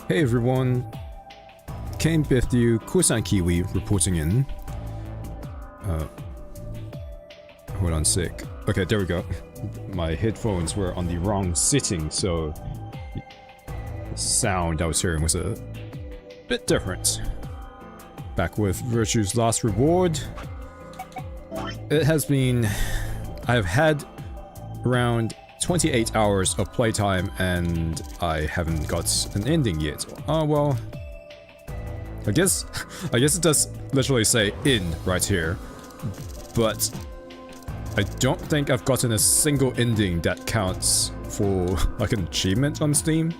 Hey everyone, Kane Biftu, Kusan Kiwi reporting in. Hold on a sec. Okay, there we go. My headphones were on the wrong setting, so the sound I was hearing was a bit different. Back with Virtue's Last Reward. It has been... I've had around 28 hours of playtime and I haven't got an ending yet. Oh well, I guess it does literally say "in" right here, but I don't think I've gotten a single ending that counts for like an achievement on Steam.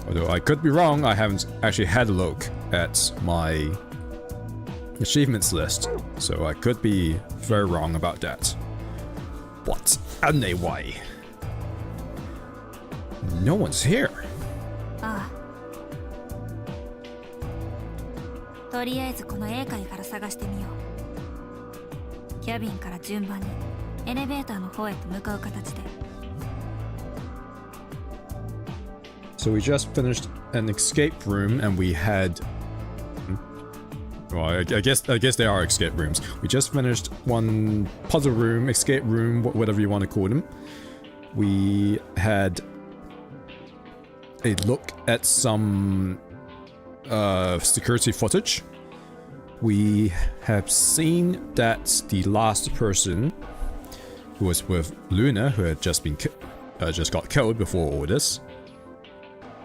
Although I could be wrong, I haven't actually had a look at my achievements list, so I could be very wrong about that. But anyway. No one's here. とりあえずこの英会から探してみよう。キャビンから順番にエレベーターの方へと向かう形で。So we just finished an escape room and we had... Well, I guess they are escape rooms. We just finished one puzzle room, escape room, whatever you want to call them. We had a look at some security footage. We have seen that the last person who was with Luna, who had just got killed before all this.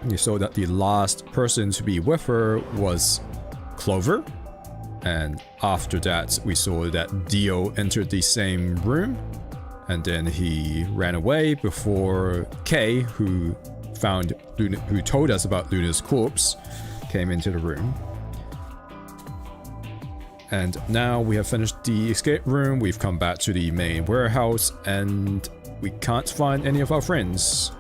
You saw that the last person to be with her was Clover. And after that, we saw that Dio entered the same room. And then he ran away before Kay, who found Luna, who told us about Luna's corpse, came into the room. And now we have finished the escape room, we've come back to the main warehouse, and we can't find any of our friends.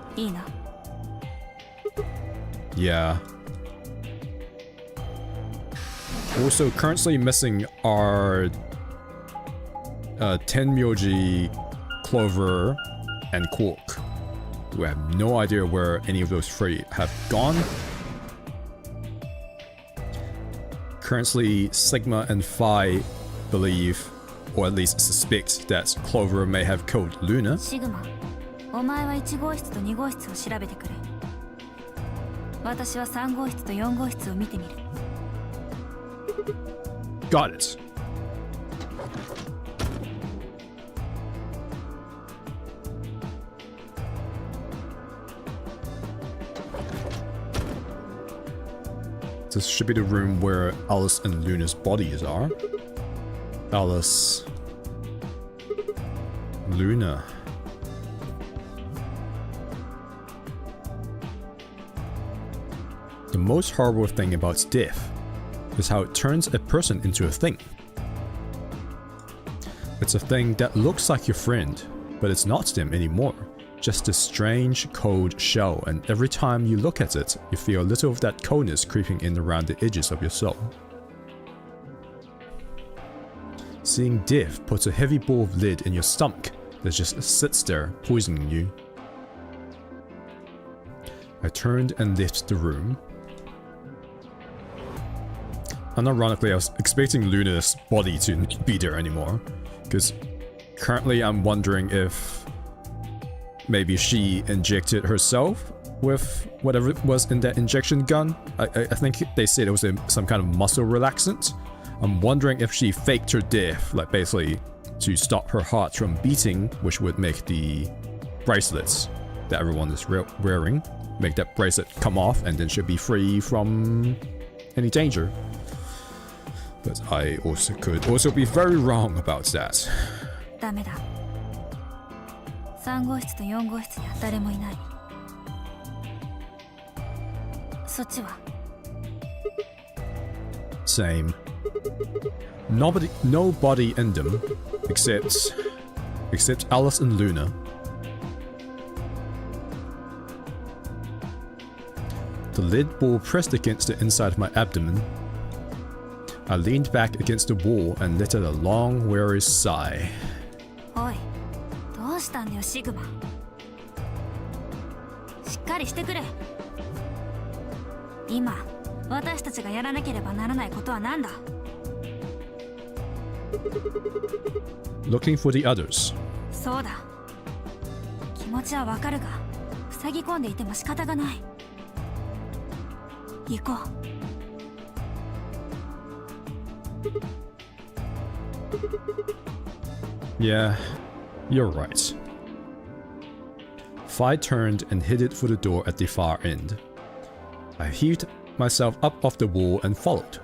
Yeah. Also currently missing are Tenmyoji, Clover, and Quark. We have no idea where any of those three have gone. Currently, Sigma and Phi believe, or at least suspect, that Clover may have killed Luna. Sigma, お前は1号室と2号室を調べてくれ。私は3号室と4号室を見てみる。Got it. This should be the room where Alice and Luna's bodies are. Alice. Luna. The most horrible thing about death is how it turns a person into a thing. It's a thing that looks like your friend, but it's not them anymore. Just a strange, cold shell, and every time you look at it, you feel a little of that coldness creeping in around the edges of your soul. Seeing death puts a heavy ball of lead in your stomach that just sits there, poisoning you. I turned and left the room. Unironically, I was expecting Luna's body to not be there anymore, because currently I'm wondering if maybe she injected herself with whatever was in that injection gun. I think they said it was some kind of muscle relaxant. I'm wondering if she faked her death, like basically to stop her heart from beating, which would make the bracelets that everyone is wearing, make that bracelet come off, and then she'll be free from any danger. But I could also be very wrong about that. ダメだ。3号室と4号室には誰もいない。そっちは Same. Nobody in them except Alice and Luna. The lead ball pressed against the inside of my abdomen. I leaned back against the wall and let out a long, weary sigh. おい、どうしたんだよシグマ。しっかりしてくれ。今私たちがやらなければならないことは何だ？ Looking for the others. そうだ。気持ちはわかるが、塞ぎ込んでいても仕方がない。行こう。Yeah, you're right. Fi turned and headed for the door at the far end. I heaved myself up off the wall and followed.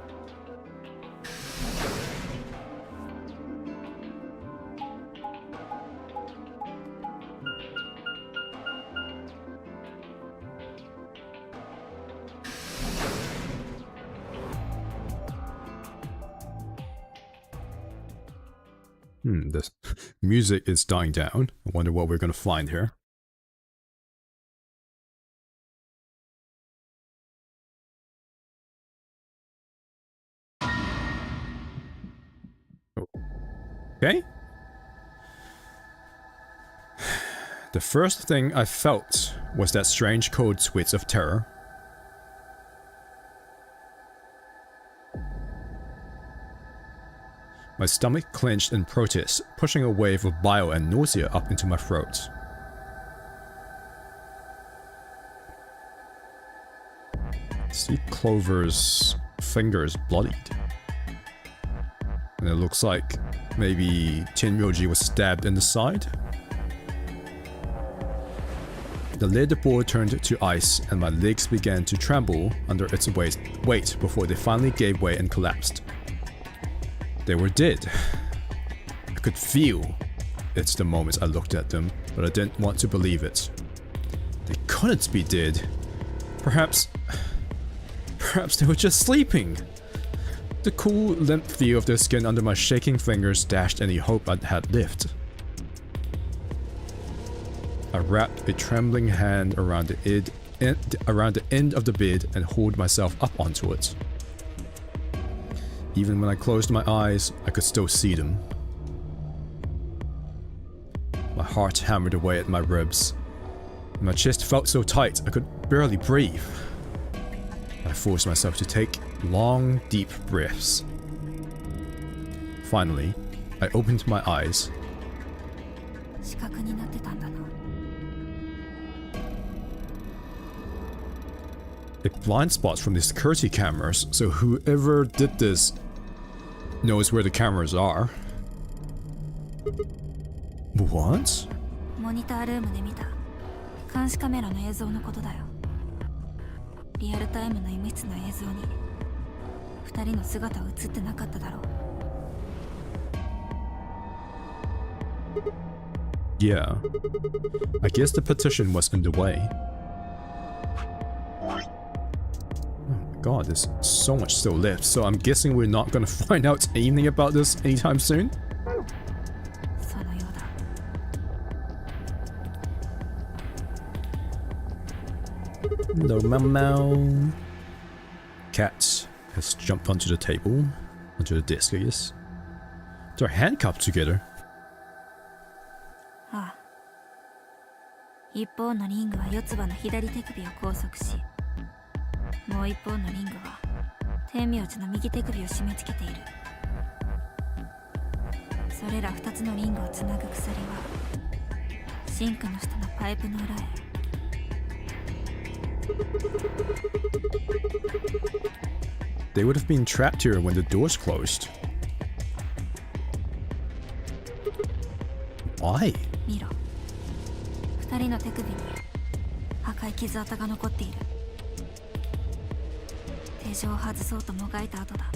The music is dying down. I wonder what we're going to find here. Okay. The first thing I felt was that strange cold sweats of terror. My stomach clenched in protest, pushing a wave of bile and nausea up into my throat. See Clover's fingers bloodied. And it looks like maybe Tenmyoji was stabbed in the side. The lead board turned to ice and my legs began to tremble under its weight before they finally gave way and collapsed. They were dead. I could feel it the moment I looked at them, but I didn't want to believe it. They couldn't be dead. Perhaps they were just sleeping. The cool, limp feel of their skin under my shaking fingers dashed any hope I had left. I wrapped a trembling hand around the end of the bed and hauled myself up onto it. Even when I closed my eyes, I could still see them. My heart hammered away at my ribs. My chest felt so tight I could barely breathe. I forced myself to take long, deep breaths. Finally, I opened my eyes. A blind spot from the security cameras, so whoever did this knows where the cameras are. What? モニタールームで見た監視カメラの映像のことだよ。リアルタイムの医務室の映像に2人の姿は映ってなかっただろう。Yeah. I guess the petition was in the way. God, there's so much still left, so I'm guessing we're not gonna find out anything about this anytime soon? No, Mau. Cat has jumped onto the table, onto the desk, I guess. They're handcuffed together. ああ。一方のリングは四つ葉の左手首を拘束し、もう一方のリングは天明寺の右手首を締め付けている。それら二つのリングをつなぐ鎖はシンクの下のパイプの裏へ。They would have been trapped here when the doors closed. Why? 見ろ。二人の手首に赤い傷跡が残っている。手錠を外そうともがいた後だ。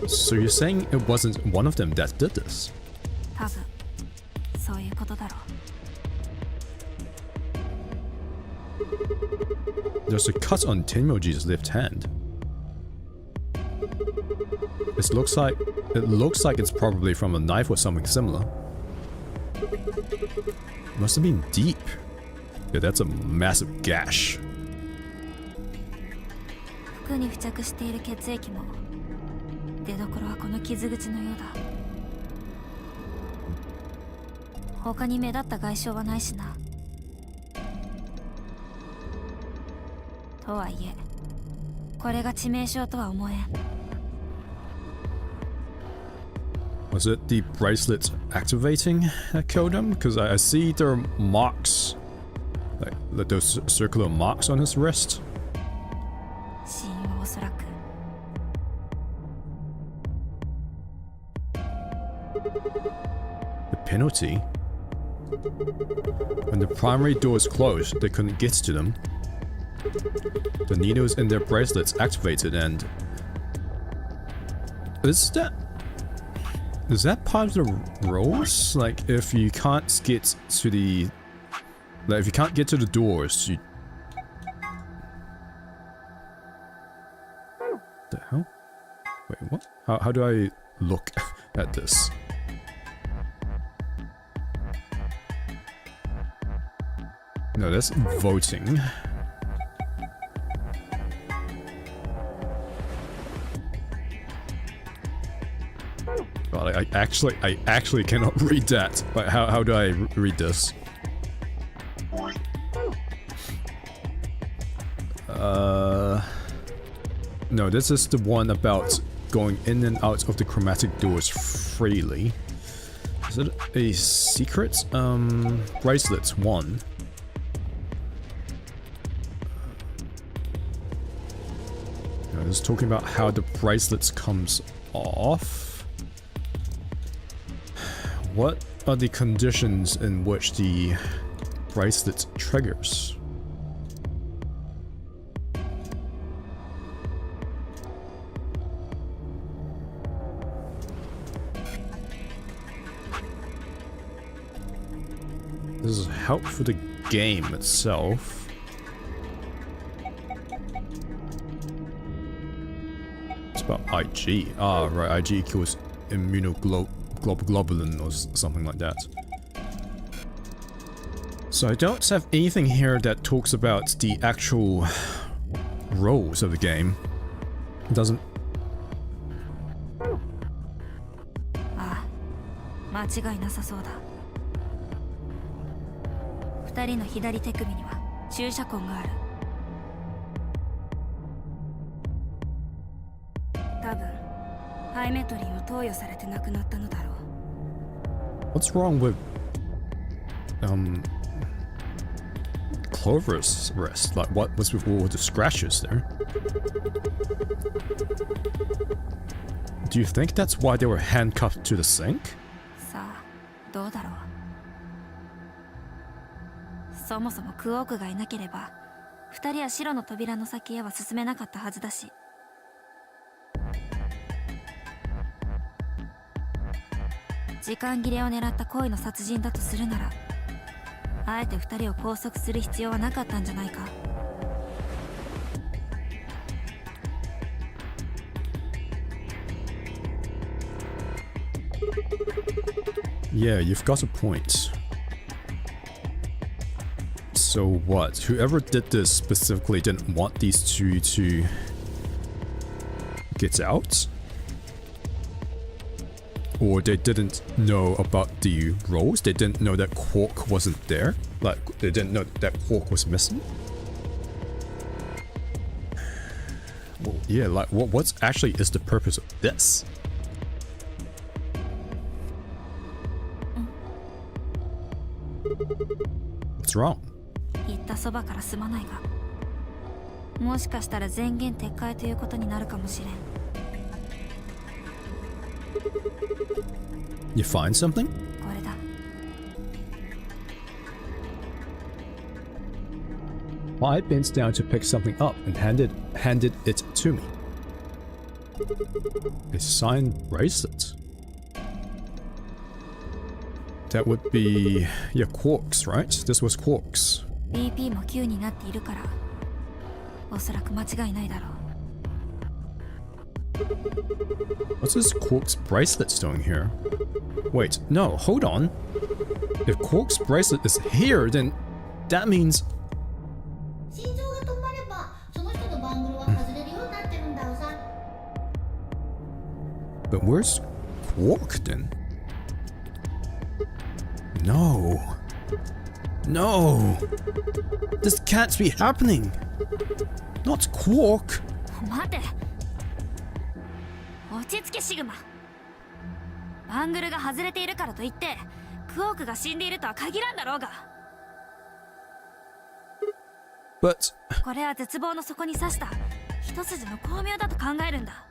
So you're saying it wasn't one of them that did this? 多分そういうことだろう。There's a cut on Tenmoji's left hand. It looks like it's probably from a knife or something similar. Must have been deep. Yeah, that's a massive gash. 服に付着している血液も出どころはこの傷口のようだ。他に目立った外傷はないしな。とはいえこれが致命傷とは思えん。 Was it the bracelet activating that killed him? Because I see there are marks, like those circular marks on his wrist. 死因はおそらく The penalty? When the primary doors closed, they couldn't get to them. The needles in their bracelets activated and... Is that part of the rules? Like, if you can't get to the... Like, if you can't get to the doors, you... The hell? Wait, what? How do I look at this? No, that's voting. Well, I actually cannot read that. But how do I read this? No, this is the one about going in and out of the chromatic doors freely. Is it a secret? Bracelets 1. No, this is talking about how the bracelets comes off. What are the conditions in which the bracelet triggers? This is help for the game itself. It's about IG. Ah, right. IG equals immunoglobulin or something like that. So I don't have anything here that talks about the actual roles of the game. It doesn't. ああ、間違いなさそうだ。2人の左手首には注射痕がある。多分ハイメトリンを投与されて亡くなったのだろう。 What's wrong with Clover's wrist? Like what's with all the scratches there? Do you think that's why they were handcuffed to the sink? さあ、どうだろう。そもそもクオークがいなければ2人は白の扉の先へは進めなかったはずだし。時間切れを狙った恋の殺人だとするなら、あえて2人を拘束する必要はなかったんじゃないか。 Yeah, you've got a point. So what? Whoever did this specifically didn't want these two to get out? Or they didn't know about the roles? They didn't know that Quark wasn't there? Like, they didn't know that Quark was missing? Well, yeah, like, what's actually is the purpose of this? What's wrong? 言ったそばからすまないが、もしかしたら前言撤回ということになるかもしれん。 You find something? これだ。 I bent down to pick something up and handed it to me. A signed bracelet. That would be, yeah, Quark's, right? This was Quark's. BP も9になっているから、おそらく間違いないだろう。 What's this Quark's bracelet doing here? Wait, no, hold on. If Quark's bracelet is here, then that means... 心臓が止まればその人のバングルは外れるようになってるんだよさ。 But where's Quark then? No. No. This can't be happening. Not Quark. 待て、落ち着けシグマ。バングルが外れているからといってクオークが死んでいるとは限らんだろうが。 But これは絶望の底に刺した一筋の巧妙だと考えるんだ。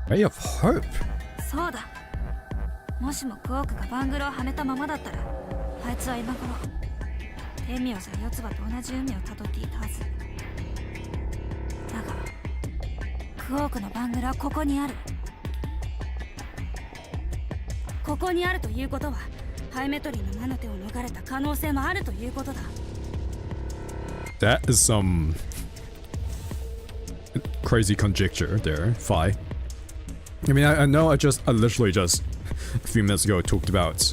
ray of hope. そうだ。もしもクオークがバングルをはめたままだったら、あいつは今頃天名じゃ四つ葉と同じ運命をたどっていたはず。だがクオークのバングルはここにある。ここにあるということはハイメトリーの魔の手を逃れた可能性もあるということだ。 That is some crazy conjecture there, Phi. I mean, I know I literally just a few minutes ago talked about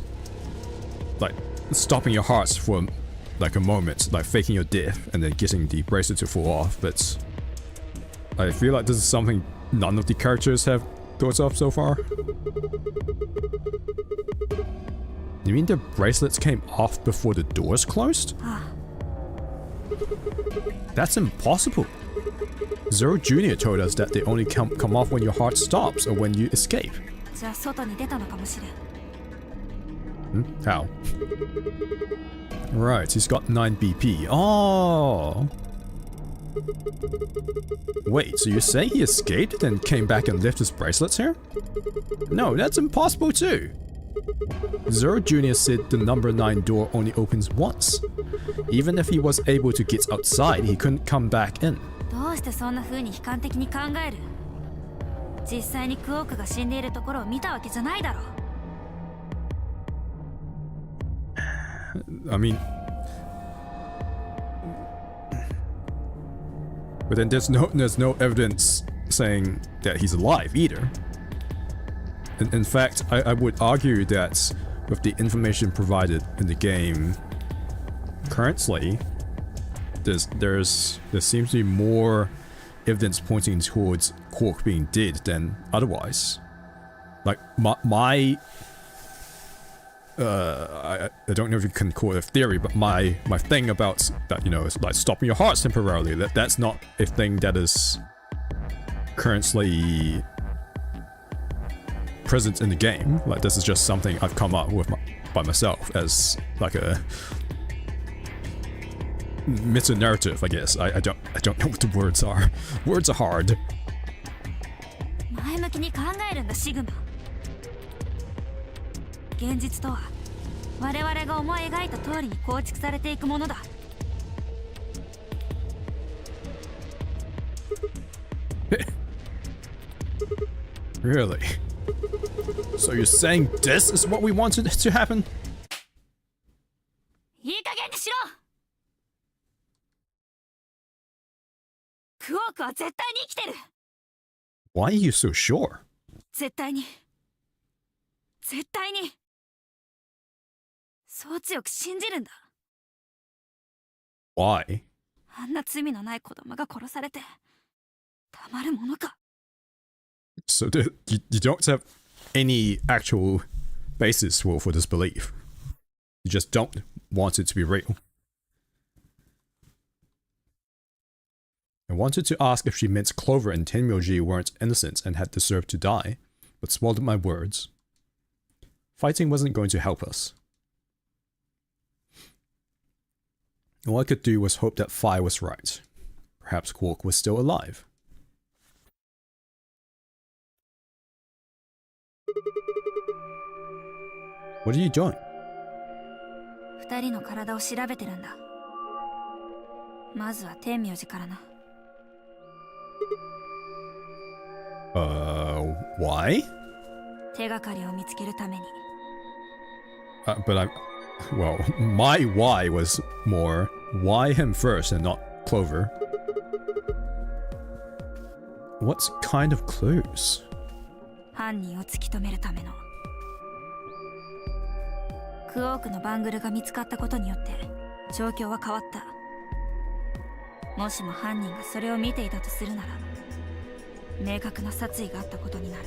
like stopping your hearts for like a moment, like faking your death and then getting the bracelet to fall off, but I feel like this is something none of the characters have thought of so far. You mean the bracelets came off before the doors closed? That's impossible. Zero Jr. told us that they only come off when your heart stops or when you escape. じゃあ外に出たのかもしれん。 How? Right, he's got 9 BP. Oh! Wait, so you say he escaped then came back and left his bracelets here? No, that's impossible too. Zero Jr. said the number 9 door only opens once. Even if he was able to get outside, he couldn't come back in. どうしてそんな風に悲観的に考える？実際にクオークが死んでいるところを見たわけじゃないだろう。 I mean, but then there's no evidence saying that he's alive either. In fact, I would argue that with the information provided in the game currently, there seems to be more evidence pointing towards Quark being dead than otherwise. Like I don't know if you can call it a theory, but my thing about that, you know, is like stopping your hearts temporarily. That's not a thing that is currently present in the game. Like this is just something I've come up with by myself as like a meta narrative, I guess. I don't know what the words are. Words are hard. 前向きに考えるんだシグマ。現実とは我々が思い描いた通りに構築されていくものだ。 Really? So you're saying this is what we wanted to happen? いい加減にしろ。クオークは絶対に生きてる。 Why are you so sure? 絶対にそう強く信じるんだ。 Why? あんな罪のない子供が殺されてたまるものか。 So you don't have any actual basis for this belief. You just don't want it to be real. I wanted to ask if she meant Clover and Tenmyoji weren't innocent and had deserved to die, but swallowed my words. Fighting wasn't going to help us. All I could do was hope that Phi was right. Perhaps Quark was still alive. What are you doing? 二人の体を調べてるんだ。まずは天名寺からな。 Why? 手がかりを見つけるために。 But well, my why was more, why him first and not Clover? What kind of clues? 犯人を突き止めるための。クオークのバングルが見つかったことによって状況は変わった。もしも犯人がそれを見ていたとするなら明確な殺意があったことになる。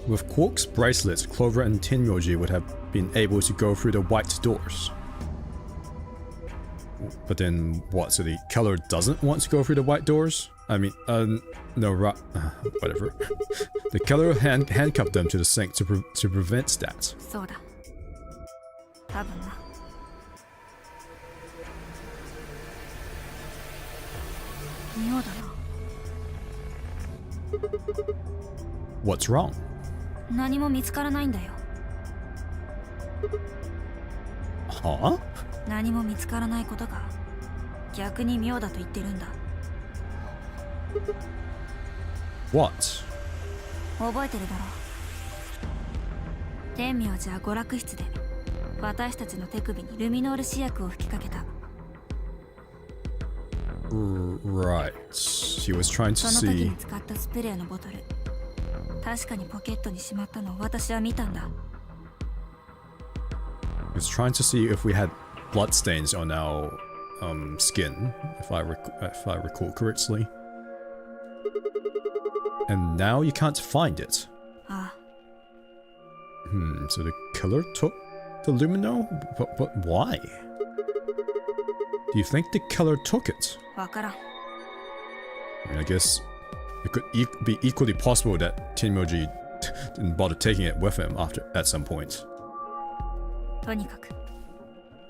With Quark's bracelets, Clover and Tenmyoji would have been able to go through the white doors. But then what, so the color doesn't want to go through the white doors? I mean, no, whatever. The color handcuffed them to the sink to prevent that. そうだ多分な妙だな What's wrong? 何も見つからないんだよ Huh? 何も見つからないことが逆に妙だと言ってるんだ What? 覚えてるだろ天明寺は娯楽室で私たちの手首にルミノール試薬を吹きかけた Right. She was trying to その時 see. に使ったスプレーのボトル確かにポケットにしまったのを私は見たんだ She was trying to see if we had bloodstains on our skin, if I recall correctly. And now you can't find it. ああ So the killer took the lumino? But why? Do you think the killer took it? わからん I mean, I guess it could be equally possible that Tenmyoji didn't bother taking it with him at some point. とにかく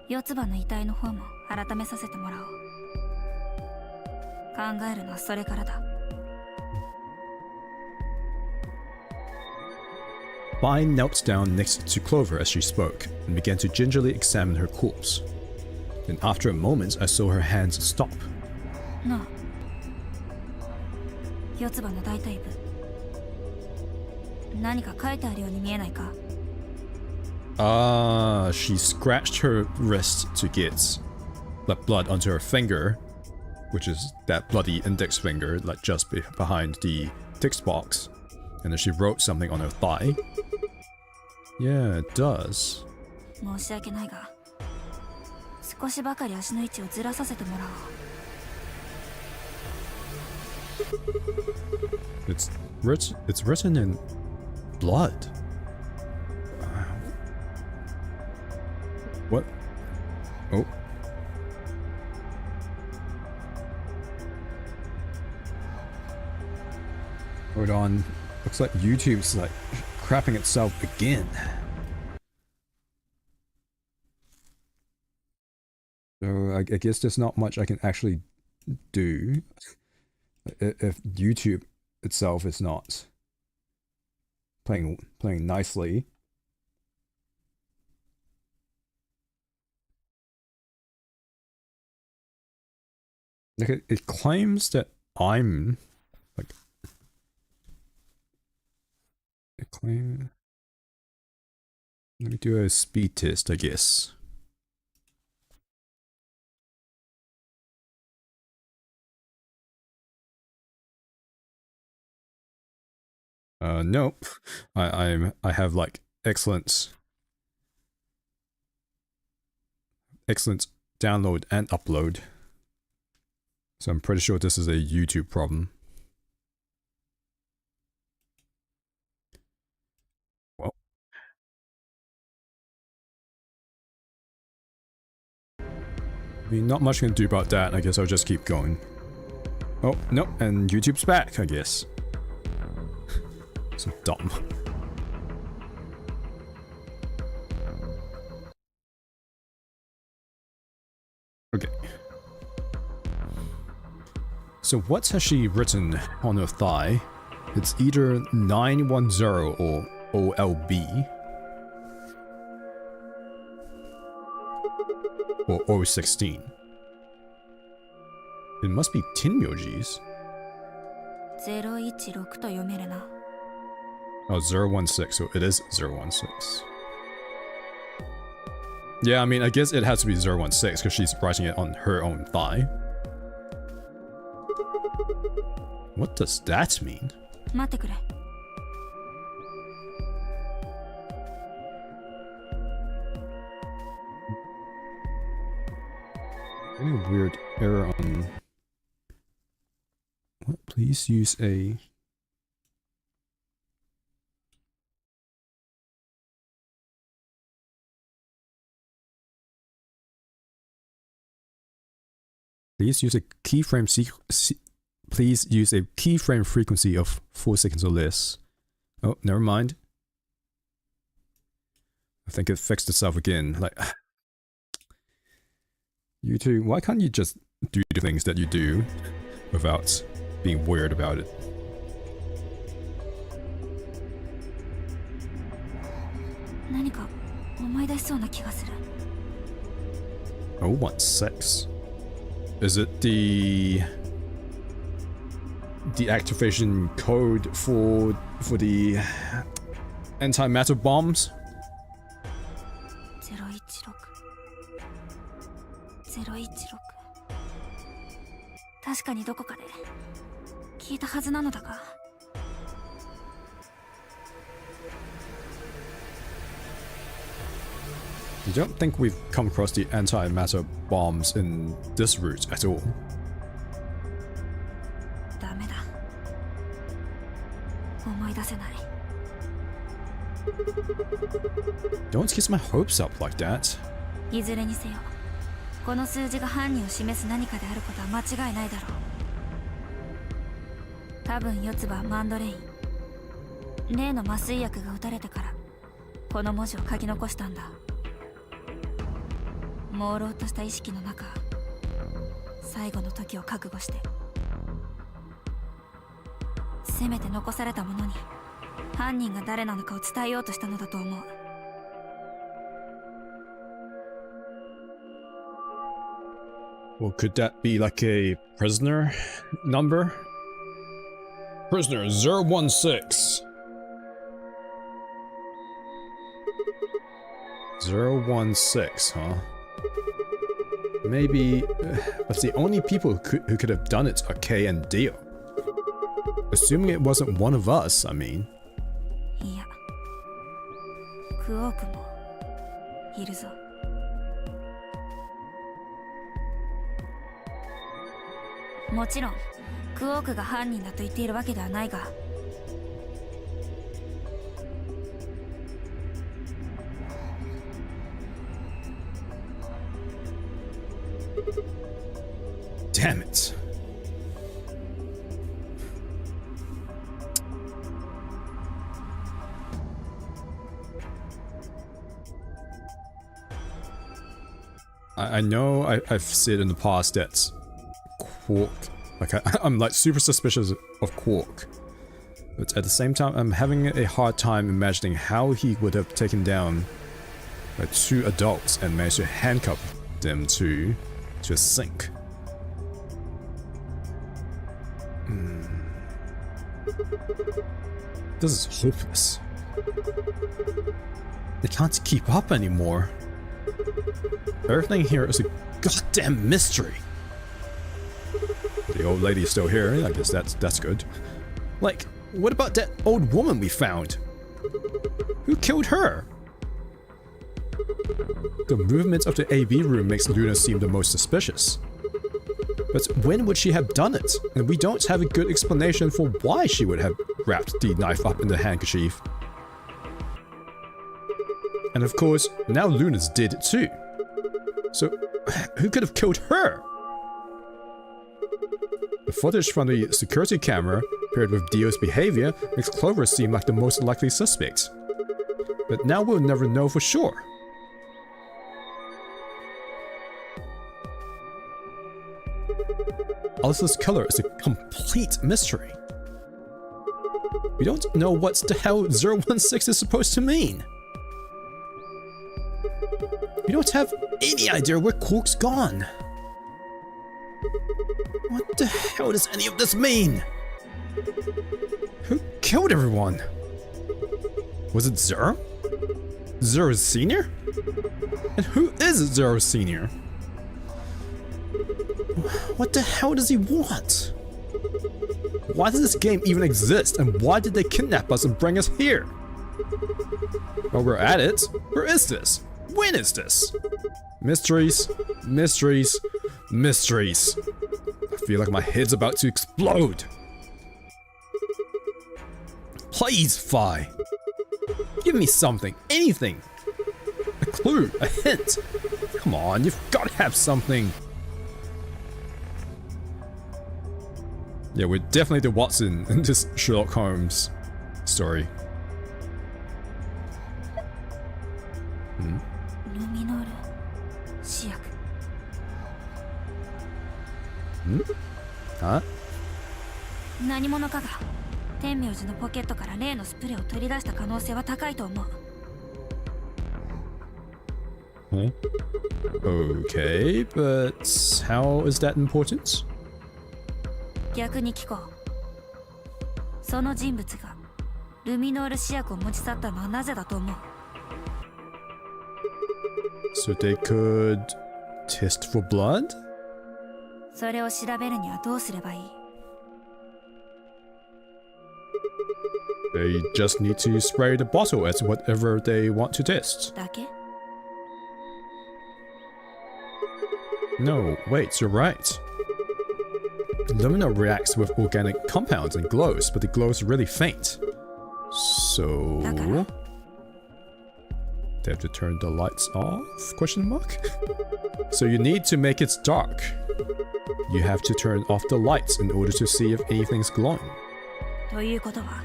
四つ葉の遺体の方も改めさせてもらおう考えるのはそれからだ Vine knelt down next to Clover as she spoke and began to gingerly examine her corpse. Then after a moment, I saw her hands stop. なあ四つ葉の大腿部何か書いてあるように見えないか Ah, she scratched her wrist to get blood onto her finger, which is that bloody index finger, like just behind the text box. And then she wrote something on her thigh. Yeah, it does. 申し訳ないが少しばかり足の位置をずらさせてもらおう It's written in blood. What? Oh. Hold on. Looks like YouTube's like crapping itself again. So I guess there's not much I can actually do if YouTube itself is not playing nicely. Like it claims that I'm like it claim. Let me do a speed test, I guess. Nope. I have like excellent download and upload. So I'm pretty sure this is a YouTube problem. Well. I mean, not much I can do about that. I guess I'll just keep going. Oh, no, and YouTube's back, I guess. So dumb. Okay. So what has she written on her thigh? It's either 910 or OLB. Or 016. It must be Tenmyoji's. 016と読めるな Oh, 016, so it is 016. Yeah, I mean, I guess it has to be 016 because she's writing it on her own thigh. What does that mean? 待ってくれ Any weird error on... What? Please use a... Please use a keyframe please use a keyframe frequency of 4 seconds or less. Oh, never mind. I think it fixed itself again. Like, you two, why can't you just do the things that you do without being weird about it? Oh, 1-6. Is it the activation code for the anti-matter bombs? 確かにどこかで聞いたはずなのだが。You don't think we've come across the anti-matter bombs in this route at all? ダメだ。思い出せない。Don't get my hopes up like that. いずれにせよ、この数字が犯人を示す何かであることは間違いないだろう。多分四つ葉はマンドレイン。例の麻酔薬が打たれてからこの文字を書き残したんだ。朦朧とした意識の中、最後の時を覚悟してせめて残されたものに犯人が誰なのかを伝えようとしたのだと思う。Well, could that be like a prisoner number? Prisoner 016. 016, huh? Maybe, but the only people who could have done it are Kay and Dio. Assuming it wasn't one of us, I mean. いや、クオークもいるぞ。もちろんクオークが犯人だと言っているわけではないが。Damn it. I know I've said in the past that Quark, like I'm like super suspicious of Quark, but at the same time I'm having a hard time imagining how he would have taken down like 2 adults and managed to handcuff them to a sink. This is hopeless. They can't keep up anymore. Everything here is a goddamn mystery. The old lady is still here. I guess that's good. Like, what about that old woman we found? Who killed her? The movement of the AV room makes Luna seem the most suspicious. But when would she have done it? And we don't have a good explanation for why she would have wrapped the knife up in the handkerchief. And of course, now Luna's dead too. So, who could have killed her? The footage from the security camera, paired with Dio's behavior, makes Clover seem like the most likely suspect. But now we'll never know for sure. Alice's color is a complete mystery. We don't know what the hell 016 is supposed to mean. We don't have any idea where Quark's gone. What the hell does any of this mean? Who killed everyone? Was it Zero? Zero Senior? And who is Zero Senior? What the hell does he want? Why does this game even exist, and why did they kidnap us and bring us here? While we're at it, where is this? When is this? Mysteries, mysteries, mysteries. I feel like my head's about to explode. Please, Fi. Give me something, anything. A clue, a hint. Come on, you've got to have something. Yeah, we're definitely the Watson in this Sherlock Holmes story. Huh? 何者かが天明寺のポケットから例のスプレーを取り出した可能性は高いと思う。Huh? Okay, but how is that important? 逆に聞こう。その人物がルミノール試薬を持ち去ったのはなぜだと思う？ So they could test for blood? それを調べるにはどうすればいい？ They just need to spray the bottle at whatever they want to test. だけ？ No, wait, you're right. Lumina reacts with organic compounds and glows, but the glow is really faint. So... they have to turn the lights off? Question mark? So you need to make it dark. You have to turn off the lights in order to see if anything's glowing. ということは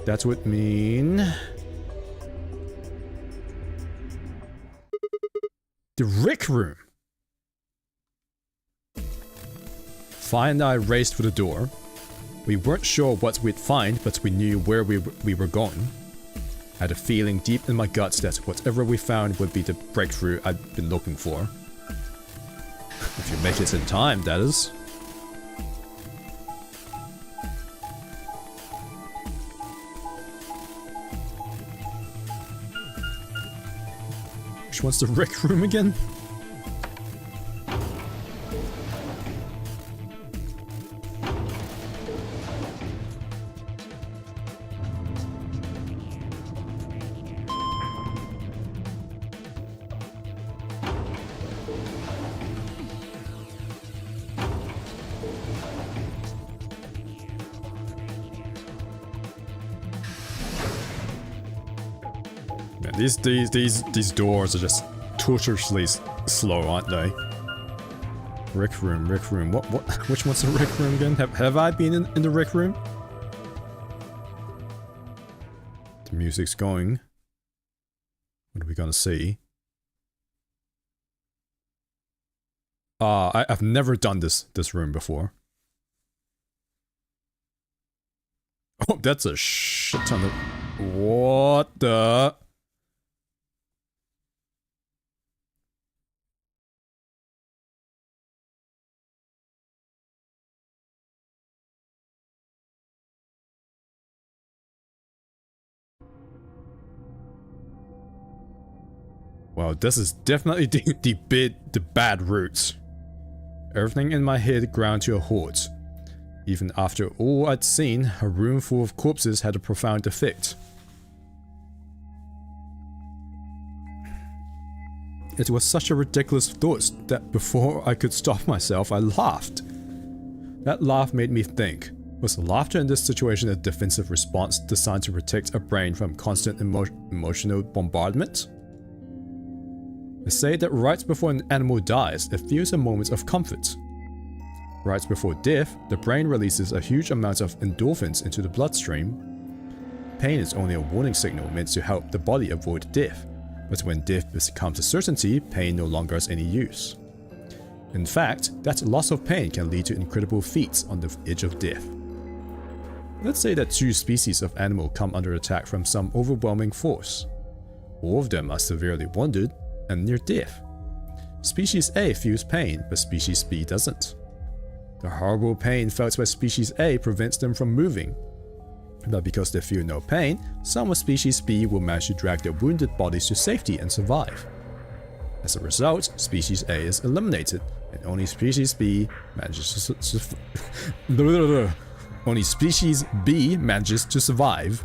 That would mean... the Rick Room! Fi and I raced for the door. We weren't sure what we'd find, but we knew where we were going. I had a feeling deep in my guts that whatever we found would be the breakthrough I'd been looking for. If you make it in time, that is. Which one's the Rick Room again? Man, these doors are just torturously slow, aren't they? Rick Room, Rick Room. What? Which one's the Rick Room again? Have I been in the Rick Room? The music's going. What are we gonna see? I've never done this room before. Oh, that's a shit ton of... What the... Wow, this is definitely the bad route. Everything in my head ground to a halt. Even after all I'd seen, a room full of corpses had a profound effect. It was such a ridiculous thought that before I could stop myself, I laughed. That laugh made me think. Was laughter in this situation a defensive response designed to protect a brain from constant emotional bombardment? They say that right before an animal dies, it feels a moment of comfort. Right before death, the brain releases a huge amount of endorphins into the bloodstream. Pain is only a warning signal meant to help the body avoid death, but when death becomes a certainty, pain no longer has any use. In fact, that loss of pain can lead to incredible feats on the edge of death. Let's say that two species of animal come under attack from some overwhelming force. All of them are severely wounded and near death. Species A feels pain, but Species B doesn't. The horrible pain felt by Species A prevents them from moving. But because they feel no pain, some of Species B will manage to drag their wounded bodies to safety and survive. As a result, Species A is eliminated, and only Species B manages to only Species B manages to survive.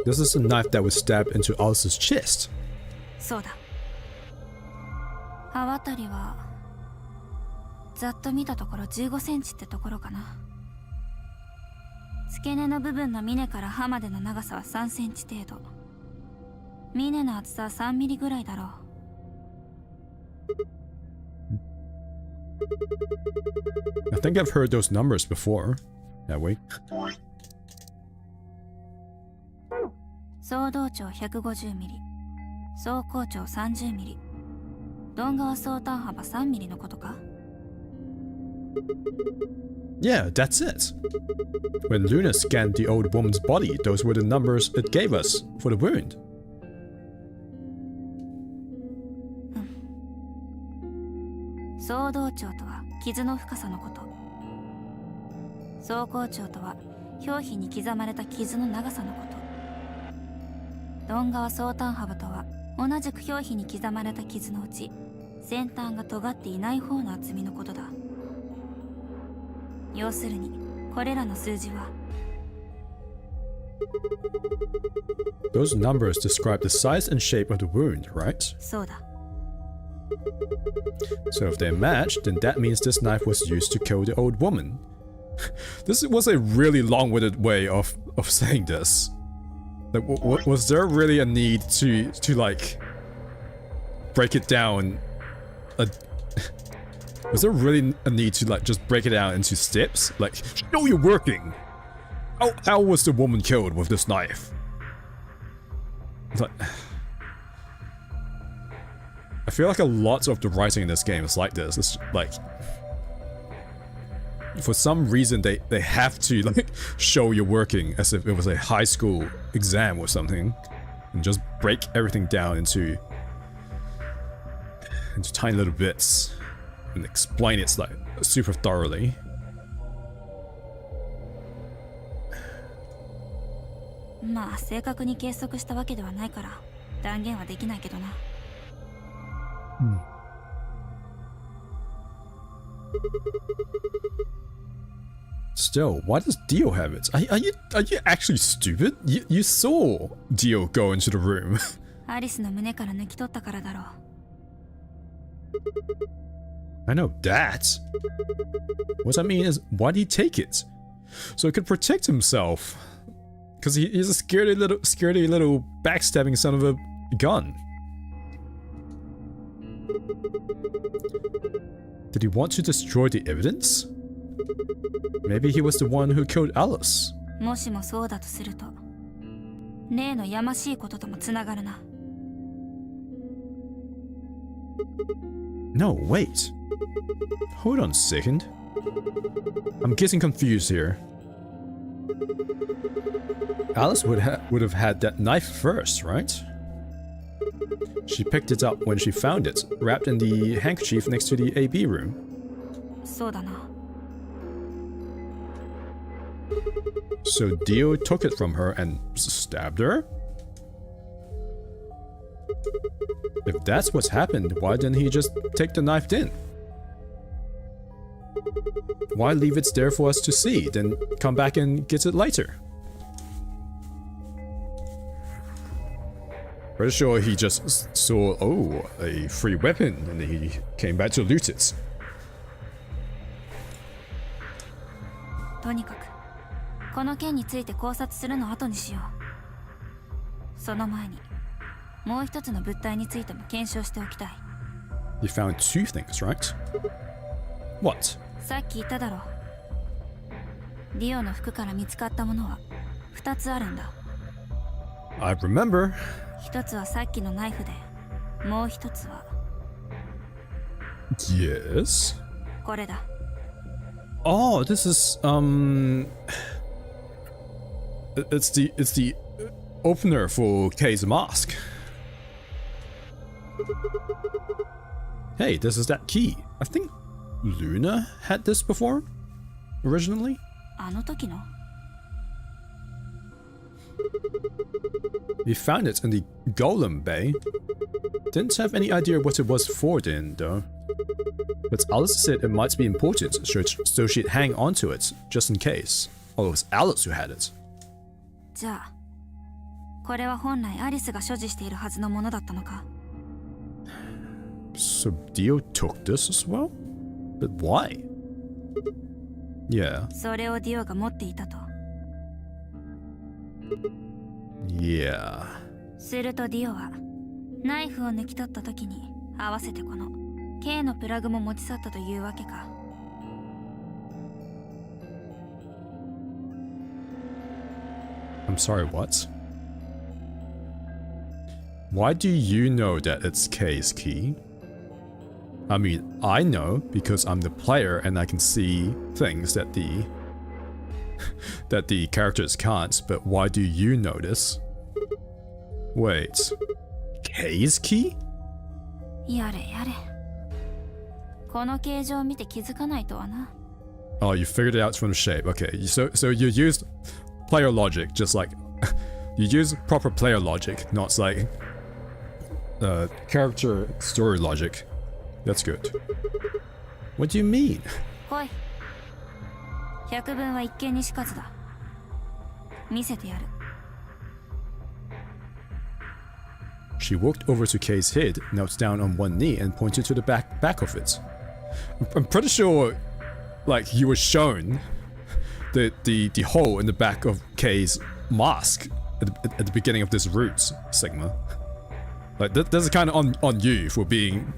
This is a knife that was stabbed into Alice's chest. そうだ。刃渡りはざっと見たところ15センチってところかな。付け根の部分の峰から刃までの長さは3センチ程度。峰の厚さは3ミリぐらいだろう。I think I've heard those numbers before. That way. 総動長150ミリ、総高長30ミリ、鈍側総端幅3ミリのことか。Yeah, that's it. When Luna scanned the old woman's body, those were the numbers it gave us for the wound. 総動長とは傷の深さのこと。総高長とは表皮に刻まれた傷の長さのこと。鈍側総端幅とは同じく表皮に刻まれた傷のうち先端が尖っていない方の厚みのことだ。要するにこれらの数字は Those numbers describe the size and shape of the wound, right? そうだ。 So if they match, then that means this knife was used to kill the old woman. This was a really long-winded way of saying this. Like, was there really a need to like break it down? Was there really a need to like just break it down into steps? Like, show you working. How was the woman killed with this knife? It's like, I feel like a lot of the writing in this game is like this. It's like, for some reason they have to like show you're working as if it was a high school exam or something, and just break everything down into tiny little bits and explain it like super thoroughly.まあ正確に計測したわけではないから断言はできないけどな。Still, why does Dio have it? Are you actually stupid? You saw Dio go into the room. アリスの胸から抜き取ったからだろう。I know that. What I mean is, why did he take it? So he could protect himself. Because he's a scaredy little backstabbing son of a gun. Did he want to destroy the evidence? Maybe he was the one who killed Alice. もしもそうだとすると、例のやましいことともつながるな。No, wait. Hold on a second. I'm getting confused here. Alice would have had that knife first, right? She picked it up when she found it, wrapped in the handkerchief next to the AB room. そうだな。So Dio took it from her and stabbed her? If that's what's happened, why didn't he just take the knife then? Why leave it there for us to see, then come back and get it later? Pretty sure he just saw, oh, a free weapon, and he came back to loot it. とにかくこの件について考察するの後にしよう。その前にもう一つの物体についても検証しておきたい。 You found two things, right? What? さっき言っただろう。ディオの服から見つかったものは2つあるんだ。 I remember. 一つはさっきのナイフで、もう一つは Yes? これだ。 Oh, this is it's the opener for Kay's mask. Hey, this is that key. I think Luna had this before, originally. あの時の We found it in the Golem Bay. Didn't have any idea what it was for then, though. But Alice said it might be important, so she'd hang on to it, just in case. Oh, it was Alice who had it. じゃあこれは本来アリスが所持しているはずのものだったのか。 So Dio took this as well? But why? Yeah. それをディオが持っていたと。 Yeah. するとディオはナイフを抜き取った時に合わせてこの K のプラグも持ち去ったというわけか。 I'm sorry, what? Why do you know that it's K's key? I mean, I know because I'm the player and I can see things that the that the characters can't, but why do you know this? Wait. K's key? やれやれ。この形状を見て気づかないとはな。 Oh, you figured it out from the shape. Okay, so you used player logic, just like you use proper player logic, not like character story logic. That's good. What do you mean? 来い。百聞は一見にしかずだ。見せてやる。 She walked over to Kay's head, knelt down on one knee, and pointed to the back of it. I'm pretty sure, like, you were shown the hole in the back of Kay's mask at the beginning of this route segment. Like, that's kind of on you for being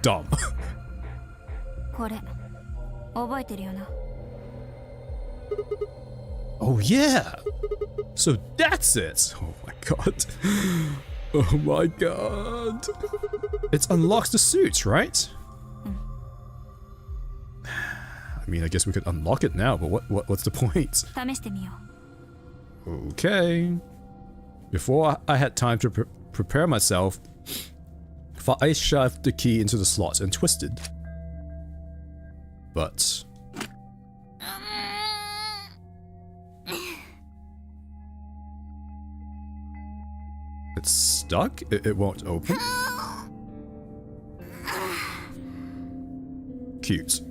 dumb. これ覚えてるよな。 Oh yeah! So that's it! Oh my god. Oh my god. It unlocks the suit, right? I mean, I guess we could unlock it now, but what's the point? 試してみよう。 Okay. Before I had time to prepare myself, I shoved the key into the slot and twisted. But... it's stuck? It won't open? Cute.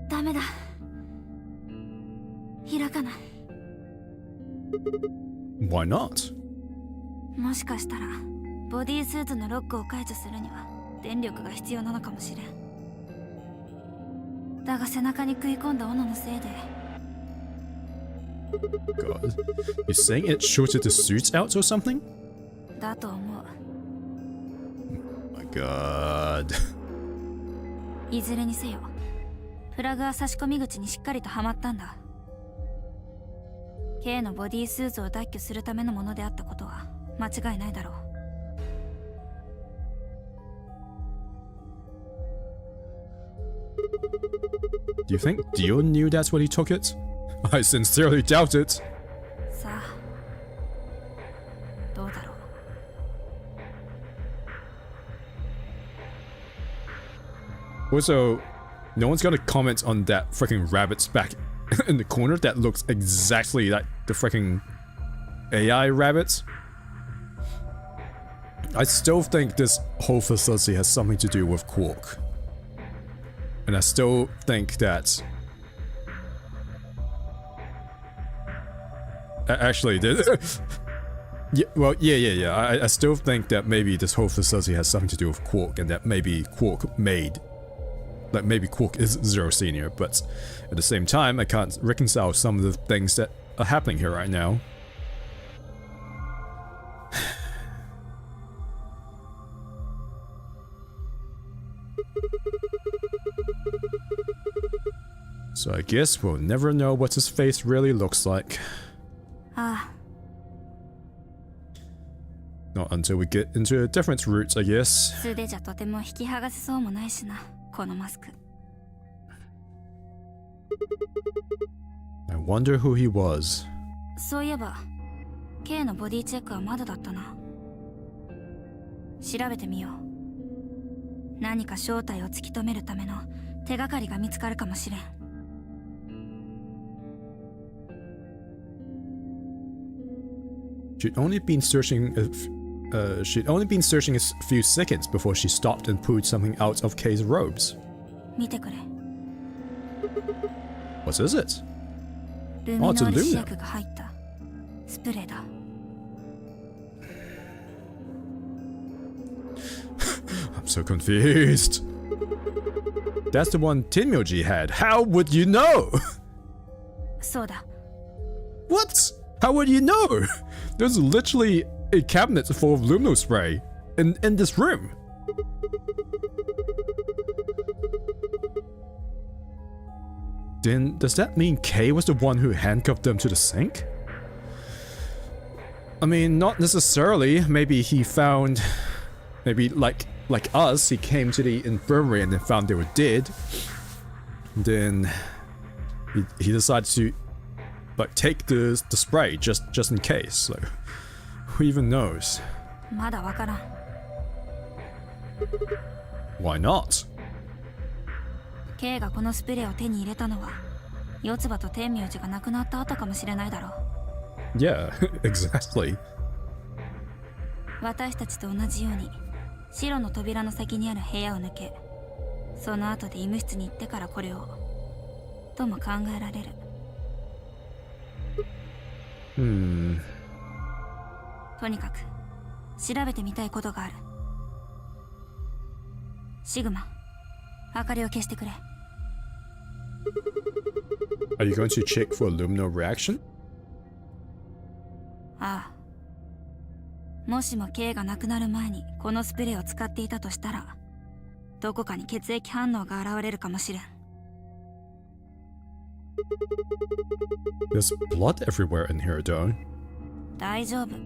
ダメだ。開かない。 Why not? もしかしたらボディースーツのロックを解除するには電力が必要なのかもしれん。だが背中に食い込んだ斧のせいで。 God. You're saying it shorted the suit out or something? だと思う。 My god. いずれにせよ、プラグは差し込み口にしっかりとはまったんだ。K のボディースーツを脱去するためのものであったことは間違いないだろう。 Do you think Dio knew that's what he took it? I sincerely doubt it. さあ、どうだろう。 Also, no one's gonna comment on that freaking rabbit's back in the corner that looks exactly like the freaking AI rabbit. I still think this whole facility has something to do with Quark. And I still think that... Actually, yeah, well, yeah. I still think that maybe this whole facility has something to do with Quark, and that maybe Quark made... Like, maybe Quark is Zero Senior, but at the same time, I can't reconcile some of the things that are happening here right now. So I guess we'll never know what his face really looks like. ああ、 Not until we get into a different route, I guess. 素手じゃとても引き剥がせそうもないしな、このマスク。 I wonder who he was. そういえば K のボディチェックはまだだったな。調べてみよう。何か正体を突き止めるための手がかりが見つかるかもしれん。 She'd only been searching a few seconds before she stopped and pulled something out of Kay's robes. 見てくれ。 What is it? ルミノール試薬が入ったスプレーだ。I'm so confused. That's the one Tenmyoji had. How would you know? そうだ。 What? How would you know? There's literally a cabinet full of luminol spray in this room. Then does that mean Kay was the one who handcuffed them to the sink? I mean, not necessarily. Maybe he found... Maybe like us, he came to the infirmary and then found they were dead. Then he decided to like take the spray just in case. So who even knows? まだわからん。 Why not? K がこのスプレーを手に入れたのは四つ葉と天明寺が亡くなった後かもしれないだろう。 Yeah, exactly. 私たちと同じように白の扉の先にある部屋を抜け、その後で医務室に行ってからこれをとも考えられる。とにかく調べてみたいことがある。シグマ、明かりを消してくれ。 Are you going to check for a luminol reaction? ああ。もしも K が亡くなる前にこのスプレーを使っていたとしたら、どこかに血液反応が現れるかもしれん。 There's blood everywhere in here, though. 大丈夫。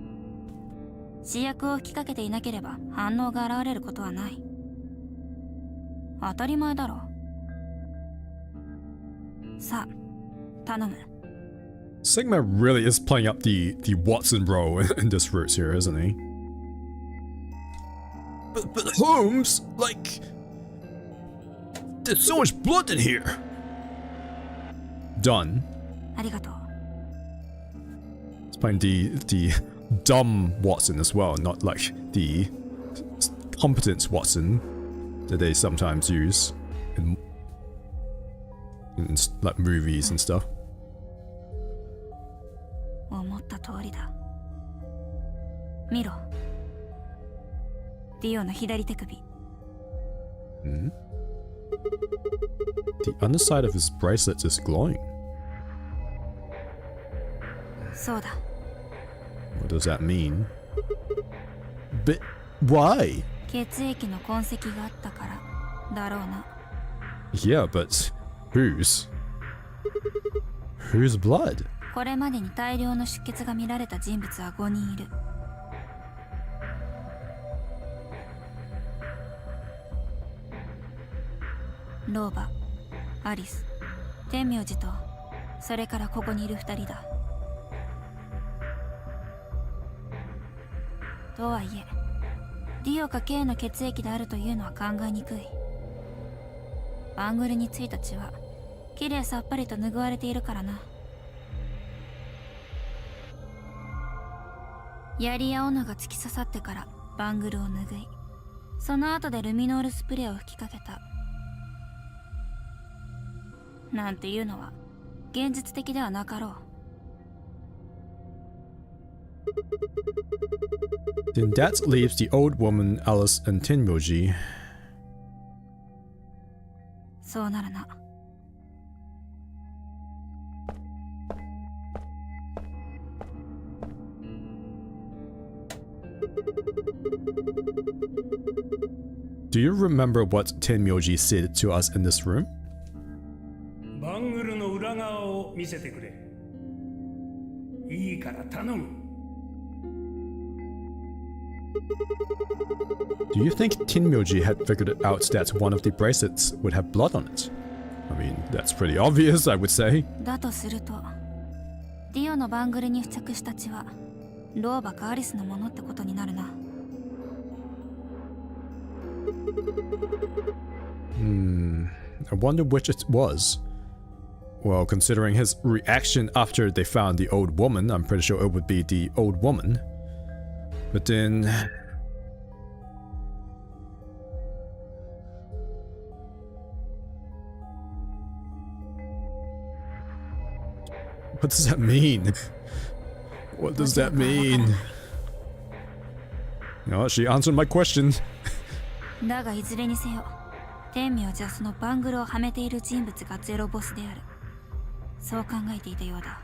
試薬を吹きかけていなければ反応が現れることはない。当たり前だろう。さあ、頼む。 Sigma really is playing up the Watson role in this route here, isn't he? But Holmes, like, there's so much blood in here. Done. ありがとう。 It's playing the dumb Watson as well, not like the competent Watson that they sometimes use in like movies and stuff. 思った通りだ。見ろ。ディオの左手首。Hmm? The underside of his bracelet is glowing. そうだ。 What does that mean? But why? 血液の痕跡があったからだろうな。 Yeah, but whose? Whose blood? これまでに大量の出血が見られた人物は5人いる。ローバ、アリス、天明寺と、それからここにいる2人だ。とはいえ、ディオか K の血液であるというのは考えにくい。バングルについた血は、きれいさっぱりと拭われているからな。槍や斧が突き刺さってからバングルを拭い、その後でルミノールスプレーを吹きかけた。なんていうのは現実的ではなかろう。 Then that leaves the old woman, Alice, and Tenmyoji. そうなるな。 Do you remember what Tenmyoji said to us in this room? バングルの裏側を見せてくれ。いいから頼む。Do you think Tenmyoji had figured it out that one of the bracelets would have blood on it? I mean, that's pretty obvious, I would say. だとすると、ディオのバングルに付着した血はローバかアリスのものってことになるな。I wonder which it was. Well, considering his reaction after they found the old woman, I'm pretty sure it would be the old woman. But then... What does that mean? What does that mean? No, she answered my question. だがいずれにせよ天名じゃそのバングルをはめている人物がゼロボスであるそう考えていたようだ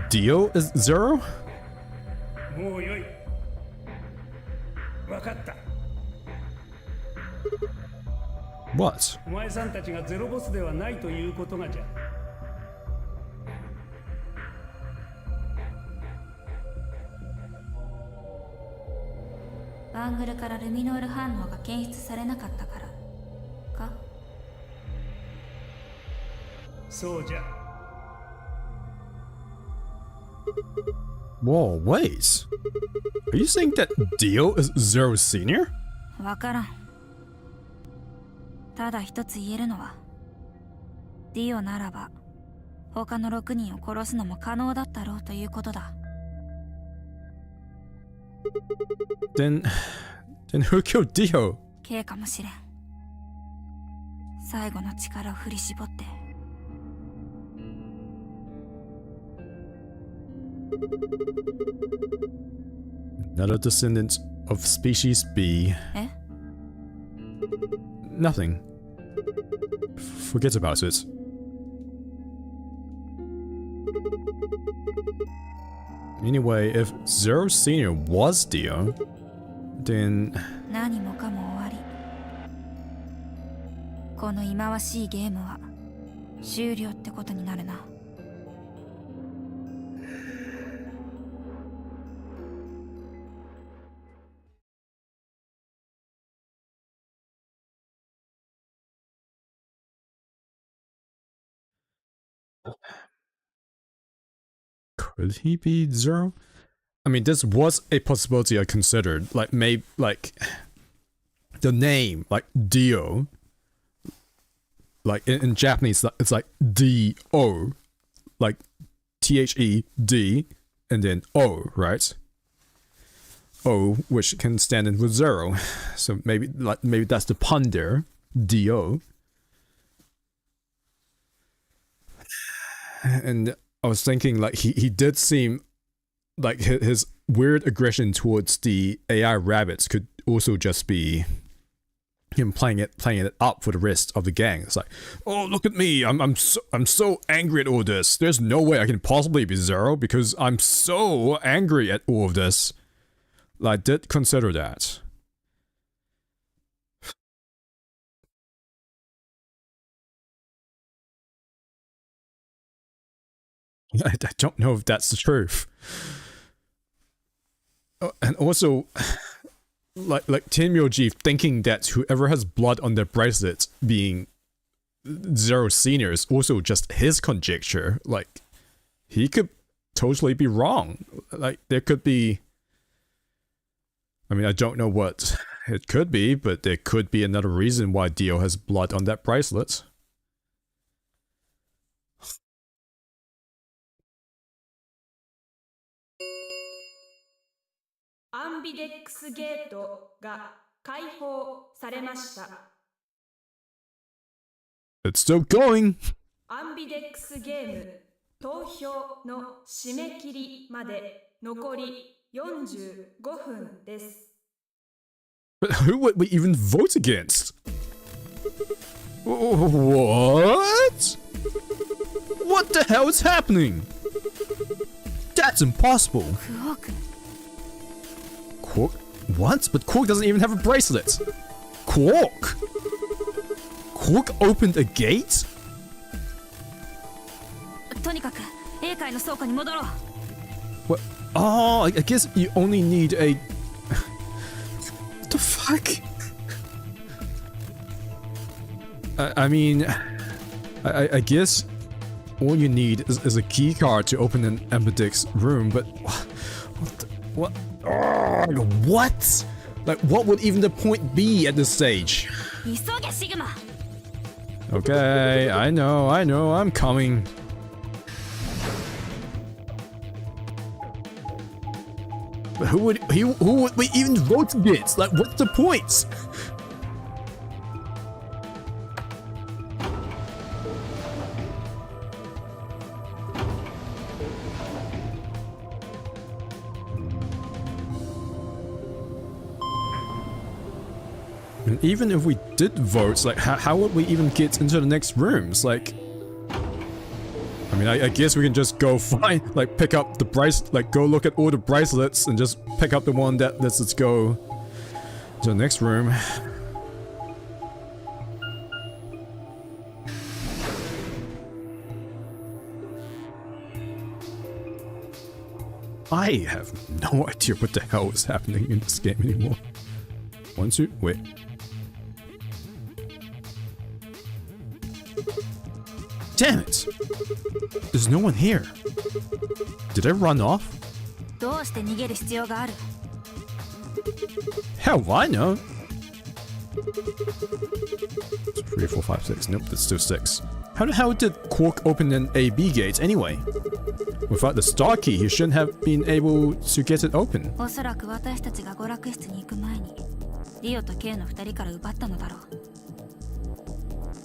Dio is Zero? もうよい。わかった。 What? お前さんたちがゼロボスではないということがじゃ。バングルからルミノール反応が検出されなかったからかそうじゃ。 Whoa, wait. Are you saying that Dio is Zero Senior? わからんただ一つ言えるのはディオならば他の6人を殺すのも可能だったろうということだ Then who killed Dio? K かもしれん最後の力を振り絞って Another descendant of species B. え Nothing. Forget about it. Anyway, if Zero Senior was Dio, then 何もかも終わりこの忌まわしいゲームは終了ってことになるな could he be Zero? I mean, this was a possibility I considered. Like, maybe, like, the name, like, Dio. Like, in Japanese, it's like D-O. Like, T-H-E-D, and then O, right? O, which can stand in for zero. So maybe, like, maybe that's the pun there. D-O. And I was thinking, like, he did seem like his weird aggression towards the AI rabbits could also just be him playing it up for the rest of the gang. It's like, oh, look at me, I'm so angry at all this. There's no way I can possibly be Zero because I'm so angry at all of this. I did consider that. I don't know if that's the truth. And also, like Tenmyoji thinking that whoever has blood on their bracelet being Zero Senior is also just his conjecture. Like, he could totally be wrong. Like, there could be... I mean, I don't know what it could be, but there could be another reason why Dio has blood on that bracelet. Ambidex ゲートが開放されました。 It's still going! Ambidex ゲーム投票の締め切りまで残り45分です。 But who would we even vote against? What? What the hell is happening? That's impossible. クオーク Quark? What? But Quark doesn't even have a bracelet. Quark? Quark opened a gate? とにかく A 階の倉庫に戻ろう What? Oh, I guess you only need a... What the fuck? I mean... I guess all you need is a key card to open an Ambidex's room, but... What? What? Like, what would even the point be at this stage? 急げシグマ Okay, I know, I'm coming. But who would we even vote against? Like, what's the point? And even if we did vote, like, how would we even get into the next rooms? Like, I mean, I guess we can just go find, like, pick up the go look at all the bracelets and just pick up the one that lets us go to the next room. I have no idea what the hell is happening in this game anymore. 1, 2, wait. Damn it! There's no one here. Did I run off? どうして逃げる必要がある？ Hell, I know. 3, 4, 5, 6. Nope, that's still 6. How the hell did Quark open an AB gate anyway? Without the star key, he shouldn't have been able to get it open. おそらく私たちが娯楽室に行く前にリオと K の2人から奪ったのだろう。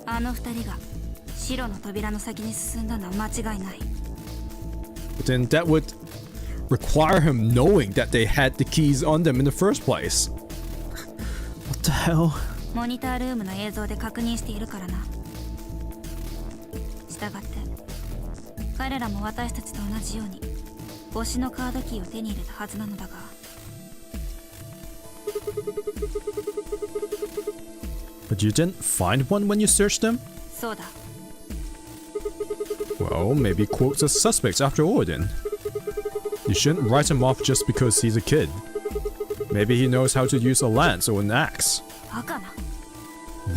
あの2人が白の扉の先に進んだのは間違いない。 But then that would require him knowing that they had the keys on them in the first place. What the hell? モニタールームの映像で確認しているからな。したがって彼らも私たちと同じように推しのカードキーを手に入れたはずなのだが。 But you didn't find one when you searched them? そうだ。 Well, maybe Quark's a suspect after all then. You shouldn't write him off just because he's a kid. Maybe he knows how to use a lance or an axe. バカな。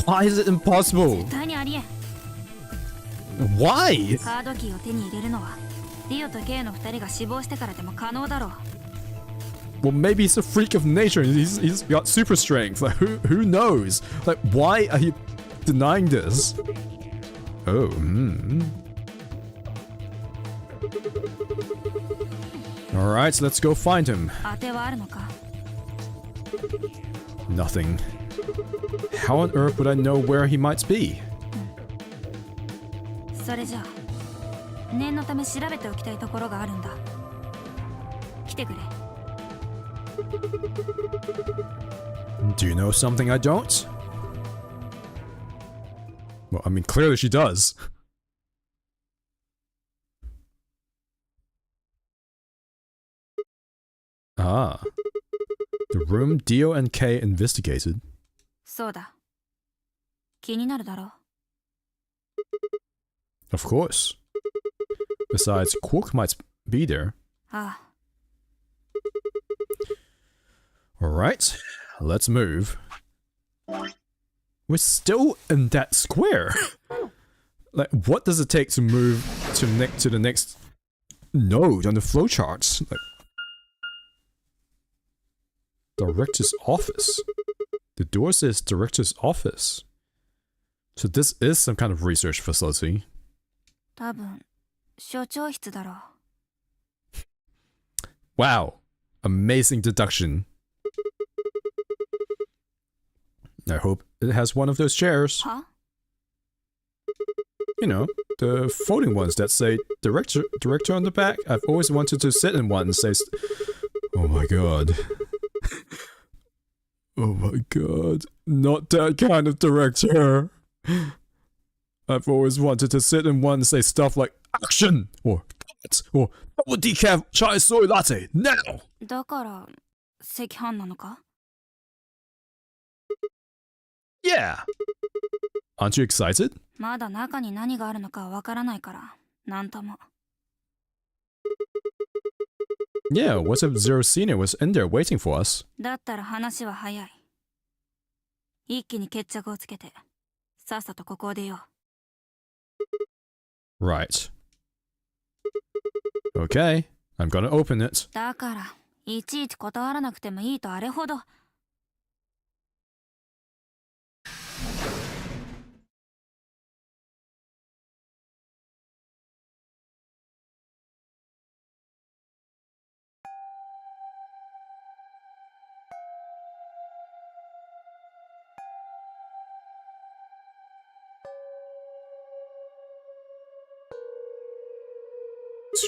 Why is it impossible? 絶対にありえん。 Why? カードキーを手に入れるのはリオと K の2人が死亡してからでも可能だろう。 Well, maybe he's a freak of nature and he's got super strength. Like, who knows? Like, why are you denying this? Oh, Alright, let's go find him. 当てはあるのか？ Nothing. How on earth would I know where he might be? それじゃあ念のため調べておきたいところがあるんだ。来てくれ。 Do you know something I don't? Well, I mean, clearly she does. Ah. The room Dio and Kay investigated. そうだ。気になるだろう。 Of course. Besides, Quark might be there. ああ。 Alright, let's move. We're still in that square. Like, what does it take to move to the next node on the flowcharts? Like, director's office. The door says director's office. So this is some kind of research facility. 多分所長室だろう。 Wow, amazing deduction. I hope it has one of those chairs. は？ You know, the folding ones that say director on the back. I've always wanted to sit in one and say, oh my god. Oh my god. Not that kind of director. I've always wanted to sit in one and say stuff like action or cut or double decaf chai soy latte now. だから赤飯なのか？ Yeah. Aren't you excited? まだ中に何があるのかわからないからなんとも。 Yeah, what if Zero Senior was in there waiting for us? だったら話は早い。一気に決着をつけてさっさとここを出よう。 Right. Okay, I'm gonna open it. だからいちいち断らなくてもいいとあれほど。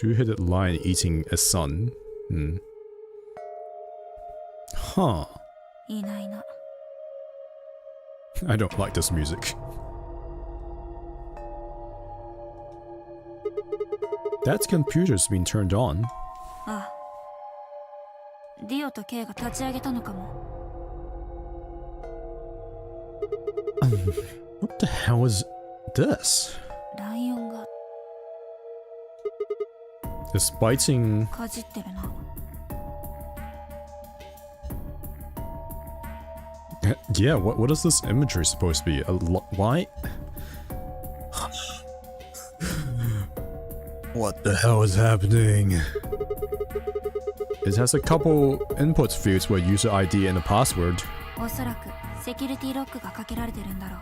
Two-headed lion eating a sun. Huh. いないな。I don't like this music. That computer's been turned on. ああ。ディオとケイが立ち上げたのかも。What the hell is this? ライオンが It's biting. かじってるな。Yeah, what is this imagery supposed to be? Why? What the hell is happening? It has a couple input fields with user ID and a password. おそらくセキュリティロックがかけられてるんだろ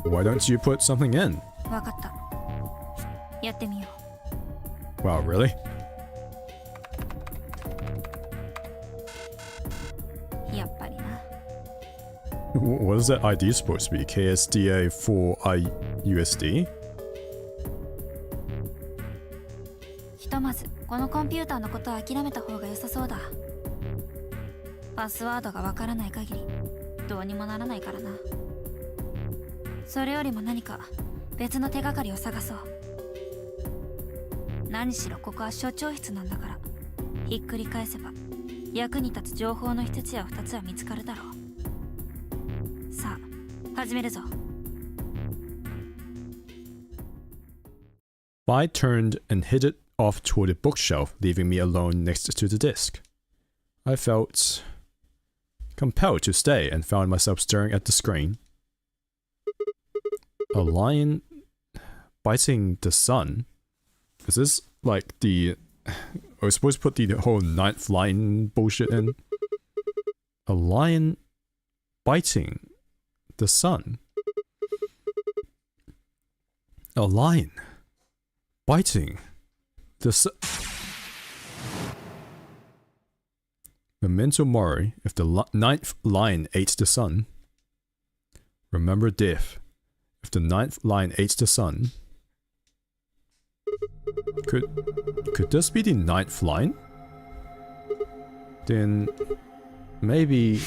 う。 Why don't you put something in? わかった。やってみよ Wow, really? う。やっぱりな。What is that ID supposed to be? KSDA4IUSD? ひとまずこのコンピューターのことは諦めた方が良さそうだ。パスワードがわからない限りどうにもならないからな。それよりも何か別の手がかりを探そう。何しろここは所長室なんだから、ひっくり返せば役に立つ情報の一つや二つは見つかるだろう。さあ始めるぞ。I turned and hid it off toward a bookshelf, leaving me alone next to the desk. I felt compelled to stay and found myself staring at the screen. A lion biting the sun? Is this like the... I was supposed to put the whole ninth line bullshit in? A lion biting the sun? A lion biting the sun? Memento mori, if the ninth lion ate the sun. Remember death. If the ninth lion ate the sun. Could this be the ninth lion? Then maybe...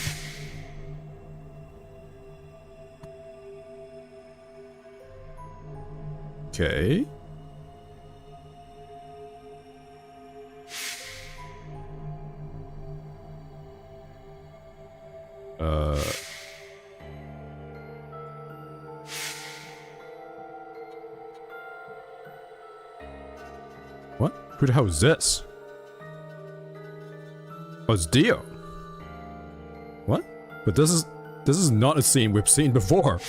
Okay. What? Who the hell is this? Oh, it's Dio. What? But this is not a scene we've seen before.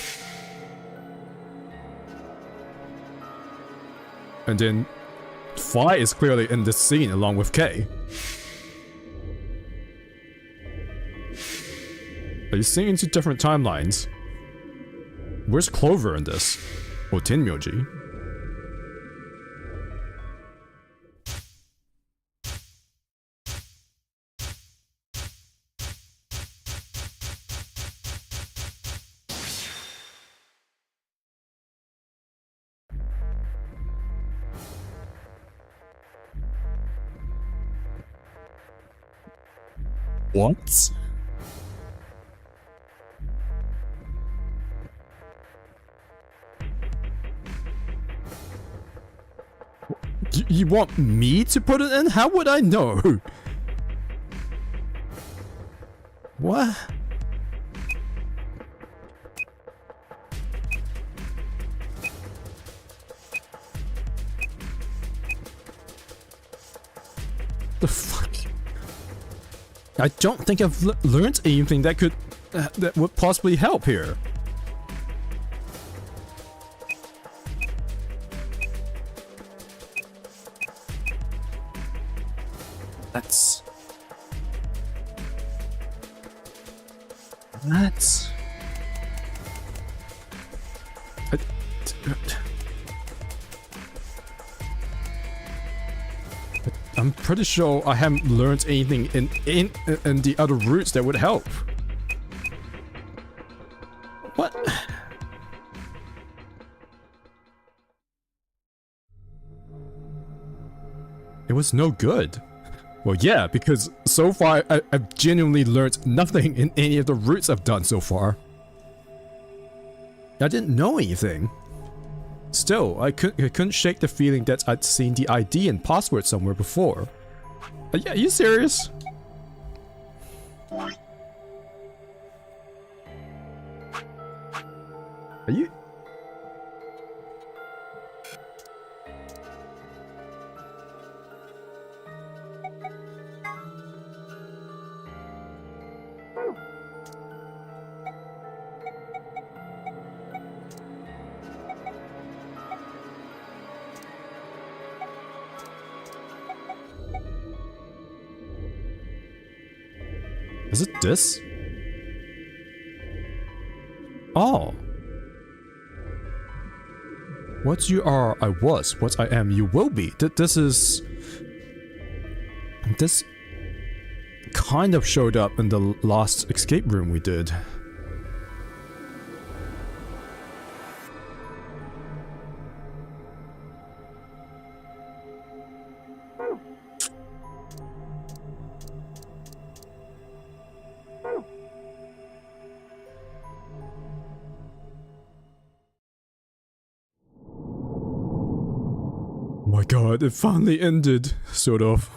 And then Phi is clearly in this scene along with Kay. Are you seeing into different timelines? Where's Clover in this? Or Tenmyoji? What? You want me to put it in? How would I know? What? The fuck? I don't think I've learned anything that could that would possibly help here. That's... I'm pretty sure I haven't learned anything in the other routes that would help. What? It was no good. Well, yeah, because so far I've genuinely learned nothing in any of the routes I've done so far. I didn't know anything. Still, I couldn't shake the feeling that I'd seen the ID and password somewhere before. Yeah, are you serious? Are you? Is it this? Oh. What you are, I was. What I am, you will be. This is... This kind of showed up in the last escape room we did. Oh my god, it finally ended, sort of.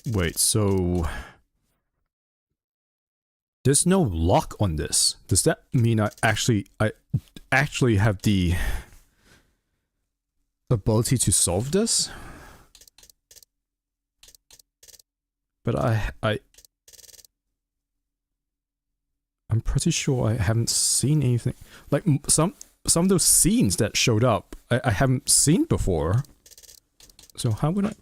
Wait, so... There's no lock on this. Does that mean I actually have the ability to solve this? But I'm pretty sure I haven't seen anything. Like, some of those scenes that showed up, I haven't seen before. So how would I...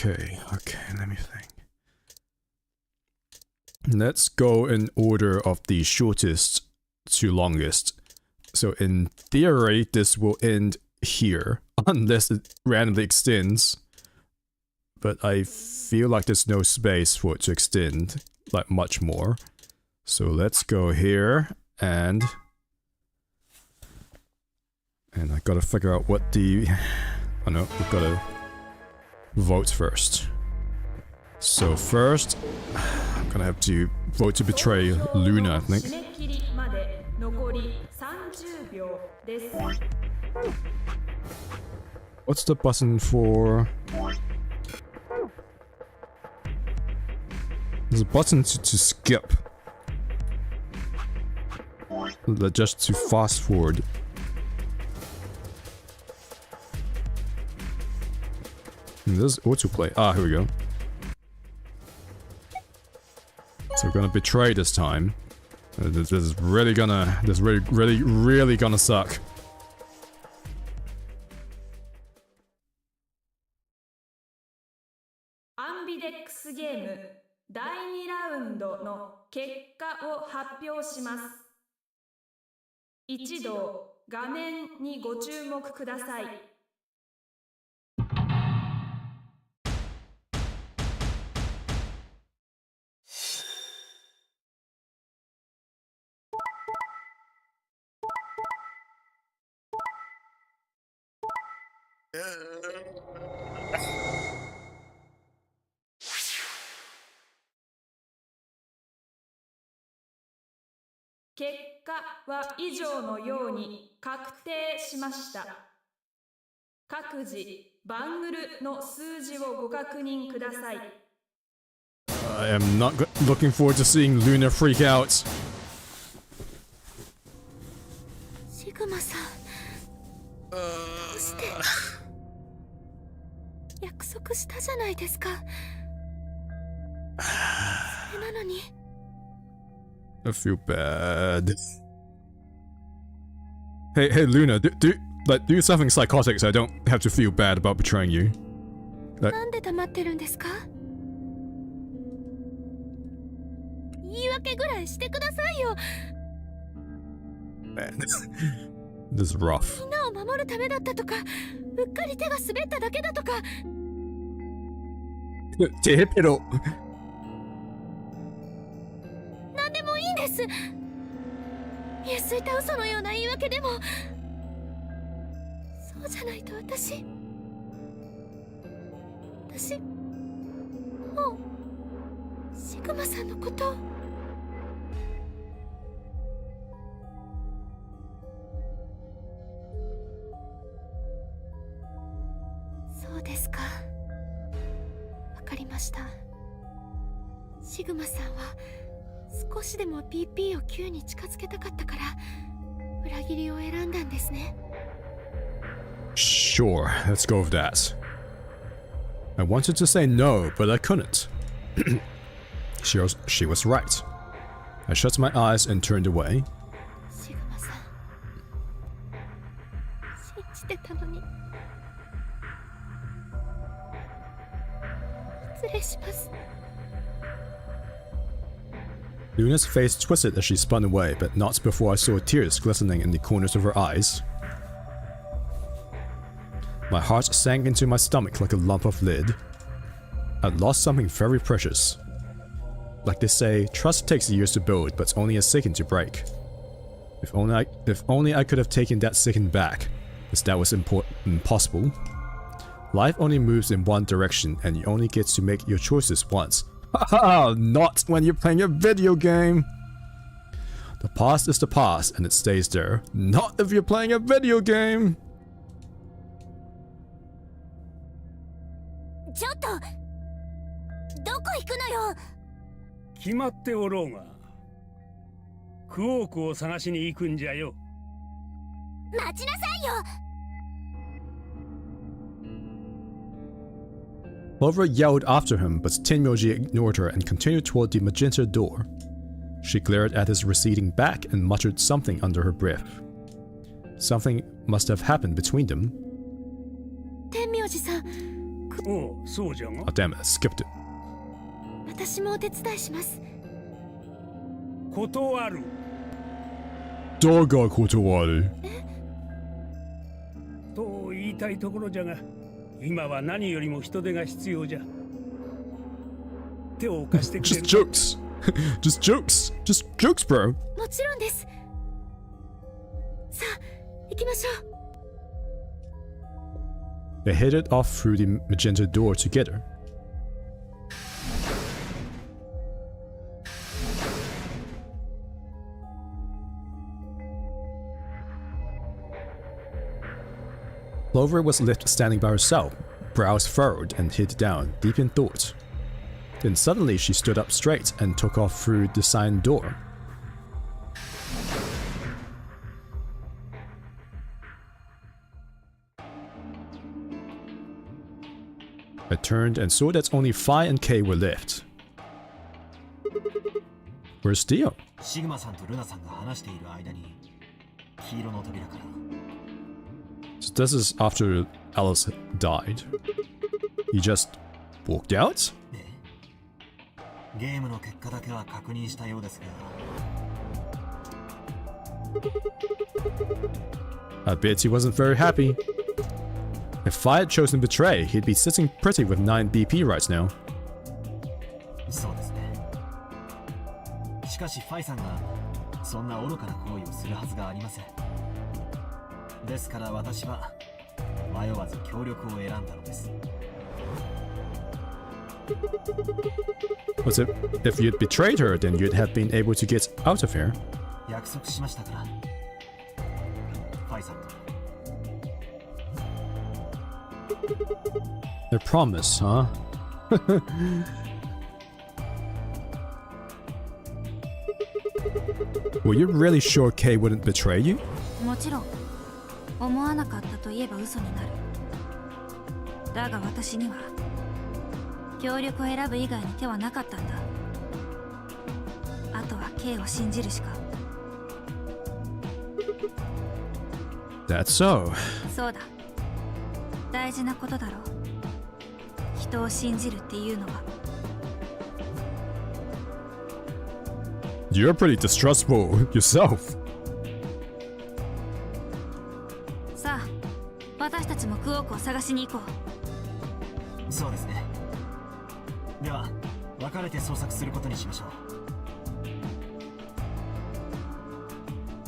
Okay, let me think. Let's go in order of the shortest to longest. So in theory, this will end here, unless it randomly extends. But I feel like there's no space for it to extend, like, much more. So let's go here, and I gotta figure out what the... Oh no, we've gotta vote first. So first, I'm gonna have to vote to betray Luna, I think. What's the button for? There's a button to skip. Just to fast forward. This is autoplay. Ah, here we go. So we're gonna betray this time. This is really gonna... This is really gonna suck. アンビデックスゲーム第2ラウンドの結果を発表します。一同画面にご注目ください。結果は以上のように確定しました。各自バングルの数字をご確認ください。 I am not looking forward to seeing Luna freak out. シグマさん、どうして約束したじゃないですか。それなのに I feel bad. Hey Luna, do something psychotic so I don't have to feel bad about betraying you. なんで黙ってるんですか。言い訳ぐらいしてくださいよ。 Man, this is rough. みんなを守るためだったとか、うっかり手が滑っただけだとか。手ペロ。なんでもいいんです。見えすいた嘘のような言い訳でも、そうじゃないと私もうシグマさんのことを。そうですか、わかりました。シグマさんは少しでも PP を Q に近づけたかったから裏切りを選んだんですね。 Sure, let's go with that. I wanted to say no, but I couldn't. She was right. I shut my eyes and turned away. シグマさん、信じてたのに。失礼します。 Luna's face twisted as she spun away, but not before I saw tears glistening in the corners of her eyes. My heart sank into my stomach like a lump of lead. I'd lost something very precious. Like they say, trust takes years to build, but only a second to break. If only I could have taken that second back, as that was impossible. Life only moves in one direction, and you only get to make your choices once. Haha, not when you're playing a video game! The past is the past, and it stays there. Not if you're playing a video game! ちょっとどこ行くのよ。決まっておろうが、クオークを探しに行くんじゃよ。待ちなさいよ。 Clover yelled after him, but Tenmyoji ignored her and continued toward the magenta door. She glared at his receding back and muttered something under her breath. Something must have happened between them. 天明寺さん、おう、そうじゃが。 Oh damn it, I skipped it. 私もお手伝いします。断る。 Doga kotowaru. と言いたいところじゃが、今は何よりも人手が必要じゃ。手を貸してくれ Just る。 jokes. Just jokes. Just jokes, bro. もちろんです。さあ、行きましょう。 They headed off through the magenta door together. Clover was left standing by herself, brows furrowed and head down, deep in thought. Then suddenly she stood up straight and took off through the sign door. I turned and saw that only Phi and K were left. Where's Dio? シグマさんとルナさんが話している間に黄色の扉から So this is after Alice died. He just walked out? ゲームの結果だけは確認したようですが I bet he wasn't very happy. If Phi had chosen Betray, he'd be sitting pretty with 9 BP right now. そうですね。しかしファイさんがそんな愚かな行為をするはずがありません。ですから私は迷わず協力を選んだのです。 But if you'd betrayed her, then you'd have been able to get out of here. 約束しましたからファイさんと Their promise, huh? Were you really sure Kay wouldn't betray you? もちろん思わなかったと言えば嘘になる。だが私には協力を選ぶ以外に手はなかったんだ。あとは K を信じるしか。 That's so. そうだ、大事なことだろう。人を信じるっていうのは。 You're pretty distrustful yourself. さあ、私たちもクオークを探しに行こう。そうですね。では分かれて捜索することにしましょう。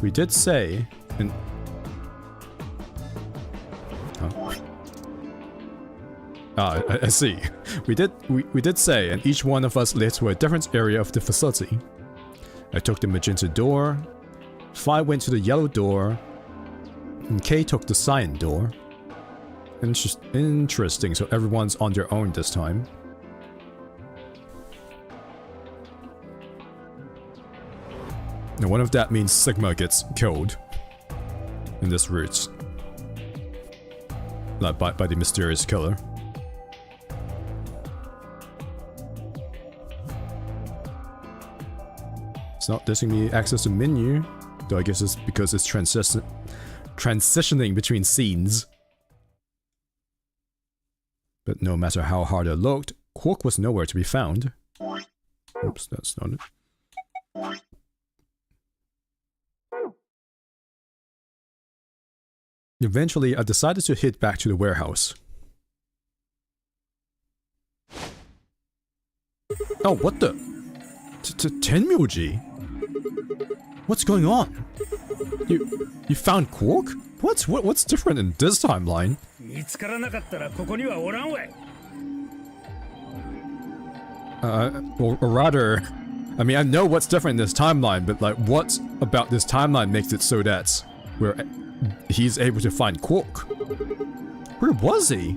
We did say in I see. We did say, and each one of us led to a different area of the facility. I took the magenta door, Phi went to the yellow door, and Kay took the cyan door. Interesting, so everyone's on their own this time. Now one of that means Sigma gets killed in this route. Like by the mysterious killer. It's not letting me access the menu, though I guess it's because it's transitioning between scenes. But no matter how hard I looked, Quark was nowhere to be found. Oops, that's not it. Eventually, I decided to head back to the warehouse. Oh, what the? Tenmyoji? What's going on? You found Quark? What's different in this timeline? Or rather, I mean, I know what's different in this timeline, but like, what about this timeline makes it so that he's able to find Quark? Where was he?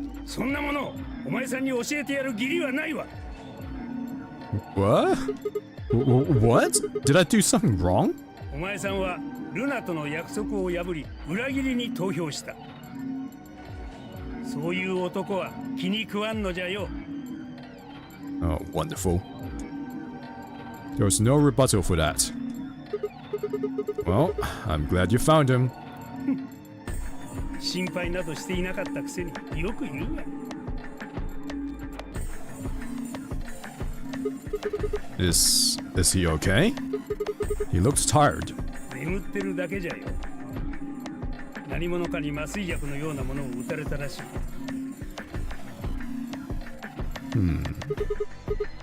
What? What? Did I do something wrong? Oh, wonderful. There was no rebuttal for that. Well, I'm glad you found him. Is he okay? He looks tired.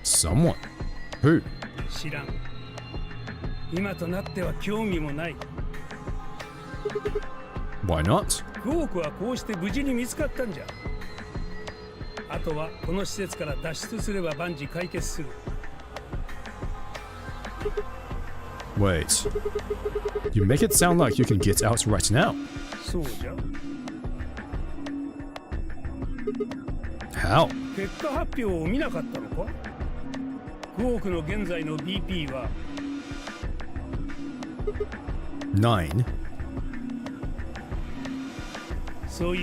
Someone? Who? Why not? Wait. You make it sound like you can get out right now. How? 9. So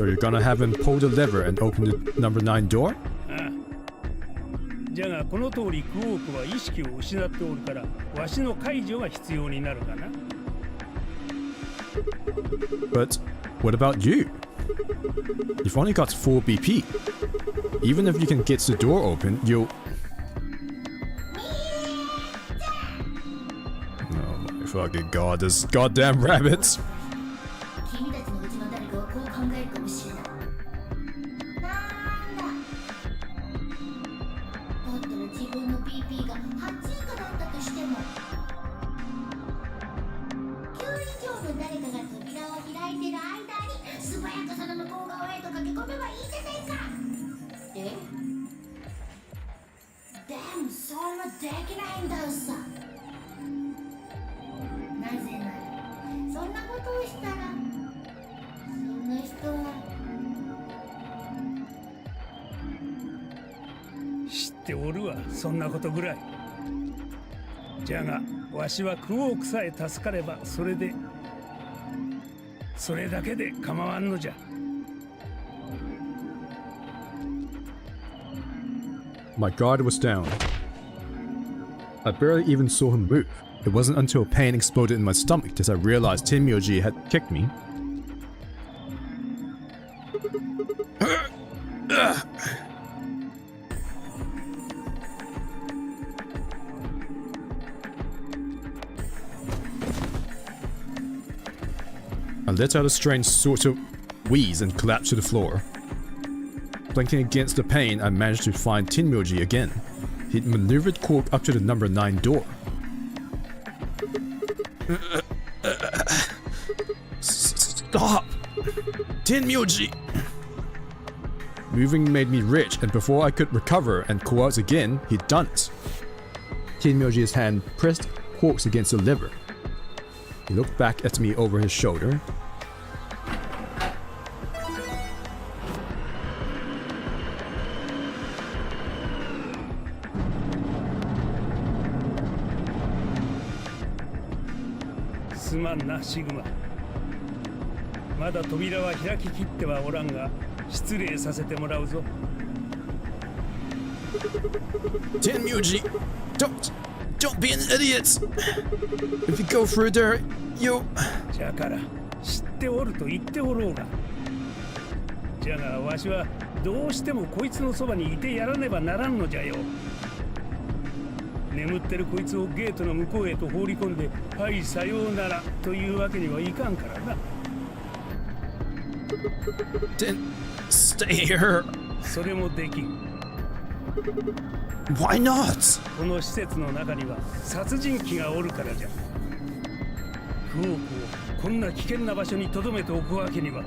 you're gonna have him pull the lever and open the number 9 door? But what about you? You've only got 4 BP. Even if you can get the door open, you'll... Oh my fucking god, this goddamn rabbits! っておるわ、そんなことぐらい。じゃがわしはクオークさえ助かればそれだけで構わんのじゃ。My guard was down. I barely even saw him move. It wasn't until pain exploded in my stomach that I realized Tenmyoji had kicked me. I let out a strange sort of wheeze and collapsed to the floor. Blinking against the pain, I managed to find Tenmyoji again. He'd maneuvered Cork up to the number 9 door. Stop! Tenmyoji! Moving made me rich, and before I could recover and call out again, he'd done it. Tenmyoji's hand pressed Quark's against the lever. He looked back at me over his shoulder.すまんな、シグマ。まだ扉は開ききってはおらんが、失礼させてもらうぞ。Tenmyoji, don't be an idiot! If you go through there, you... じゃから知っておると言っておろうが。じゃがわしはどうしてもこいつのそばにいてやらねばならんのじゃよ。眠ってるこいつをゲートの向こうへと放り込んで、はいさようならというわけにはいかんからな。Then stay here. それもできん。Why not? この施設の中には殺人鬼がおるからじゃ。クオークをこんな危険な場所に留めておくわけには。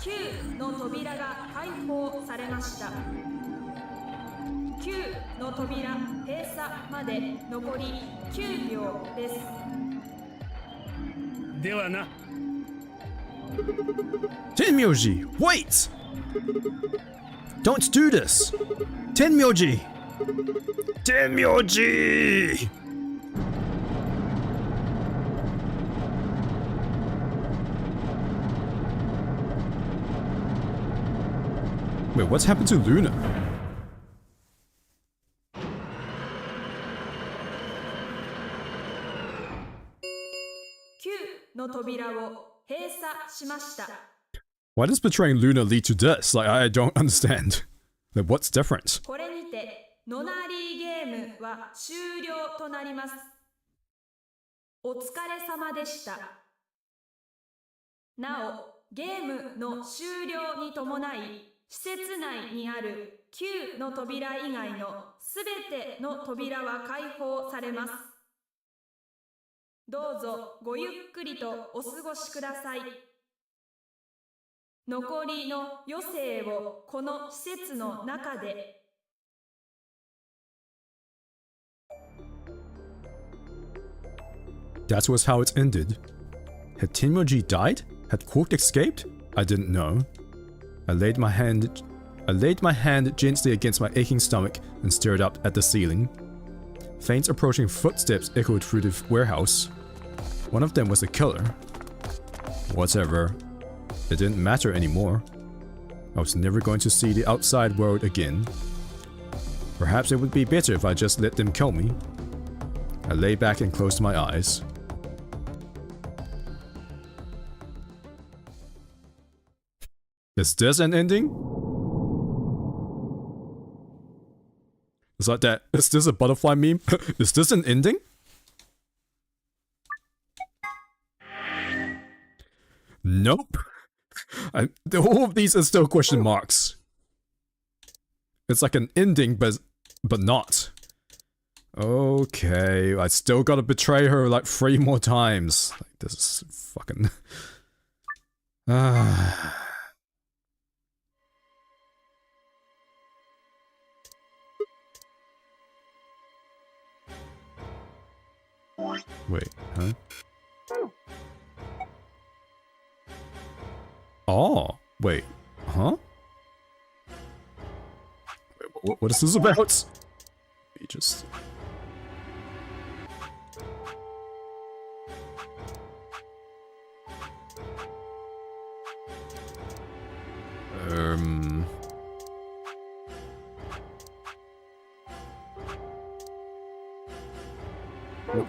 9の扉が開放されました。9の扉閉鎖まで残り9秒です。ではな。Tenmyoji, wait! Don't do this! Tenmyoji! Tenmyoji! Wait, what's happened to Luna? No扉を閉鎖しました。Why does betraying Luna lead to this? Like, I don't understand. Like, what's different? これにてノナリーゲームは終了となります。お疲れ様でした。なお、ゲームの終了に伴い、施設内にある9の扉以外のすべての扉は開放されます。どうぞごゆっくりとお過ごしください。残りの余生をこの施設の中で。That was how it ended. Had Tenmyoji died? Had Quark escaped? I didn't know. I laid my hand gently against my aching stomach and stared up at the ceiling. Faint approaching footsteps echoed through the warehouse. One of them was the killer. Whatever. It didn't matter anymore. I was never going to see the outside world again. Perhaps it would be better if I just let them kill me. I lay back and closed my eyes. Is this an ending? It's like that. Is this a butterfly meme? Is this an ending? Nope. All of these are still question marks. It's like an ending, but not. Okay, I still gotta betray her like 3 more times. Like, this is fucking... Wait, huh? Oh, wait, huh? Wait, what is this about? Let me just...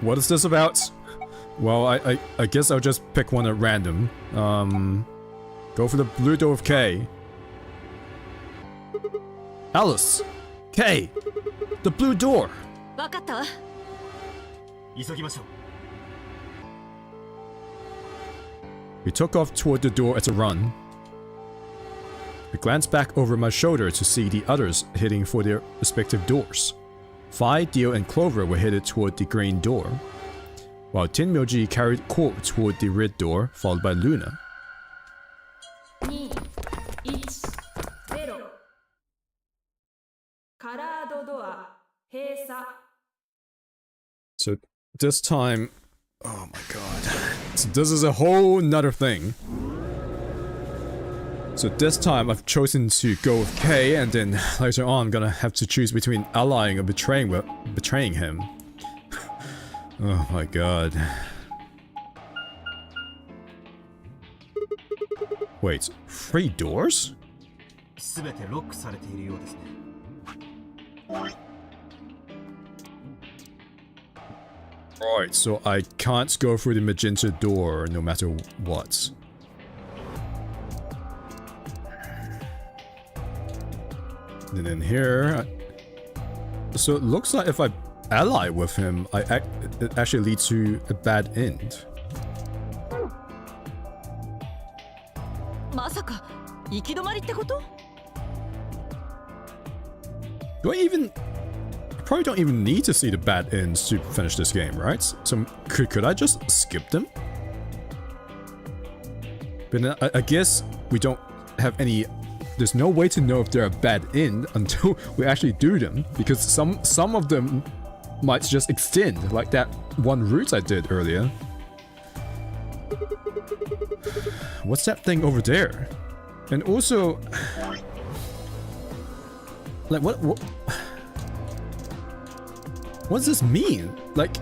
What is this about? Well, I guess I'll just pick one at random. Go for the blue door of K. Alice! K! The blue door! わかったわ。急ぎましょう。 We took off toward the door at a run. I glanced back over my shoulder to see the others heading for their respective doors. Fi, Dio, and Clover were headed toward the green door, while Tenmyoji carried Ko toward the red door, followed by Luna. 2、1、0。カラードドア閉鎖。 So this time... Oh my god. So this is a whole nother thing. So this time I've chosen to go with K, and then later on I'm gonna have to choose between allying or betraying him. Oh my god. Wait, 3 doors? すべてロックされているようですね。 Right, so I can't go through the magenta door no matter what. And then here... So it looks like if I ally with him, it actually leads to a bad end. まさか行き止まりってこと？ Do I probably don't even need to see the bad ends to finish this game, right? So could I just skip them? But then I guess we don't have any... There's no way to know if they're a bad end until we actually do them, because some of them might just extend, like that one route I did earlier. What's that thing over there? And also... Like, what does this mean? Like,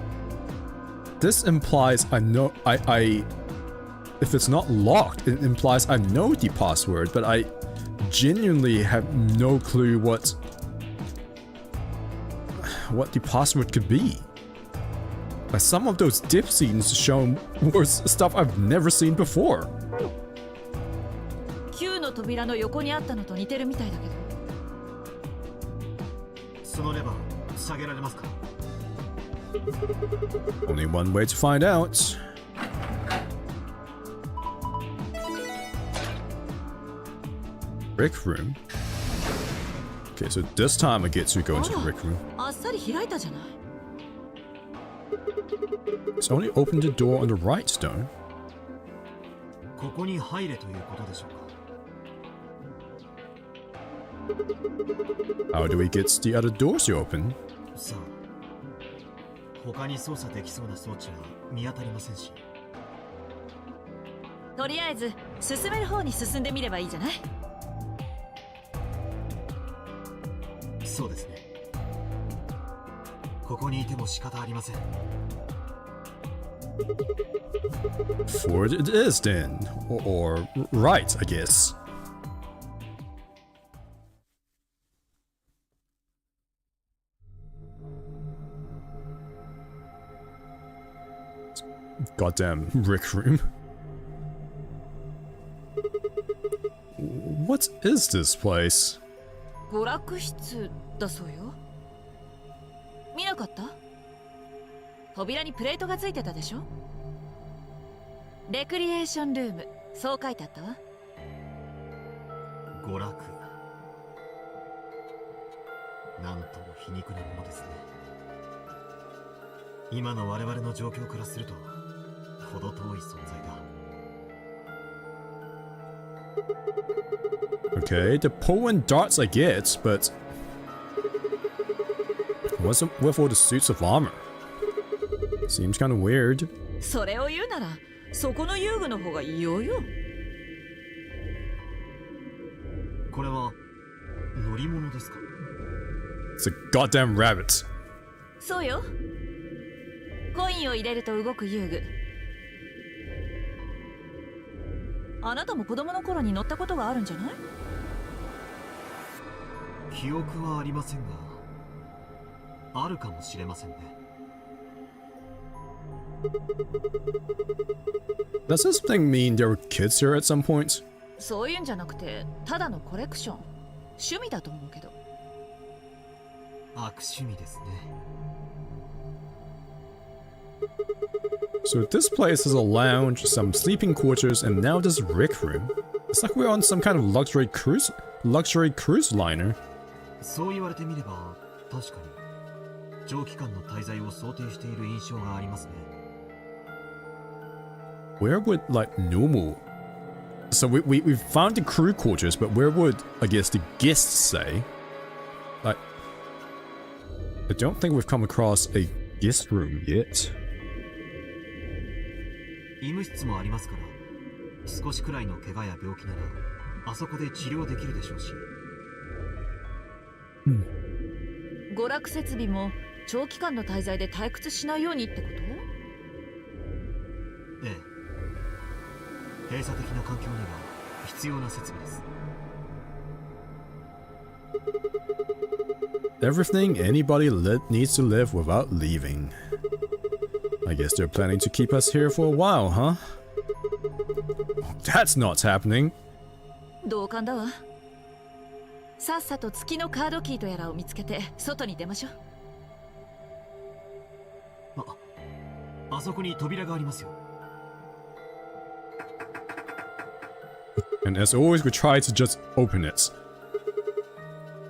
this implies I know... If it's not locked, it implies I know the password, but I genuinely have no clue what the password could be. Like, some of those dip scenes shown were stuff I've never seen before. 9の扉の横にあったのと似てるみたいだけど。そのレバー下げられますか？ Only one way to find out. Brick room. Okay, so this time I get to go into the brick room. あっさり開いたじゃない。 It's only opened the door on the right stone. ここに入れということでしょうか？ How do we get the other doors to open? さあ、他に操作できそうな装置は見当たりませんし。とりあえず進める方に進んでみればいいじゃない。 そうですね。ここにいても仕方ありません。 Forward it is then. Or right, I guess. Goddamn brick room. What is this place? 娯楽室だそうよ。見なかった？扉にプレートがついてたでしょ？レクリエーションルーム、そう書いてあったわ。娯楽。なんとも皮肉なものですね。今の我々の状況からすると程遠い存在だ。 Okay, the pole and darts I get, but what's with all the suits of armor? Seems kind of weird. それを言うならそこの遊具の方が異様よ。これは乗り物ですか？ It's a goddamn rabbit. そうよ。コインを入れると動く遊具。あなたも子供の頃に乗ったことがあるんじゃない？記憶はありませんが、あるかもしれませんね。Does this thing mean there were kids here at some point? そういうんじゃなくてただのコレクション。趣味だと思うけど。悪趣味ですね。So this place is a lounge, some sleeping quarters, and now this rec room. It's like we're on some kind of luxury cruise liner. そう言われてみれば確かに長期間の滞在を想定している印象がありますね。Where would like normal? So we found the crew quarters, but where would I guess the guests say? Like, I don't think we've come across a guest room yet. 医務室もありますから、少しくらいの怪我や病気ならあそこで治療できるでしょうし。娯楽設備も長期間の滞在で退屈しないようにってこと？ええ。閉鎖的な環境には必要な設備です。Everything anybody needs to live without leaving. I guess they're planning to keep us here for a while, huh? That's not happening. 同感だわ。さっさと月のカードキーとやらを見つけて外に出ましょう。あそこに扉がありますよ。And as always, we try to just open it.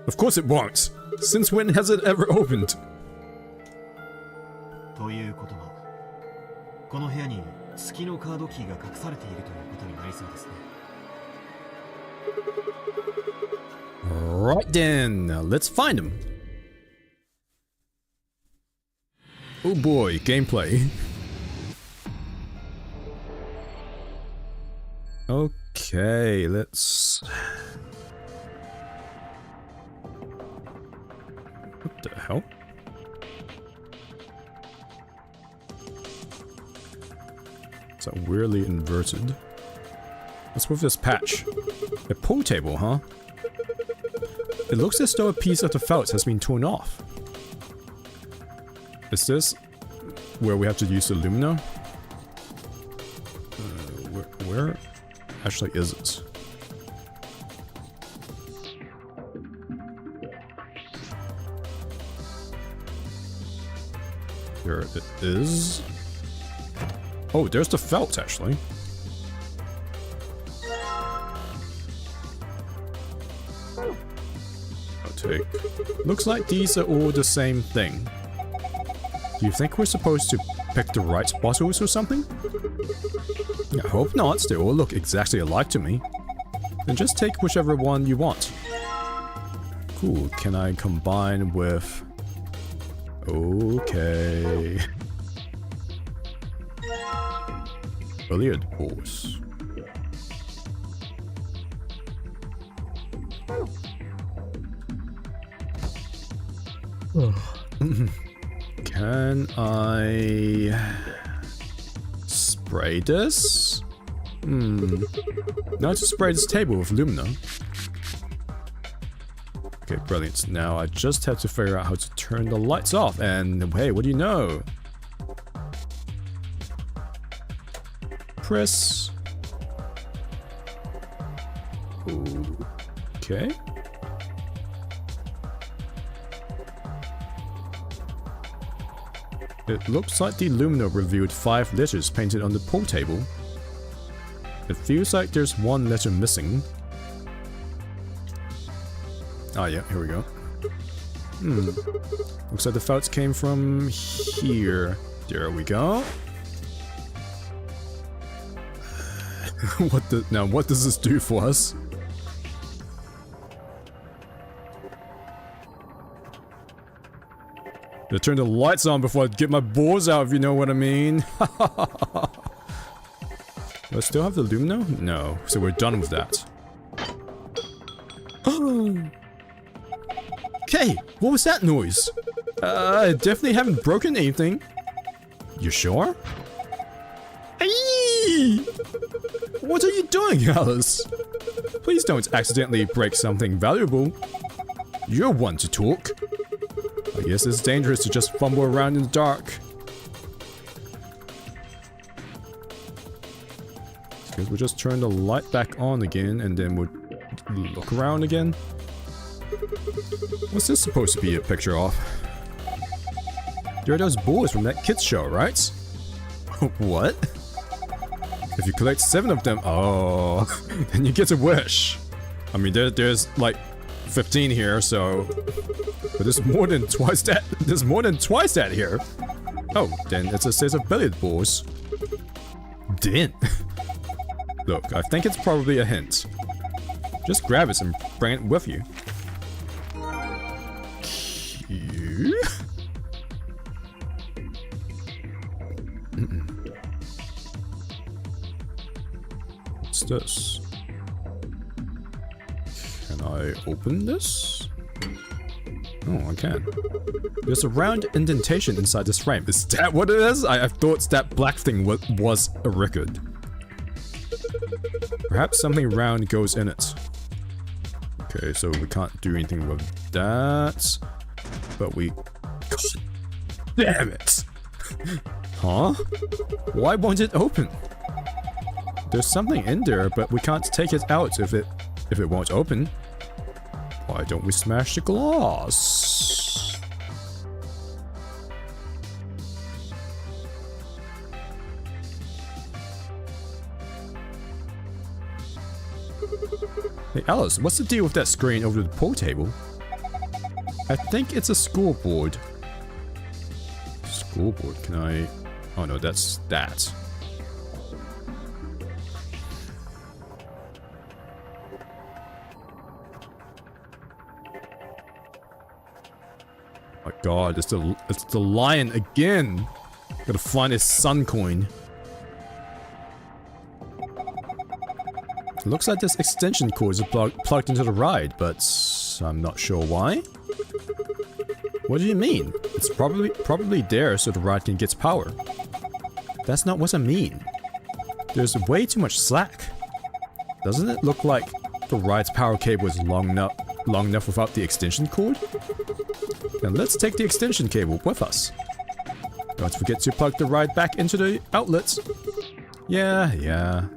Of course it won't. Since when has it ever opened? ということは、この部屋に月のカードキーが隠されているということになりそうですね。Right then, now let's find him. Oh boy, gameplay. Okay, let's... What the hell? It's like weirdly inverted. What's with this patch? A pool table, huh? It looks as though a piece of the felt has been torn off. Is this where we have to use the lumina? Where actually is it? There it is. Oh, there's the felt actually. I'll take. Looks like these are all the same thing. Do you think we're supposed to pick the right bottles or something? I hope not, they all look exactly alike to me. Then just take whichever one you want. Cool, can I combine with... Okay... Billiard balls. Can I spray this? Now to spray this table with lumina. Okay, brilliant. Now I just have to figure out how to turn the lights off, and hey, what do you know? Press. Okay. It looks like the lumina revealed 5 letters painted on the pool table. It feels like there's 1 letter missing. Ah yeah, here we go. Looks like the felts came from here. There we go. What does this do for us? To turn the lights on before I get my balls out, if you know what I mean. Do I still have the lumino? No, so we're done with that. Okay, what was that noise? I definitely haven't broken anything. You sure? Aye! What are you doing, Alice? Please don't accidentally break something valuable. You're one to talk. I guess it's dangerous to just fumble around in the dark. Because we'll just turn the light back on again and then we'll look around again. What's this supposed to be a picture of? There are those boys from that kids show, right? What? If you collect 7 of them, oh, then you get a wish. I mean, there's like 15 here, so... But there's more than twice that. There's more than twice that here. Oh, then it's a set of billiard balls. Didn't. Look, I think it's probably a hint. Just grab it and bring it with you. Q? What's this? Can I open this? Oh, I can. There's a round indentation inside this frame. Is that what it is? I thought that black thing was a record. Perhaps something round goes in it. Okay, so we can't do anything with that. But we... God damn it! Huh? Why won't it open? There's something in there, but we can't take it out if it won't open. Why don't we smash the glass? Hey Alice, what's the deal with that screen over the pool table? I think it's a scoreboard. Scoreboard, can I... Oh no, that's that. Oh my god, it's the lion again! Gotta find his sun coin. It looks like this extension cord is plugged into the ride, but I'm not sure why. What do you mean? It's probably there so the ride can get power. That's not what I mean. There's way too much slack. Doesn't it look like the ride's power cable is long enough without the extension cord? Then let's take the extension cable with us. Don't forget to plug the ride back into the outlets. Yeah.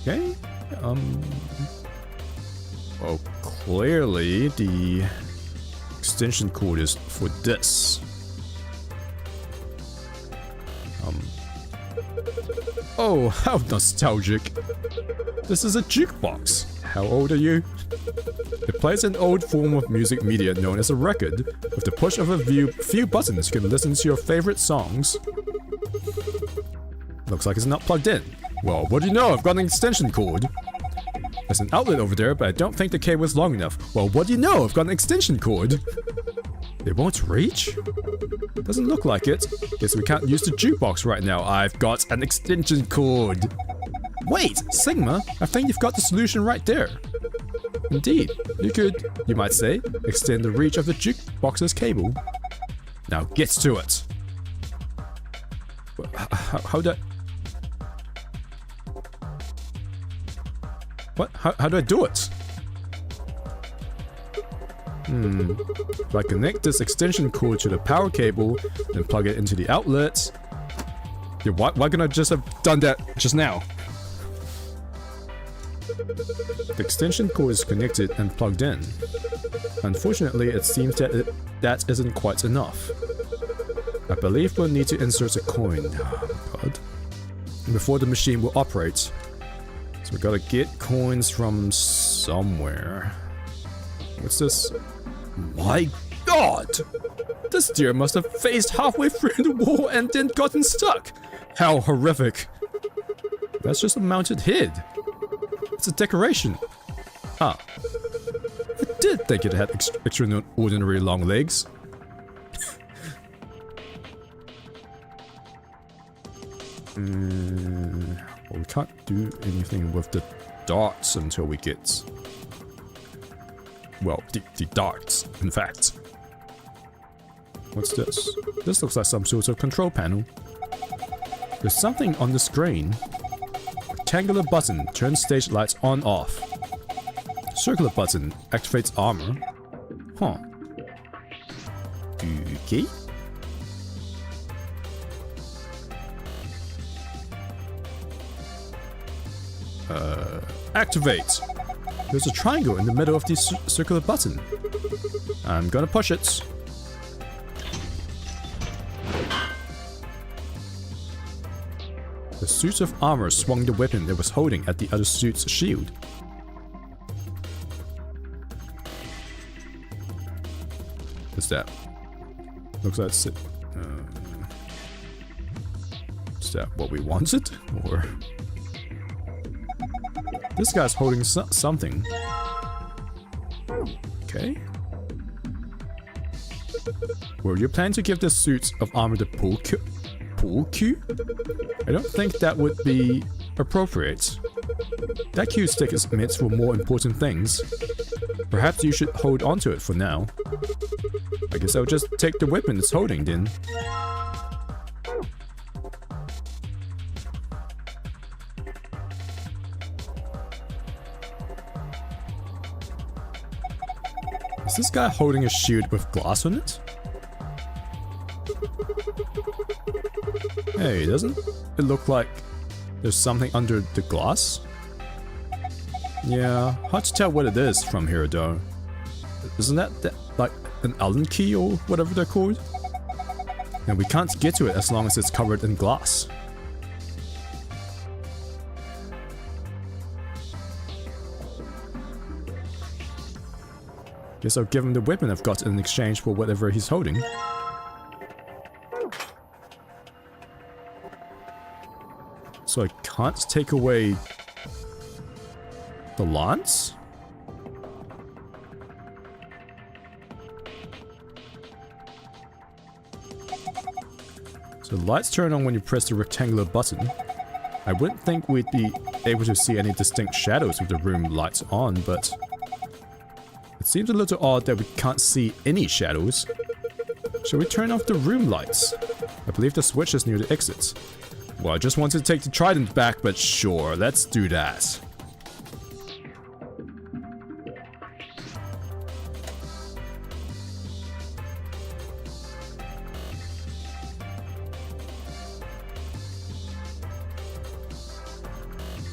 Okay, well, clearly the extension cord is for this. Oh, how nostalgic. This is a jukebox. How old are you? It plays an old form of music media known as a record. With the push of a few buttons, you can listen to your favorite songs. Looks like it's not plugged in. Well, what do you know? I've got an extension cord. There's an outlet over there, but I don't think the cable is long enough. Well, what do you know? I've got an extension cord. It won't reach? Doesn't look like it. Guess we can't use the jukebox right now. I've got an extension cord. Wait, Sigma, I think you've got the solution right there. Indeed, you could, you might say, extend the reach of the jukebox's cable. Now get to it. How do I... What? How do I do it? If I connect this extension cord to the power cable, then plug it into the outlet... Yeah, why couldn't I just have done that just now? The extension cord is connected and plugged in. Unfortunately, it seems that that isn't quite enough. I believe we'll need to insert a coin, God, before the machine will operate. So we gotta get coins from somewhere. What's this? My God! This deer must have phased halfway through the wall and then gotten stuck. How horrific. That's just a mounted head. It's a decoration. Ah, did think it had extraordinary long legs. Well, we can't do anything with the darts until we get... Well, the darts, in fact. What's this? This looks like some sort of control panel. There's something on the screen. Rectangular button turns stage lights on off. Circular button activates armor. Huh. Okay. Activate. There's a triangle in the middle of the circular button. I'm gonna push it. The suit of armor swung the weapon it was holding at the other suit's shield. What's that? Looks like it's... is that what we wanted? Or... This guy's holding something. Okay. Were you planning to give the suit of armor the pull cue? I don't think that would be appropriate. That cue stick is meant for more important things. Perhaps you should hold onto it for now. I guess I'll just take the weapon it's holding then. Is this guy holding a shield with glass on it? Hey, doesn't it look like there's something under the glass? Yeah, hard to tell what it is from here though. Isn't that like an Allen key or whatever they're called? And we can't get to it as long as it's covered in glass. Guess I'll give him the weapon I've got in exchange for whatever he's holding. So I can't take away the lance? So the lights turn on when you press the rectangular button. I wouldn't think we'd be able to see any distinct shadows with the room lights on, but... It seems a little odd that we can't see any shadows. Shall we turn off the room lights? I believe the switch is near the exits. Well, I just wanted to take the trident back, but sure, let's do that.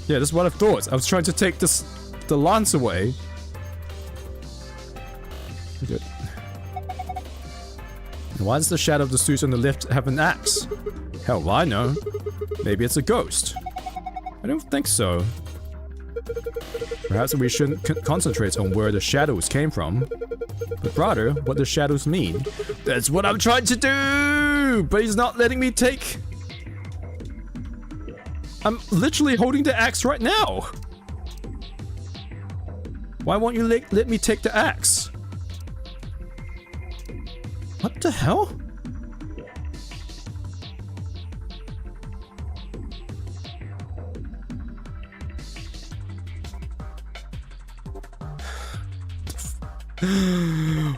Yeah, that's what I thought. I was trying to take the lance away. Good. Why does the shadow of the suit on the left have an axe? Hell, I know. Maybe it's a ghost. I don't think so. Perhaps we shouldn't concentrate on where the shadows came from, but rather what the shadows mean. That's what I'm trying to do! But he's not letting me take... I'm literally holding the axe right now! Why won't you let me take the axe? What the hell?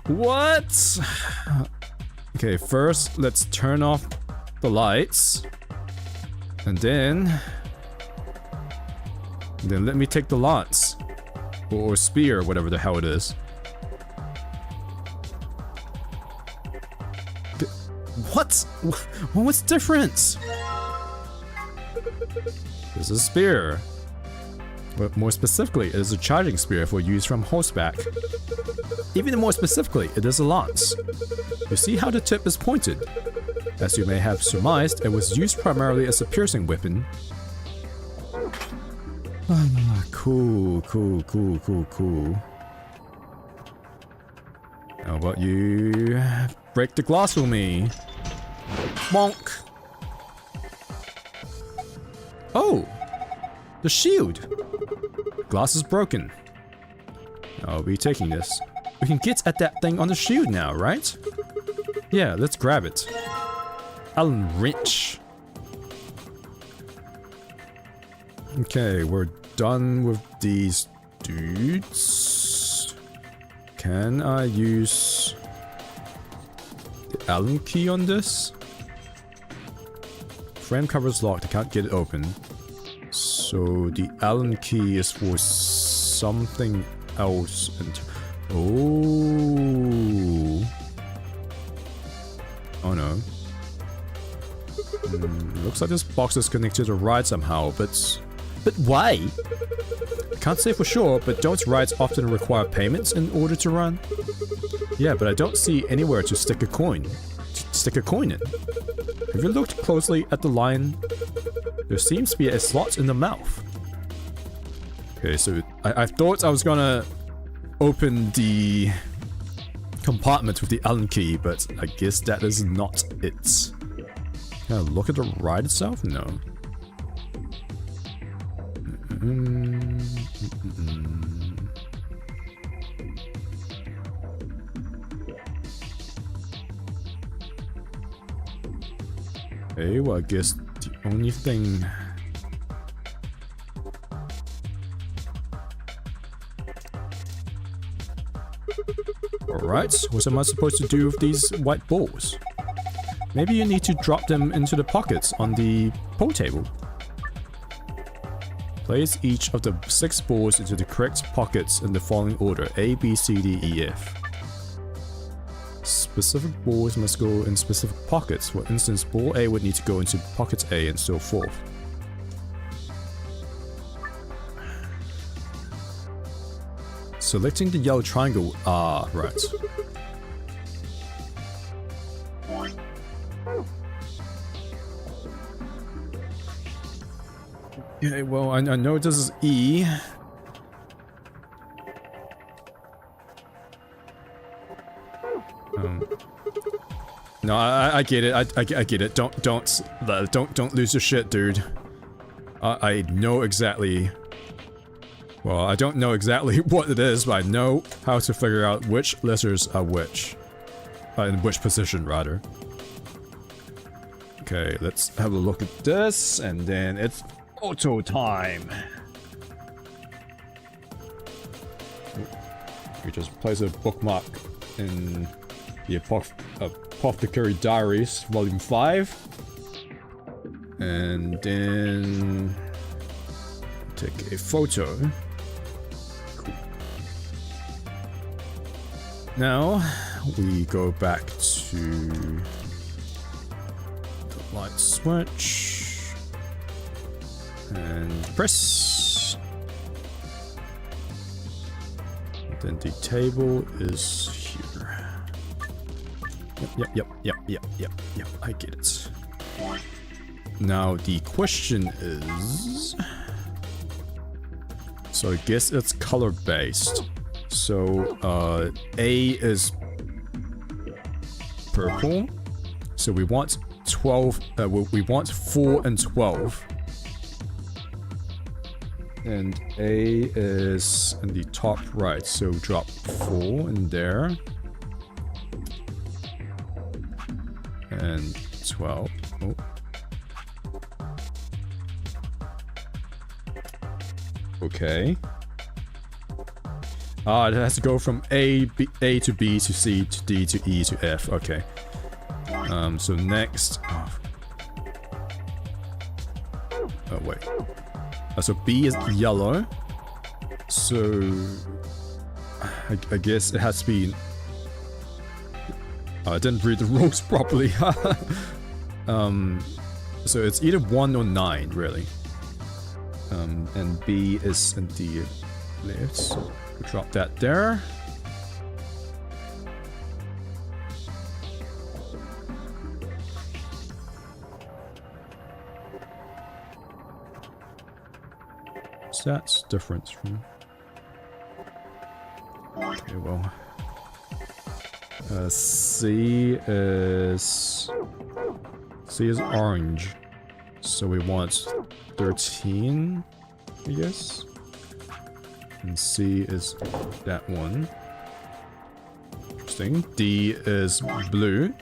What? Okay, first let's turn off the lights. And then let me take the lance. Or spear, whatever the hell it is. What? What's different? This is a spear. But more specifically, it is a charging spear for use from horseback. Even more specifically, it is a lance. You see how the tip is pointed? As you may have surmised, it was used primarily as a piercing weapon. Cool. How about you break the glass for me? Bonk. Oh! The shield! Glass is broken. I'll be taking this. we can get at that thing on the shield now, right? Yeah, let's grab it. Allen wrench. Okay, we're done with these dudes. Can I use the Allen key on this? Frame cover is locked. I can't get it open. So the Allen key is for something else. Oh. Oh no. Looks like this box is connected to ride somehow, but why? I can't say for sure, but don't rides often require payments in order to run? Yeah, but I don't see anywhere to stick a coin. In. Have you looked closely at the line? There seems to be a slot in the mouth. Okay, so I thought I was gonna open the compartment with the Allen key, but I guess that is not it. Can I look at the ride itself? No. Okay, well I guess the only thing... Alright, what am I supposed to do with these white balls? Maybe you need to drop them into the pockets on the pool table. Place each of the 6 balls into the correct pockets in the following order: A, B, C, D, E, F. Specific balls must go in specific pockets. For instance, ball A would need to go into pocket A and so forth. Selecting the yellow triangle. Ah, right. Okay, well, I know this is E. No, I get it. I get it. Don't lose your shit, dude. I know exactly. Well, I don't know exactly what it is, but I know how to figure out which letters are which. In which position, rather. Okay, let's have a look at this, and then it's auto time. We just place a bookmark in the Apothecary Diaries, Volume 5. And then take a photo. Cool. Now we go back to the light switch and press. Then the table is here. Yep, I get it. Now the question is... So I guess it's color based. So A is purple. So we want 12, we want 4 and 12. And A is in the top right, so drop 4 in there. And 12. Oh. Okay. Ah, it has to go from A to B to C to D to E to F. Okay. So next. Oh wait. So B is yellow. So I guess it has to be. I didn't read the rules properly. So it's either 1 or 9, really. And B is in the left, so we'll drop that there. So that's different from... Okay, well... C is orange, so we want 13, I guess. And C is that one. Interesting. D is blue.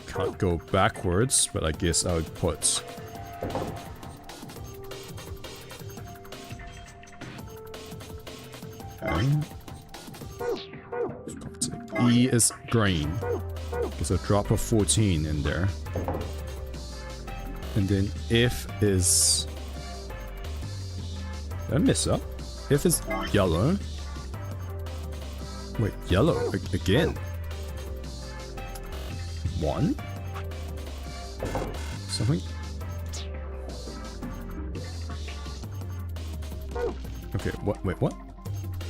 Can't go backwards, but I guess I would put... Okay. E is green. There's a drop of 14 in there. And then F is... Did I mess up? F is yellow. Wait, yellow again. 1? Something? Okay, what? Wait, what?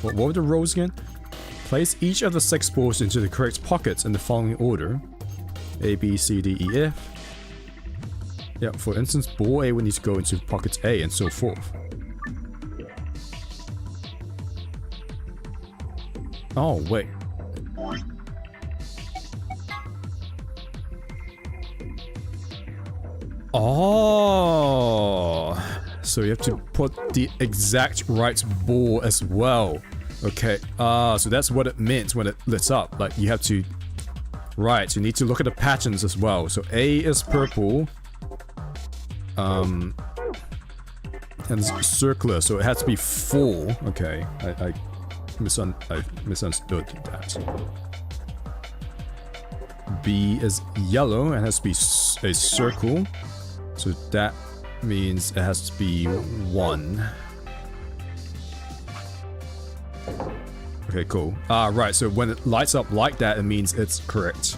What were the rows again? Place each of the 6 balls into the correct pockets in the following order. A, B, C, D, E, F. Yeah, for instance, ball A would need to go into pocket A and so forth. Oh, wait. Oh, so you have to put the exact right ball as well. Okay, so that's what it meant when it lit up. Like, you have to... Right, you need to look at the patterns as well. So A is purple. And it's circular, so it has to be 4. Okay, I misunderstood that. B is yellow and has to be a circle. So that means it has to be 1. Okay, cool. Right, so when it lights up like that, it means it's correct.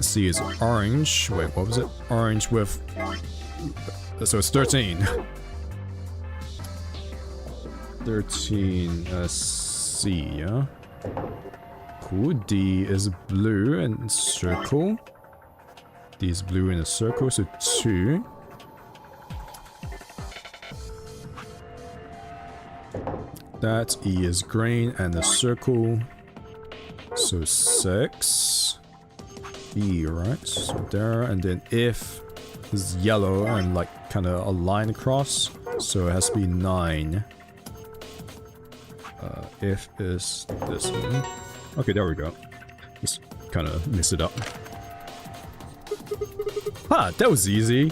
C is orange. Wait, what was it? Orange with... So it's 13. 13, C, yeah? Cool. D is blue and circle. D is blue in a circle, so 2. That E is green and a circle, so 6. E, right? So there, and then F is yellow and like kind of a line across, so it has to be 9. F is this one. Okay, there we go. Just kind of mess it up. Ah, that was easy.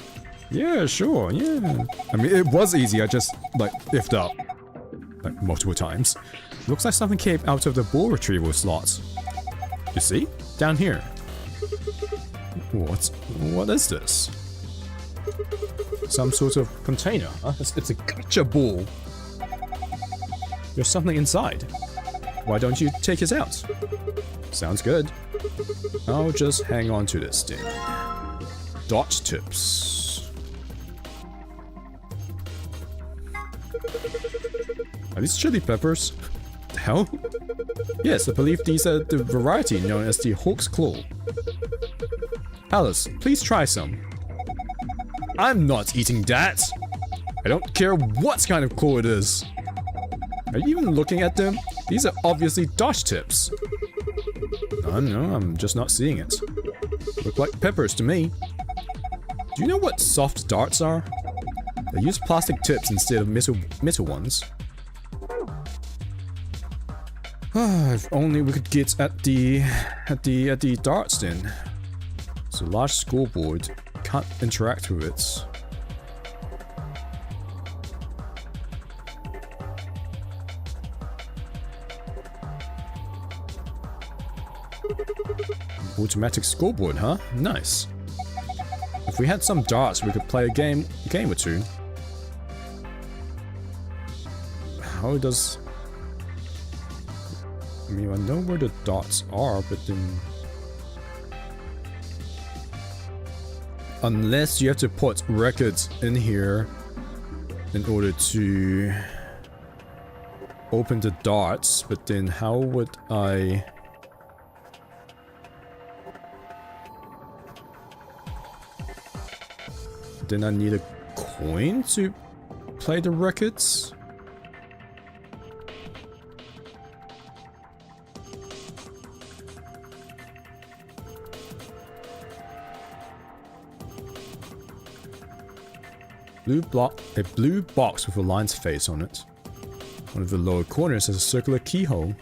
Yeah, sure, yeah. I mean, it was easy, I just, like, effed up. Like, multiple times. Looks like something came out of the ball retrieval slot. You see? Down here. What is this? Some sort of container, huh? It's a gotcha ball. There's something inside. Why don't you take it out? Sounds good. I'll just hang on to this thing. Dot tips. Are these chili peppers? The hell? Yes, I believe these are the variety known as the hawk's claw. Alice, please try some. I'm not eating that. I don't care what kind of claw it is. Are you even looking at them? These are obviously dot tips. I don't know, I'm just not seeing it. Look like peppers to me. Do you know what soft darts are? They use plastic tips instead of metal ones. If only we could get at the darts then. It's a large scoreboard. Can't interact with it. Automatic scoreboard, huh? Nice. If we had some darts, we could play a game or two. How does... I mean, I know where the dots are, but then... Unless you have to put records in here in order to open the dots, but then how would I... Then I need a coin to play the records? A blue box with a lion's face on it. One of the lower corners has a circular keyhole.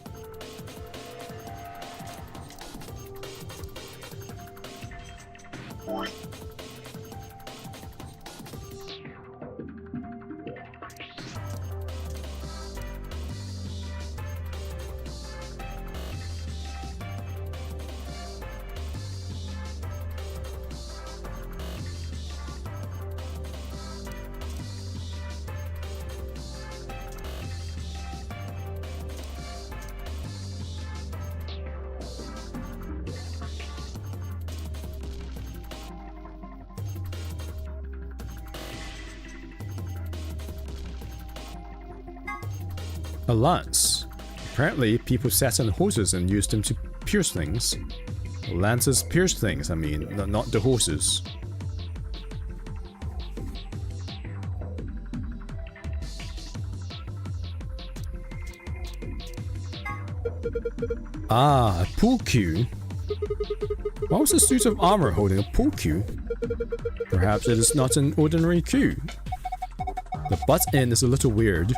A lance. Apparently, people sat on horses and used them to pierce things. Lances pierce things, I mean, not the horses. Ah, a pool cue. Why was a suit of armor holding a pool cue? Perhaps it is not an ordinary cue. The butt end is a little weird.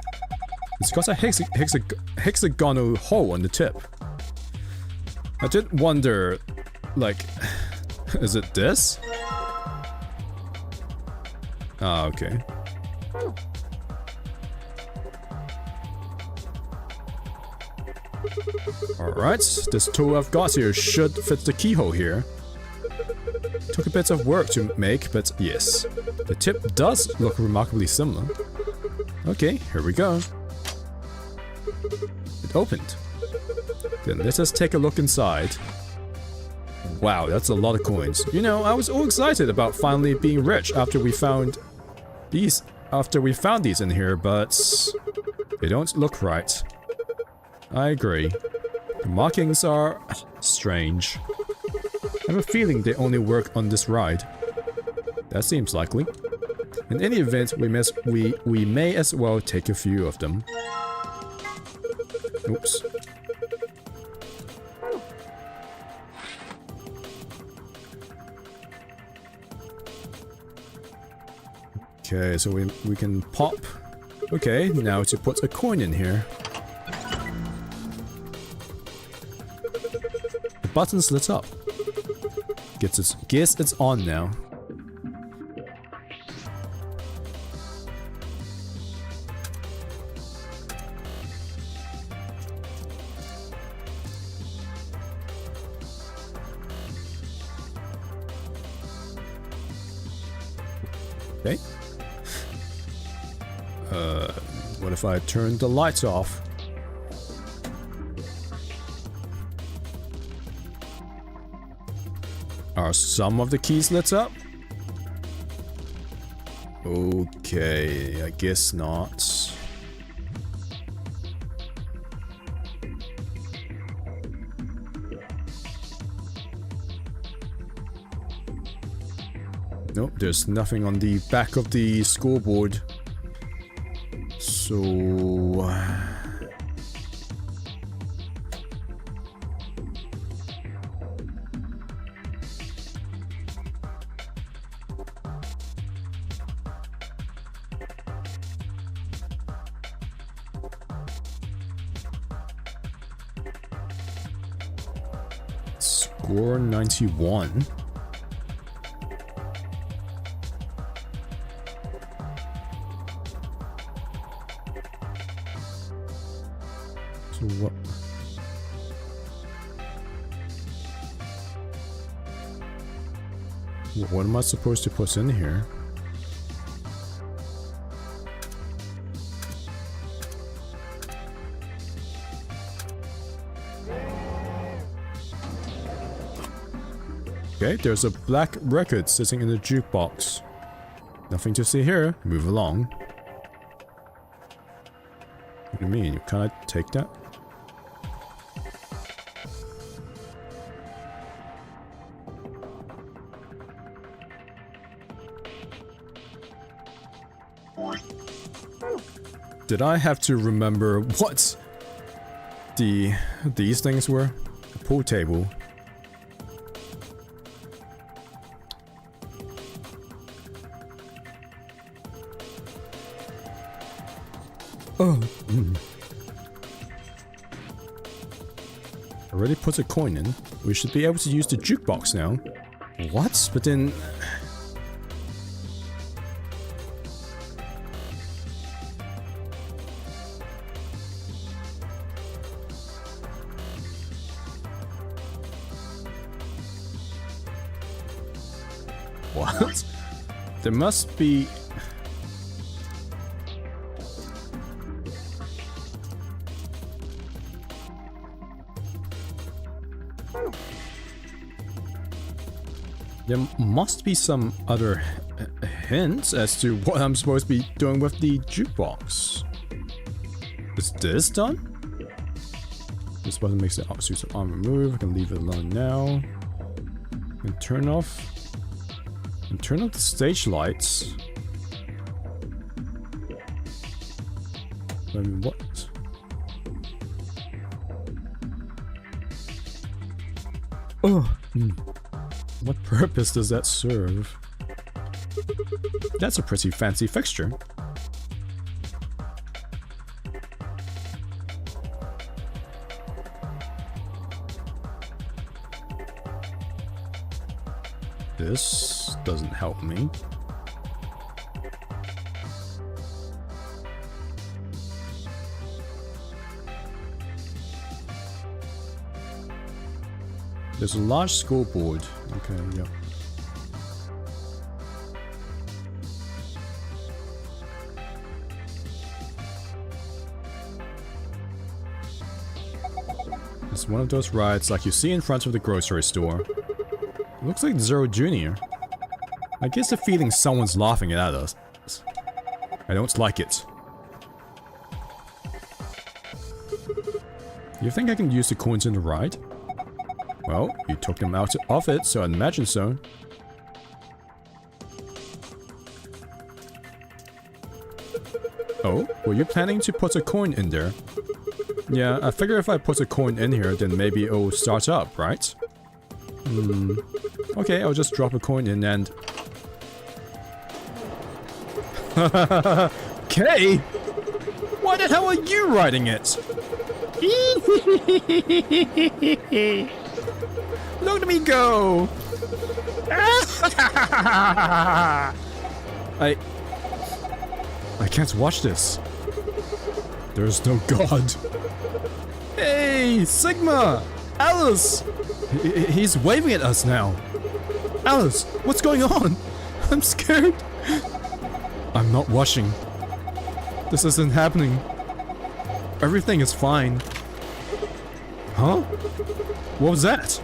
It's got a hexagonal hole on the tip. I did wonder, like, is it this? Ah, okay. Alright, this tool I've got here should fit the keyhole here. Took a bit of work to make, but yes. The tip does look remarkably similar. Okay, here we go. It opened. Then let us take a look inside. Wow, that's a lot of coins. You know, I was all excited about finally being rich after we found these in here, but they don't look right. I agree. The markings are strange. I have a feeling they only work on this ride. That seems likely. In any event, we may as well take a few of them. Oops. Okay, so we can pop. Okay, now to put a coin in here. The button's lit up. Guess it's on now. Okay. What if I turn the lights off? Are some of the keys lit up? Okay, I guess not. Nope, there's nothing on the back of the scoreboard. So... Score 91. So what? What am I supposed to put in here? Okay, there's a black record sitting in the jukebox. Nothing to see here. Move along. What do you mean? Can I take that? Did I have to remember what these things were? A pool table. Oh. Already put a coin in. We should be able to use the jukebox now. What? But then... What? There must be... There must be some other hints as to what I'm supposed to be doing with the jukebox. Is this done? This button makes the suits of armor move. I can leave it alone now. And turn off the stage lights. I mean, what? Oh. What purpose does that serve? That's a pretty fancy fixture. This doesn't help me. There's a large scoreboard. Okay, yeah. It's one of those rides like you see in front of the grocery store. Looks like Zero Jr. I get the feeling someone's laughing at us. I don't like it. You think I can use the coins in the ride? Well, you took them out of it, so I'd imagine so. Oh, were you planning to put a coin in there? Yeah, I figure if I put a coin in here, then maybe it'll start up, right? Okay, I'll just drop a coin in and... Okay! Why the hell are you riding it? Look at me go! I can't watch this. There's no god. Hey, Sigma! Alice! He's waving at us now. Alice, what's going on? I'm scared. I'm not watching. This isn't happening. Everything is fine. Huh? What was that?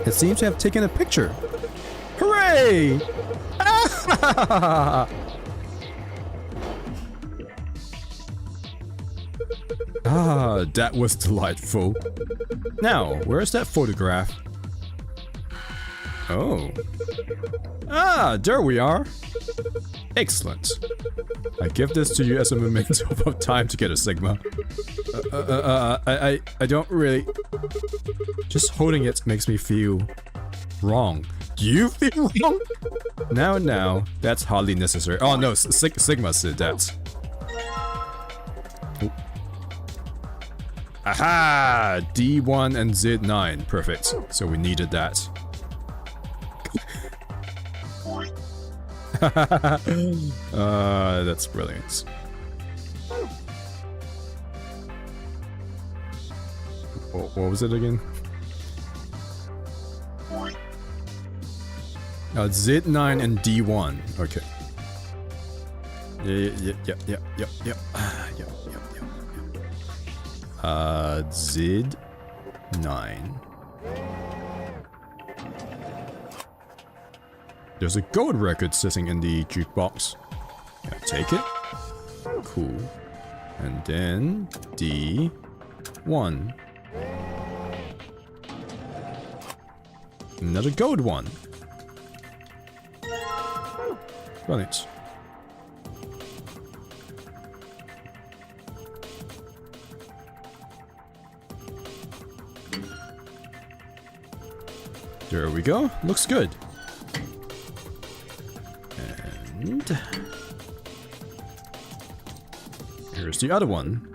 It seems to have taken a picture. Hooray! Ah, that was delightful. Now, where's that photograph? Oh. Ah, there we are. Excellent. I give this to you as a memento of time to get a Sigma. I don't really... Just holding it makes me feel wrong. Do you feel wrong? Now, that's hardly necessary. Oh no, Sigma said that. Oh. Aha! D1 and Z9. Perfect. So we needed that. That's brilliant. What was it again? Z9 and D1. Okay. Yep. Z9. There's a gold record sitting in the jukebox. Can I take it? Cool. And then D1. Another gold one. Brilliant. There we go. Looks good. And here's the other one.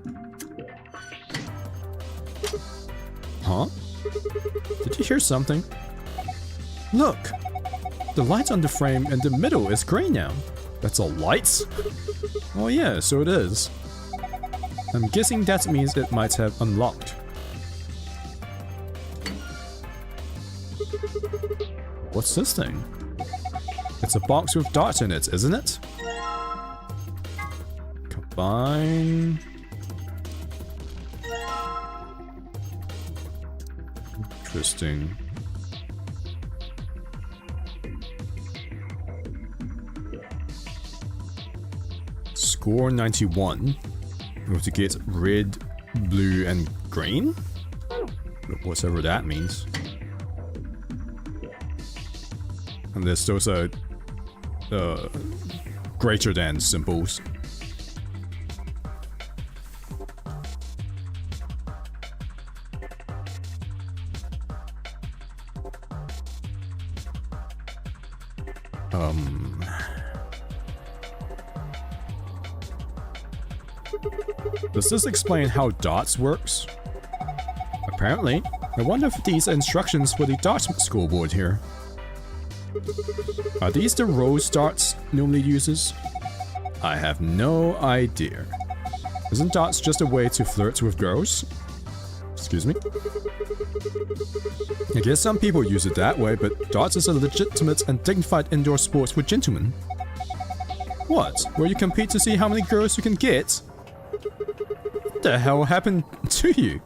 Huh? Did you hear something? Look! The light on the frame in the middle is grey now. That's all lights? Oh yeah, so it is. I'm guessing that means it might have unlocked. What's this thing? It's a box with darts in it, isn't it? Combine... Interesting. Score 91. We have to get red, blue, and green? Whatever that means. And there's those greater than symbols. Does this explain how darts works? Apparently. I wonder if these are instructions for the darts scoreboard here. Are these the rose darts normally uses? I have no idea. Isn't darts just a way to flirt with girls? Excuse me? I guess some people use it that way, but darts is a legitimate and dignified indoor sport for gentlemen. What? Where you compete to see how many girls you can get? What the hell happened to you?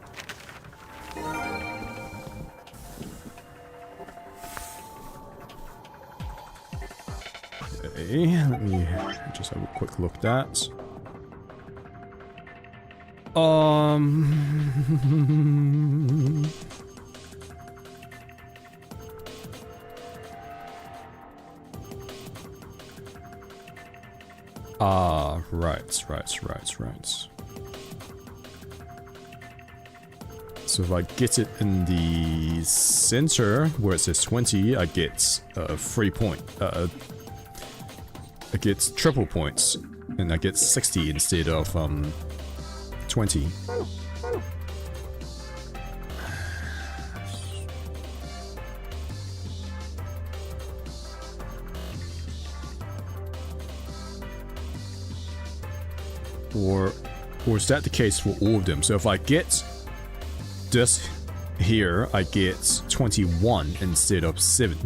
Okay, let me just have a quick look at that. Right. So if I get it in the center where it says 20, I get 3 point. I get triple points, and I get 60 instead of 20. Or is that the case for all of them? So if I get this here, I get 21 instead of 7.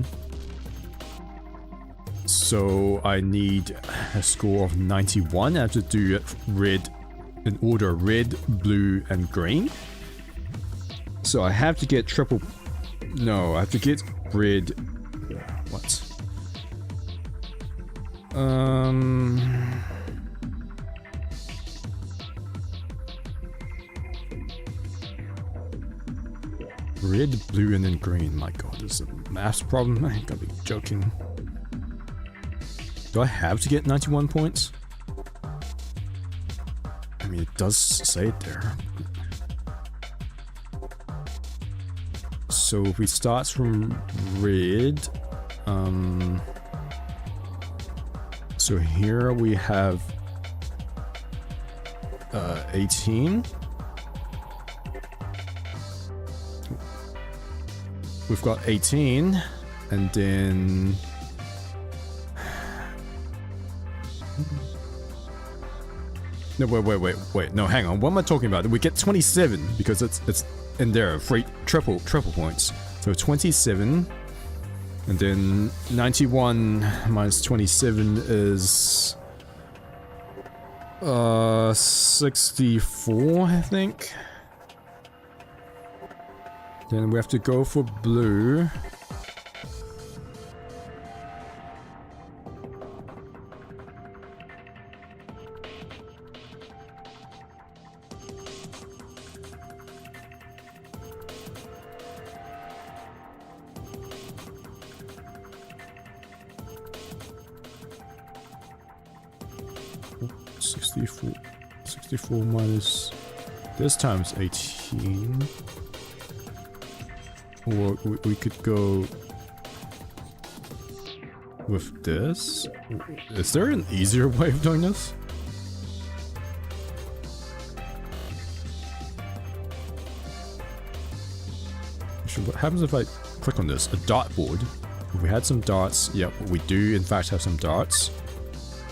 So I need a score of 91. I have to do it red in order: red, blue, and green. So I have to get triple. No, I have to get red. What? Red, blue, and then green. My god, this is a maths problem. I gotta be joking. Do I have to get 91 points? I mean, it does say it there. So if we start from red, so here we have 18. We've got 18, and then no, wait. No, hang on. What am I talking about? We get 27 because it's in there. Free triple points. So 27, and then 91 minus 27 is 64, I think. Then we have to go for blue. Oh, 64 minus this times 18. Or we could go with this. Is there an easier way of doing this? Actually, what happens if I click on this? A dartboard. If we had some darts. Yep, we do in fact have some darts.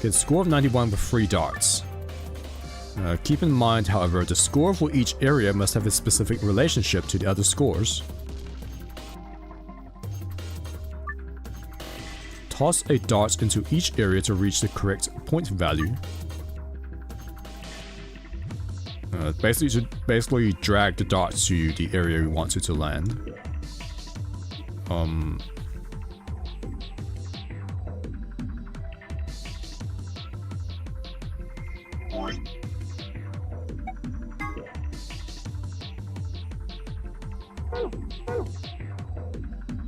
Get a score of 91 with 3 darts. Keep in mind, however, the score for each area must have a specific relationship to the other scores. Toss a dart into each area to reach the correct point value. Basically drag the dart to the area we want it to land.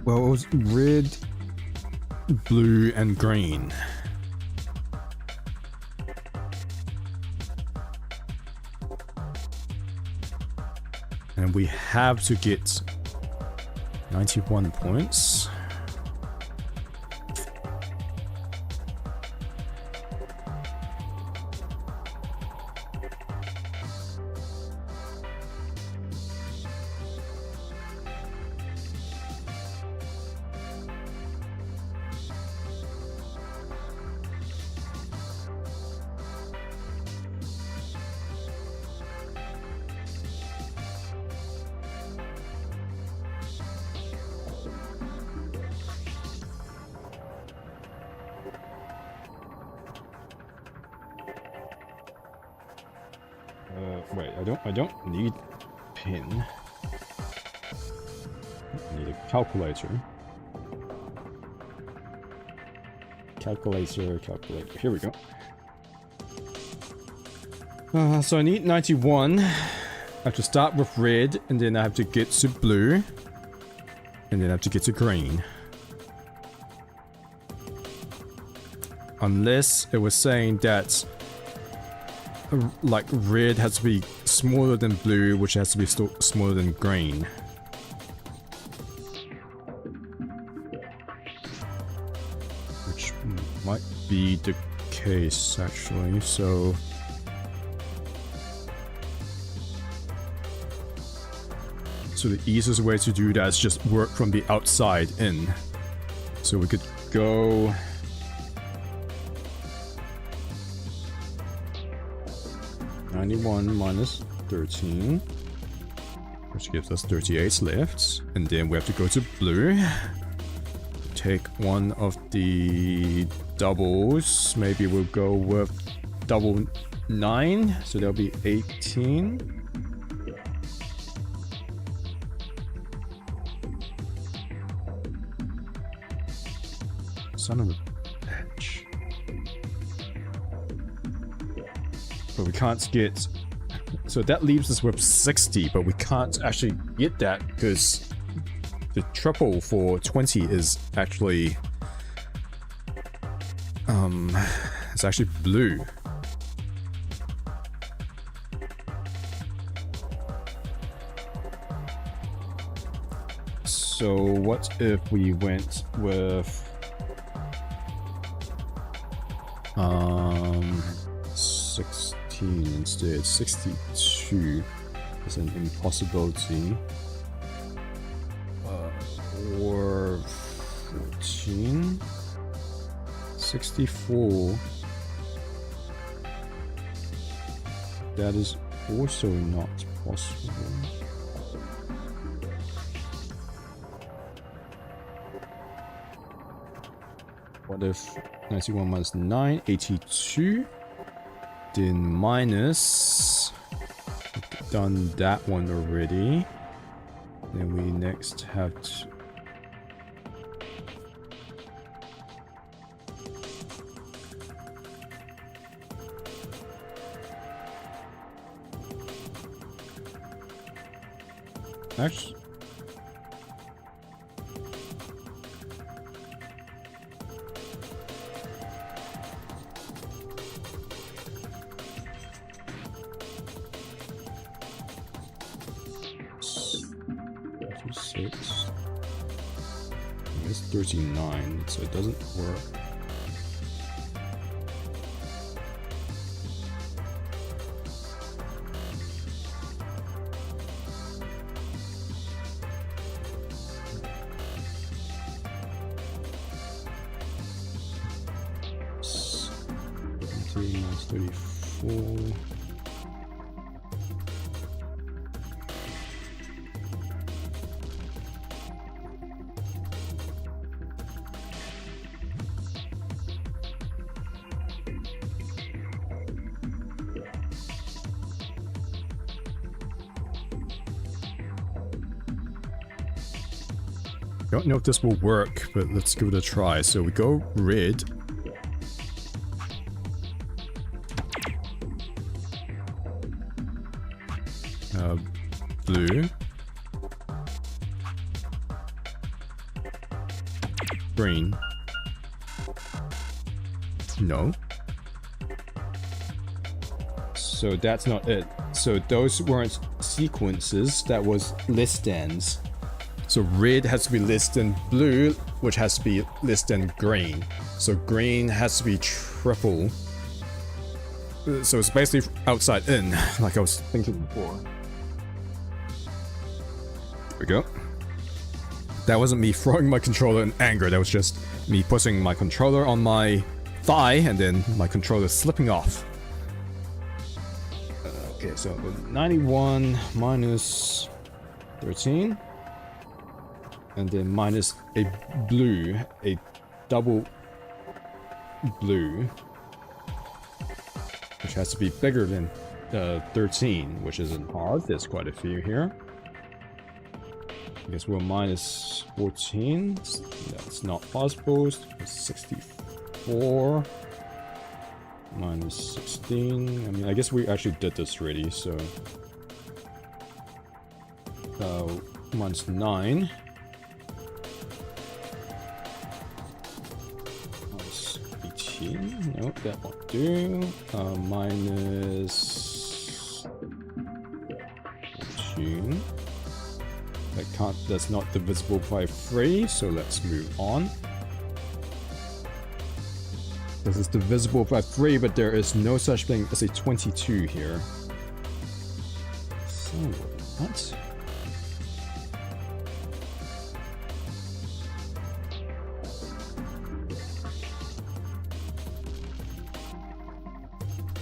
Well, it was red, blue, and green. And we have to get 91 points. Wait, I don't need pin. I need a calculator. Calculator. Here we go. So I need 91. I have to start with red, and then I have to get to blue, and then I have to get to green. Unless it was saying that like red has to be smaller than blue, which has to be smaller than green. Which might be the case actually, so the easiest way to do that is just work from the outside in. So we could go 91 minus 13, which gives us 38 left, and then we have to go to blue, take one of the doubles. Maybe we'll go with double 9, so that'll be 18. Son of a bitch. But we can't get... So that leaves us with 60, but we can't actually get that because the triple for 20 is actually... it's actually blue. So what if we went with... 16 instead. 62 is an impossibility. Or 14. 64. That is also not possible. What if 91 minus 9, 82? Then minus... We've done that one already. Then we next have to... Actually... It's 39, so it doesn't work. 34. Don't know if this will work, but let's give it a try. So we go red. Blue. Green. No. So that's not it. So those weren't sequences, that was list ends. So red has to be less than blue, which has to be less than green. So green has to be triple. So it's basically outside in, like I was thinking before. There we go. That wasn't me throwing my controller in anger, that was just me putting my controller on my thigh and then my controller slipping off. Okay, so 91 minus 13. And then minus a blue, a double blue, which has to be bigger than 13, which isn't hard. There's quite a few here. I guess we're minus 14. That's not possible. 64 minus 16. I mean, I guess we actually did this already. So minus 9. 18. No, that won't do. Minus 14. That's not divisible by 3, so let's move on. This is divisible by 3, but there is no such thing as a 22 here. So, what?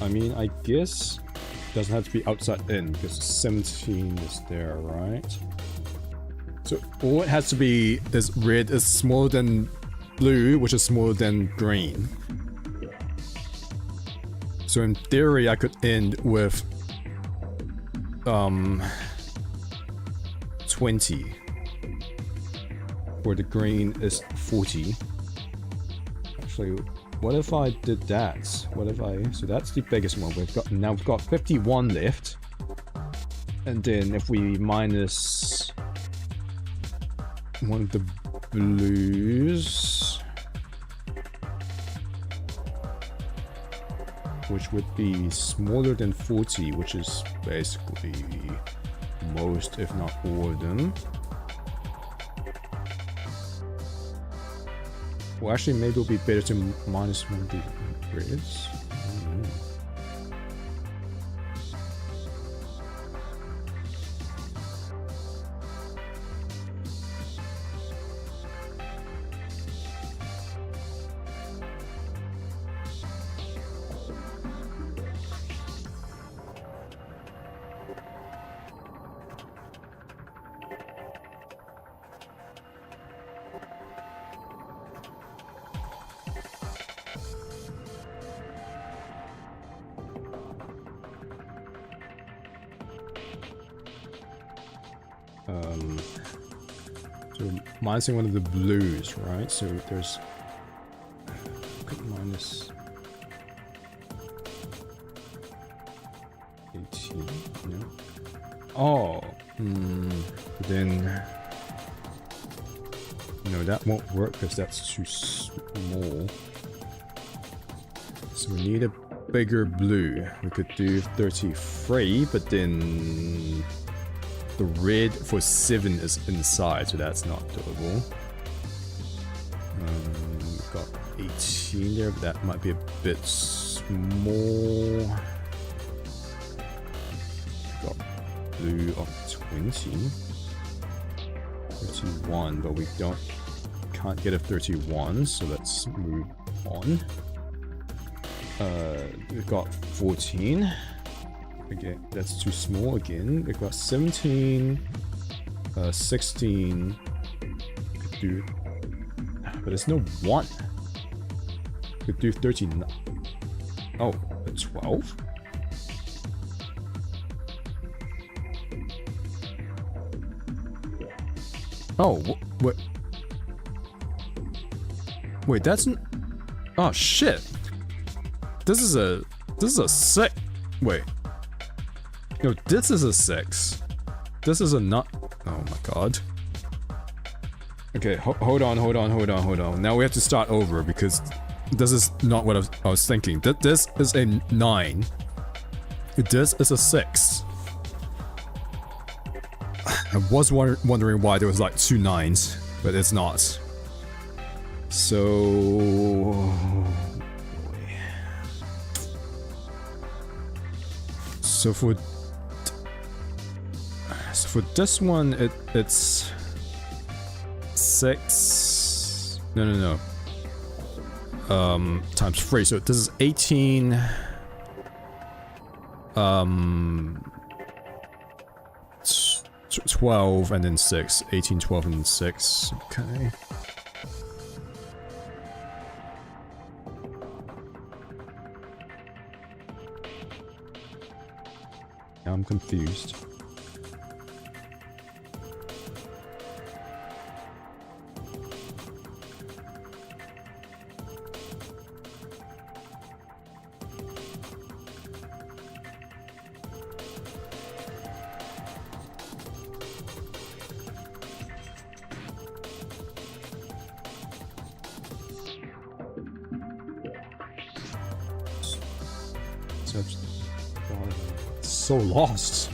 I mean, I guess it doesn't have to be outside in because 17 is there, right? So all it has to be is red is smaller than blue, which is smaller than green. So in theory, I could end with 20, where the green is 40. Actually, what if I did that? What if I... So that's the biggest one. We've got 51 left. And then if we minus one of the blues, which would be smaller than 40, which is basically most, if not all of them. Well, actually, maybe it'll be better to minus one of the grids. So minusing one of the blues, right? So there's minus 18. No. Oh, then no, that won't work because that's too small. So we need a bigger blue. We could do 33, but then the red for 7 is inside, so that's not doable. We've got 18 there, but that might be a bit small. We've got blue of 20. 31, but we can't get a 31, so let's move on. We've got 14. Again, that's too small again. We've got 17, 16. Could do, but there's no 1. Could do 13. Oh, 12? Oh, what? Wait, that's oh shit. This is a 6. Wait. No, this is a 6. This is a not. Oh my god. Okay, hold on. Now we have to start over because this is not what I was thinking. This is a 9. This is a 6. I was wondering why there was like 2 9s, but it's not. So for this one, it's 6. No. Times 3. So this is 18. 12 and then 6. 18, 12, and then 6. Okay. Now I'm confused. So lost.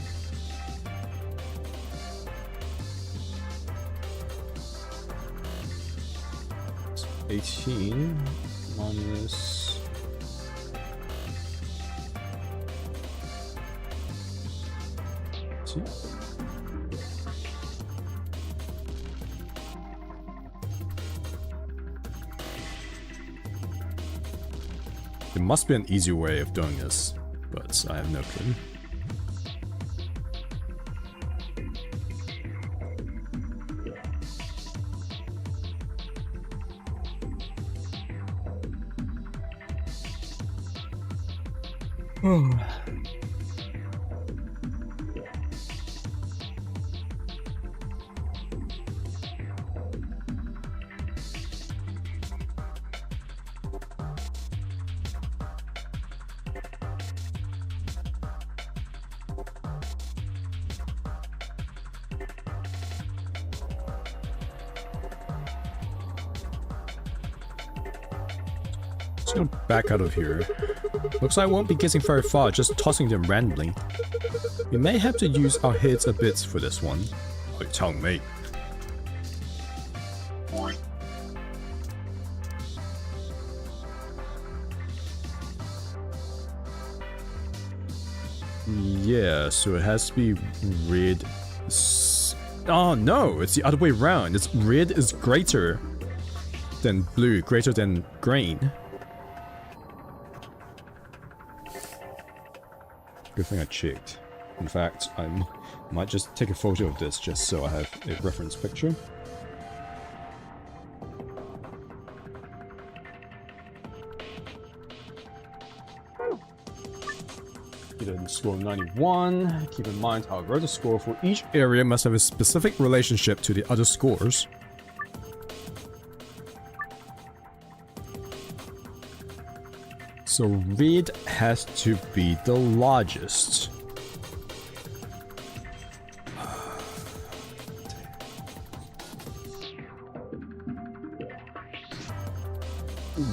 So 18 minus 2. There must be an easier way of doing this, but I have no clue. Let's go back out of here. Looks like I won't be getting very far, just tossing them randomly. We may have to use our heads a bit for this one. Like tell me. Yeah, so it has to be red. Oh no, it's the other way around. It's red is greater than blue, greater than green. Good thing I checked. In fact, I might just take a photo of this just so I have a reference picture. Get a score of 91. Keep in mind, however, the score for each area must have a specific relationship to the other scores. So red has to be the largest.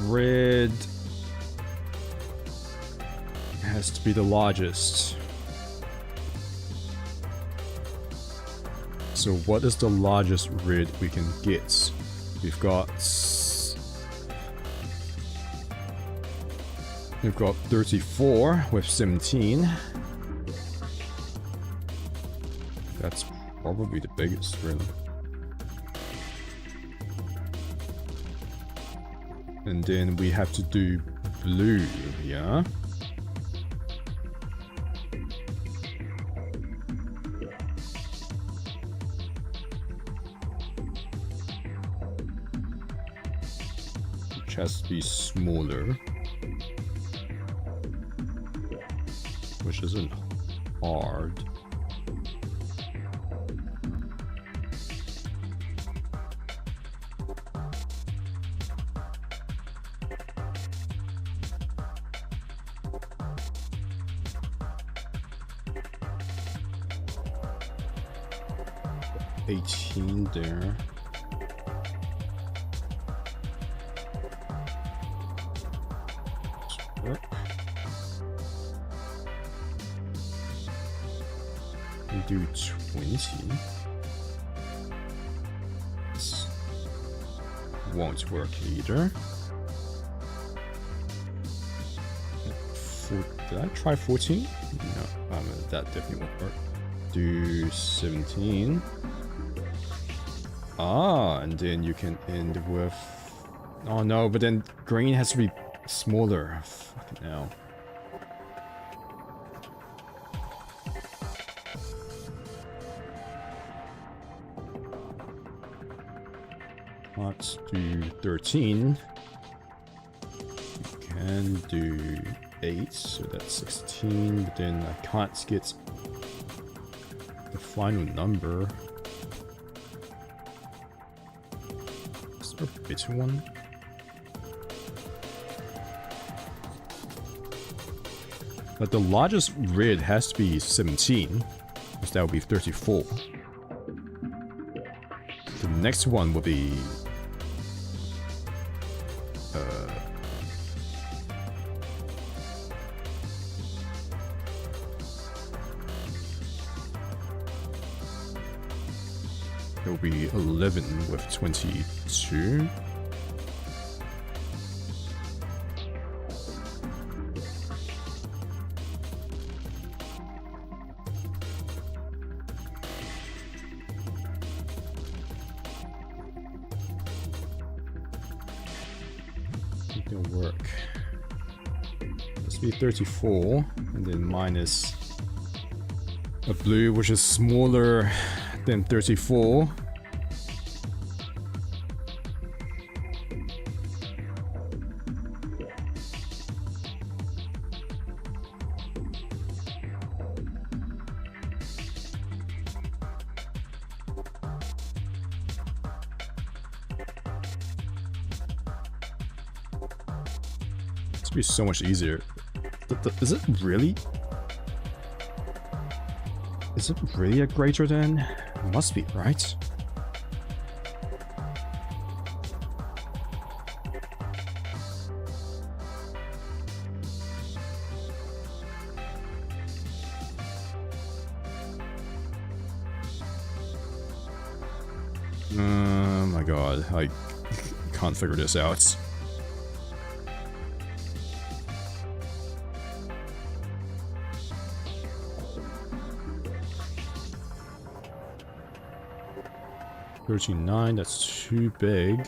Red has to be the largest. So what is the largest red we can get? We've got 34 with 17. That's probably the biggest, really. And then we have to do blue, yeah? Which has to be smaller. Which isn't hard. There. Work. We do 20. This won't work either. Did I try 14? No, that definitely won't work. Do 17. Ah, and then you can end with... Oh no, but then green has to be smaller. Fucking hell. Let's do 13. You can do 8, so that's 16, but then I can't get the final number. Is there a better one? But the largest red has to be 17, because that would be 34. The next one will be... it will be 11 with 22. It'll work. This will be 34, and then minus a blue, which is smaller than 34. This would be so much easier. Is it really? Is it really a greater than? It must be, right? Oh my god, I can't figure this out. $39, that's too big. You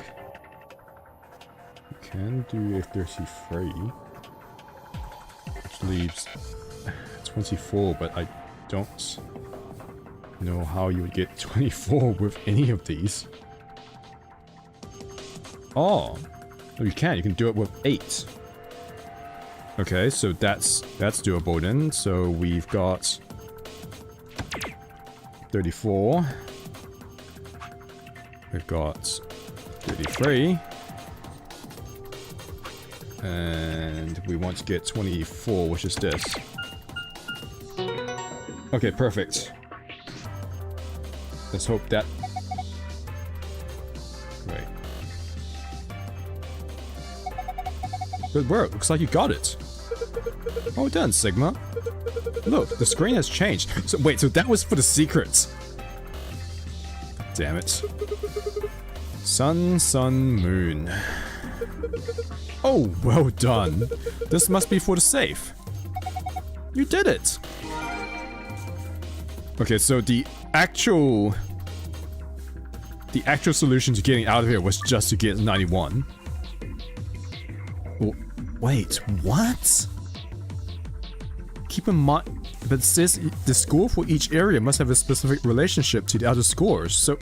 can do a 33. Which leaves 24, but I don't know how you would get 24 with any of these. Oh, no, you can do it with 8. Okay, so that's doable then. So we've got 34. We've got 33. And we want to get 24, which is this. Okay, perfect. Let's hope that... Wait. Good work. Looks like you got it. Well done, Sigma. Look, the screen has changed. So wait, so that was for the secrets. Damn it. Sun, sun, moon. Oh, well done. This must be for the safe. You did it. Okay, so the actual solution to getting out of here was just to get 91. Well, Wait, what? Keep in mind, but it says the score for each area must have a specific relationship to the other scores, so...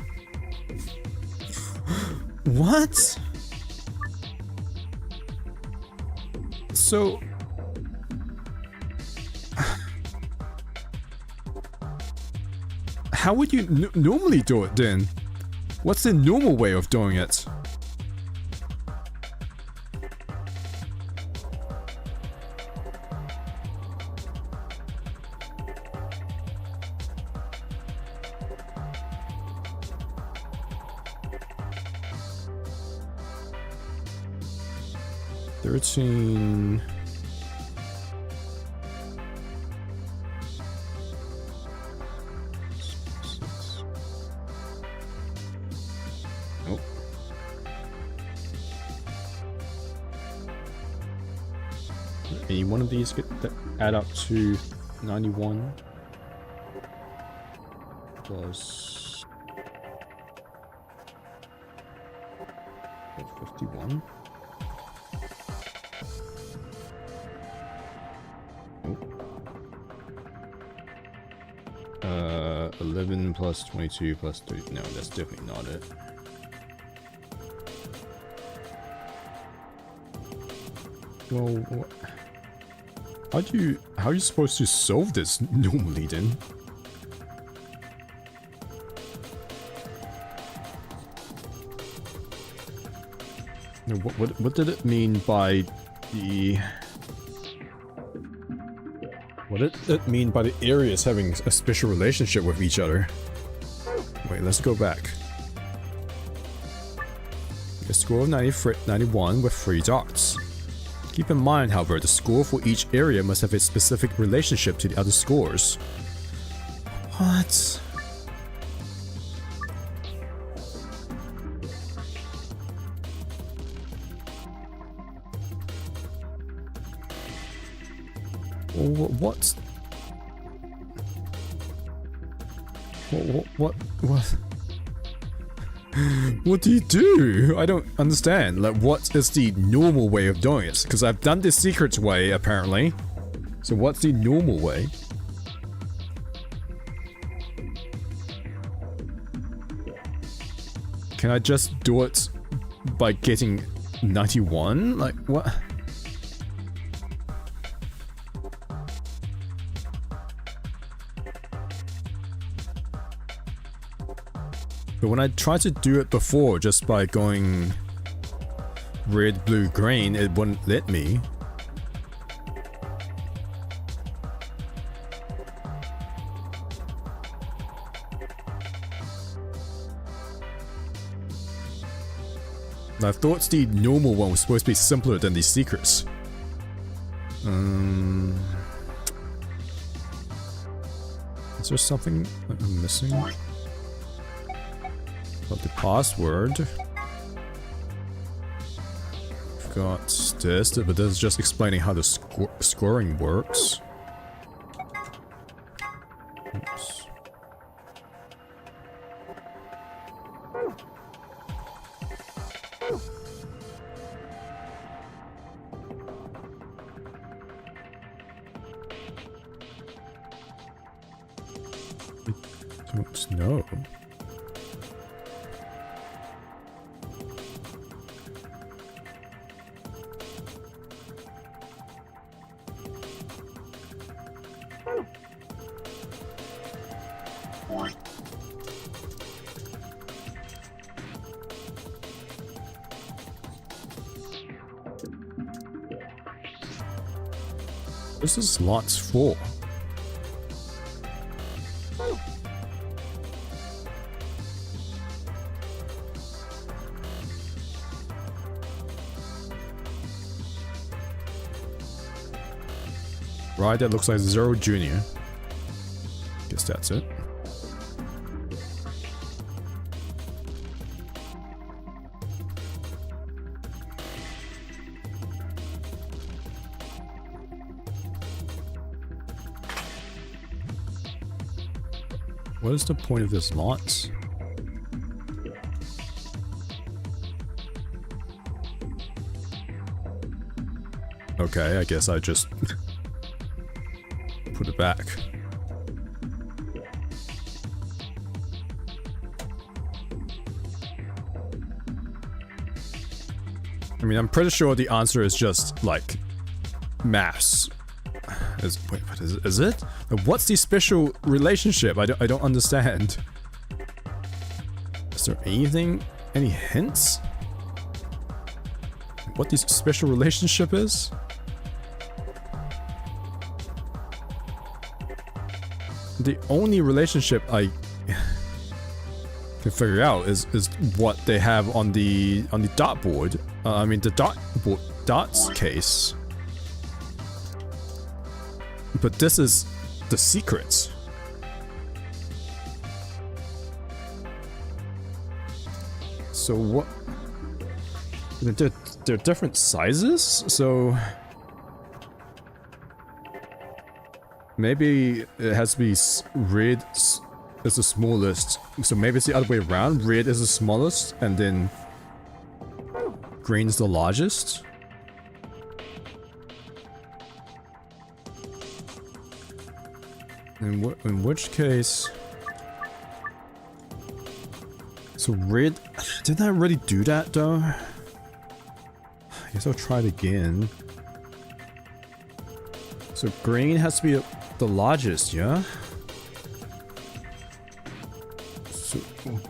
What? So... How would you normally do it then? What's the normal way of doing it? $13. Nope. Any one of these get that add up to 91 plus 51. 11 plus 22 plus 30. No, that's definitely not it. Well, what? How are you supposed to solve this normally then? No, what did it mean by the... What did it mean by the areas having a special relationship with each other? Wait, let's go back. A score of 91 with 3 dots. Keep in mind, however, the score for each area must have a specific relationship to the other scores. What? What? What do you do? I don't understand. Like, what is the normal way of doing it? Because I've done the secret way, apparently. So what's the normal way? Can I just do it by getting 91? Like, what? But when I tried to do it before, just by going red, blue, green, it wouldn't let me. I thought the normal one was supposed to be simpler than these secrets. Is there something I'm missing? Got the password. We've got this, but this is just explaining how the scoring works. Oops. I don't know. This is lots 4. Right, that looks like Zero Junior. Guess that's it. What is the point of this lot? Okay, I guess I just put it back. I mean, I'm pretty sure the answer is just, like, maths. Wait, what is it? What's the special relationship? I don't understand. Is there anything? Any hints? What this special relationship is? The only relationship I can figure out is what they have on the dartboard. I mean the darts case. But this is the secrets. So what? They're different sizes, so maybe it has to be red is the smallest. So maybe it's the other way around. Red is the smallest, and then green's the largest. In which case, so red, didn't I already do that though? I guess I'll try it again. So green has to be the largest, yeah? So, and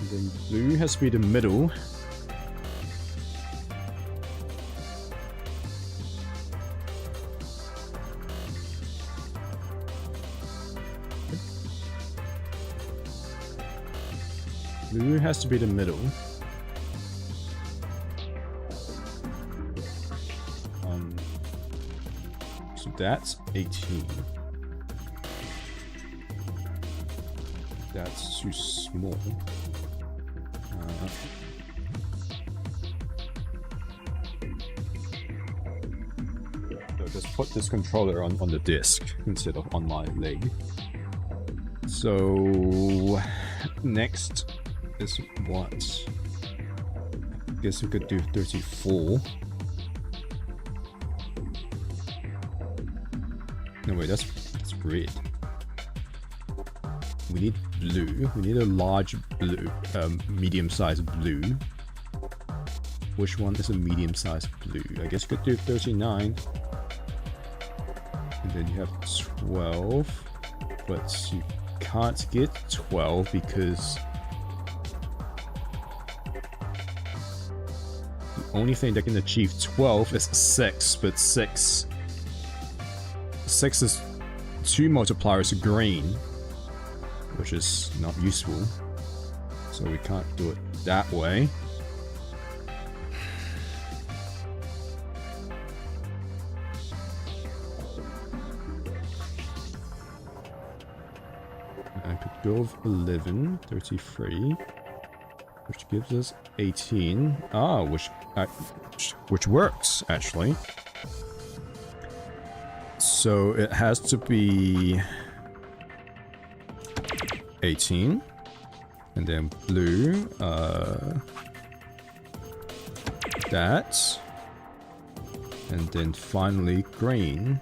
then blue has to be the middle. Blue has to be the middle. So that's 18. That's too small. So just put this controller on the disc instead of on my leg. So next is what? I guess we could do 34. No wait, that's red. We need blue. We need a large blue, medium-sized blue. Which one is a medium-sized blue? I guess we could do 39. And then you have 12. But you can't get 12 because the only thing that can achieve 12 is 6, but 6 is 2 multipliers of green, which is not useful, so we can't do it that way. I could go with 11, 33, which gives us 18. Ah, which works actually. So it has to be 18, and then blue, that, and then finally green.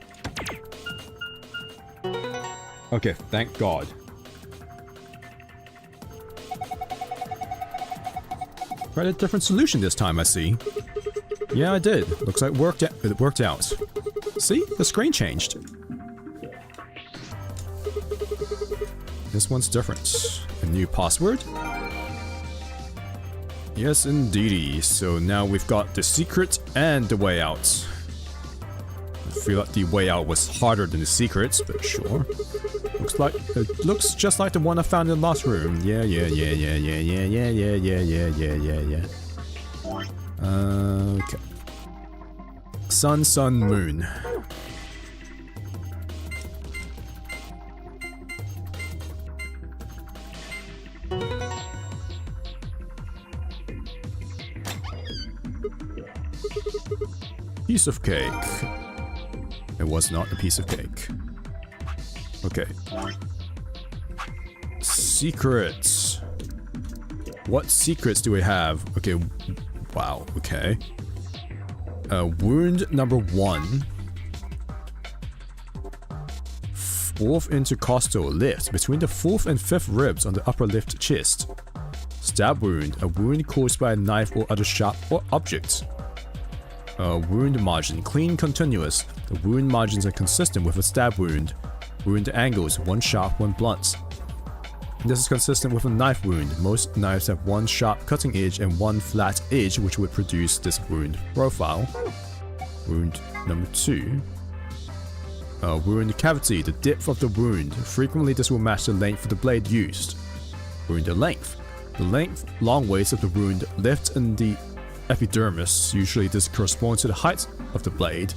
Okay, thank God. Tried a different solution this time, I see. Yeah, I did. Looks like it worked out. See? The screen changed. This one's different. A new password? Yes, indeedy. So now we've got the secret and the way out. I feel like the way out was harder than the secrets, but sure. It looks just like the one I found in the last room. Yeah. Okay. Sun, moon. Piece of cake. It was not a piece of cake. Okay. Secrets. What secrets do we have? Okay, wow, okay. Wound number 1. 4th intercostal lift between the 4th and 5th ribs on the upper left chest. Stab wound, a wound caused by a knife or other sharp object. Wound margin, clean, continuous. The wound margins are consistent with a stab wound. Wound angles, one sharp, one blunt. This is consistent with a knife wound. Most knives have one sharp cutting edge and one flat edge, which would produce this wound profile. Wound number 2. Wound cavity, the depth of the wound. Frequently this will match the length of the blade used. Wound length. The length, long ways of the wound left in the epidermis. Usually this corresponds to the height of the blade.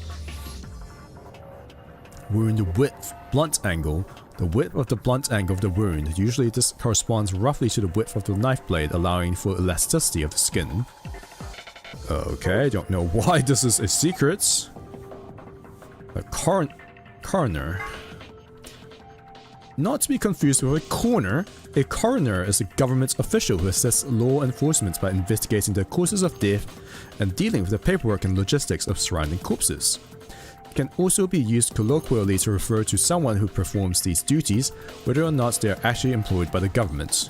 Wound width, blunt angle. The width of the blunt angle of the wound. Usually this corresponds roughly to the width of the knife blade, allowing for elasticity of the skin. Okay, I don't know why this is a secret. A coroner. Not to be confused with a coroner. A coroner is a government official who assists law enforcement by investigating the causes of death and dealing with the paperwork and logistics of surrounding corpses. It can also be used colloquially to refer to someone who performs these duties, whether or not they are actually employed by the government.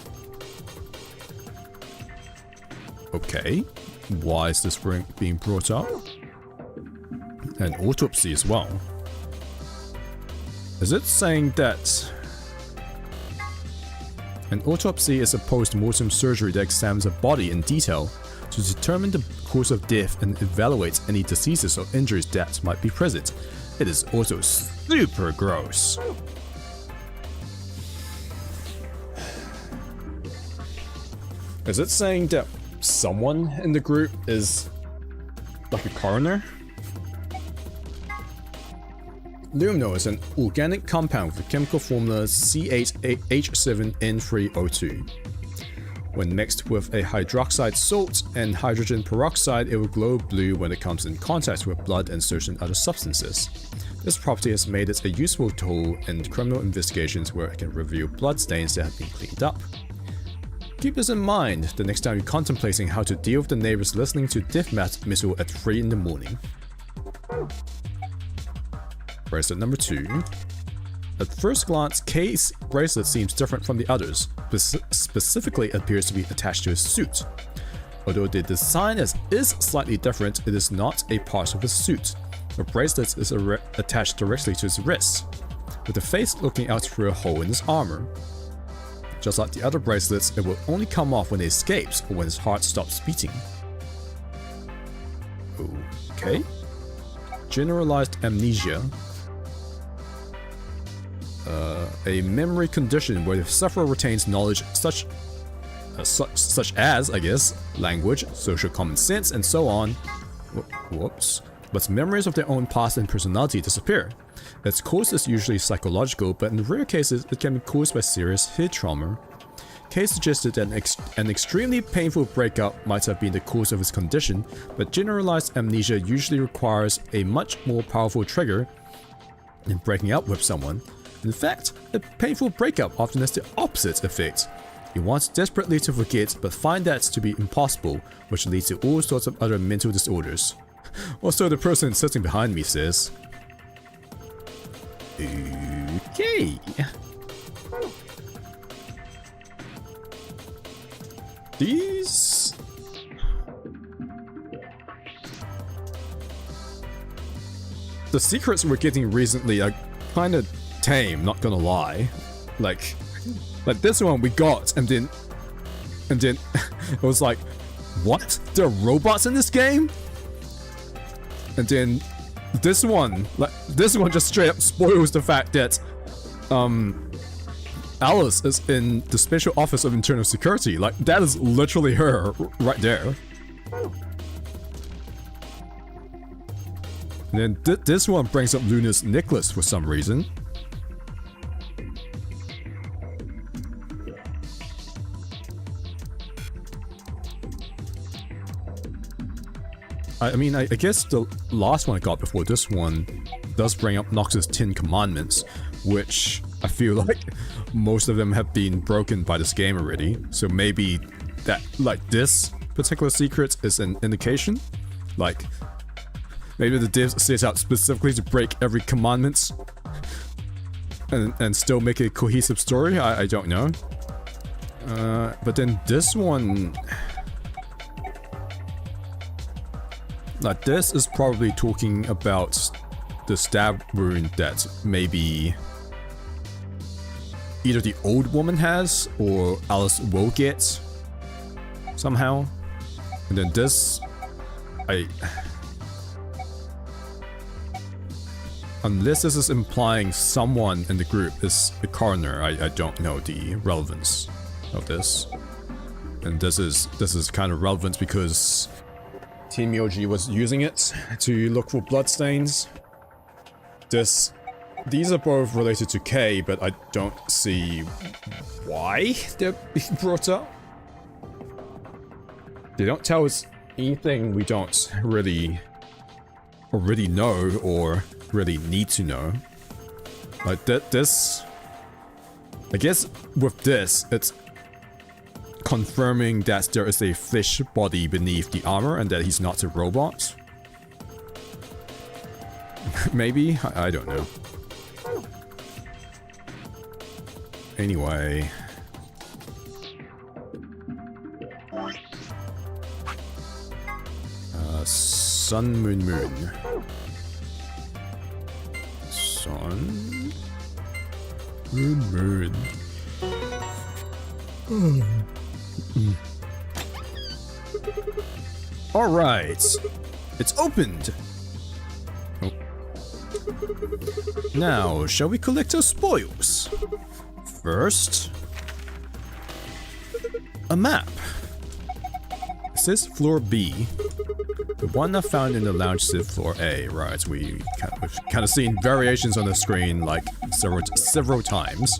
Okay, why is this being brought up? An autopsy as well. Is it saying that an autopsy is a post-mortem surgery that examines a body in detail to determine the cause of death and evaluates any diseases or injuries that might be present? It is also super gross. Is it saying that someone in the group is like a coroner? Lumino is an organic compound with the chemical formula C8H7N3O2. When mixed with a hydroxide salt and hydrogen peroxide, it will glow blue when it comes in contact with blood and certain other substances. This property has made it a useful tool in criminal investigations where it can reveal blood stains that have been cleaned up. Keep this in mind the next time you're contemplating how to deal with the neighbors listening to death metal at 3 in the morning. Bracelet number 2. At first glance, K's bracelet seems different from the others. Specifically, it appears to be attached to his suit. Although the design is slightly different, it is not a part of his suit. The bracelet is attached directly to his wrist, with the face looking out through a hole in his armor. Just like the other bracelets, it will only come off when he escapes or when his heart stops beating. Okay. Generalized amnesia. A memory condition where the sufferer retains knowledge such as, I guess, language, social common sense, and so on. Whoops. But memories of their own past and personality disappear. Its cause is usually psychological, but in rare cases, it can be caused by serious head trauma. Kay suggested that an extremely painful breakup might have been the cause of his condition, but generalized amnesia usually requires a much more powerful trigger than breaking up with someone. In fact, a painful breakup often has the opposite effect. You want desperately to forget, but find that to be impossible, which leads to all sorts of other mental disorders. Also, the person sitting behind me says. Okay. These... The secrets we're getting recently are kind of tame, not gonna lie. Like this one we got, and then it was like, what? There are robots in this game? And then this one just straight up spoils the fact that Alice is in the Special Office of Internal Security. Like, that is literally her right there. And then this one brings up Luna's necklace for some reason. I mean, I guess the last one I got before this one does bring up Nox's 10 Commandments, which I feel like most of them have been broken by this game already. So maybe that like this particular secret is an indication. Like maybe the devs set out specifically to break every commandment and still make a cohesive story. I don't know. But then this one, like this is probably talking about the stab wound that maybe either the old woman has or Alice will get somehow. And then this, unless this is implying someone in the group is the coroner, I don't know the relevance of this. And this is kind of relevant because Team Myoji was using it to look for bloodstains. These are both related to K, but I don't see why they're being brought up. They don't tell us anything we don't really already know or really need to know. Like this, I guess with this, it's confirming that there is a flesh body beneath the armor and that he's not a robot. Maybe? I don't know. Anyway. Sun, moon, moon. Sun. Moon, moon. Alright. It's opened. Oh. Now, shall we collect our spoils? First, a map. It says floor B. The one I found in the lounge said floor A. Right, we've kind of seen variations on the screen like several times.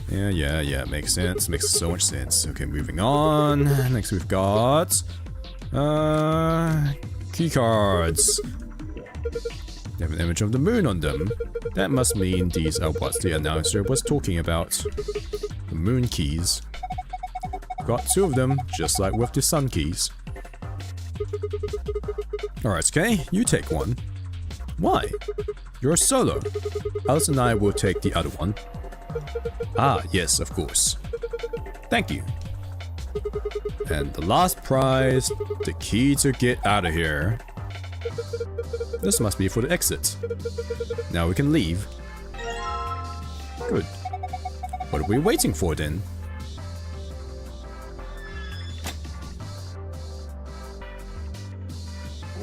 Yeah, makes sense. Makes so much sense. Okay, moving on. Next we've got key cards. They have an image of the moon on them. That must mean these are what the announcer was talking about. The moon keys. Got 2 of them, just like with the sun keys. Alright, okay, you take one. Why? You're solo. Alice and I will take the other one. Ah, yes, of course. Thank you. And the last prize, the key to get out of here. This must be for the exit. Now we can leave. Good. What are we waiting for then?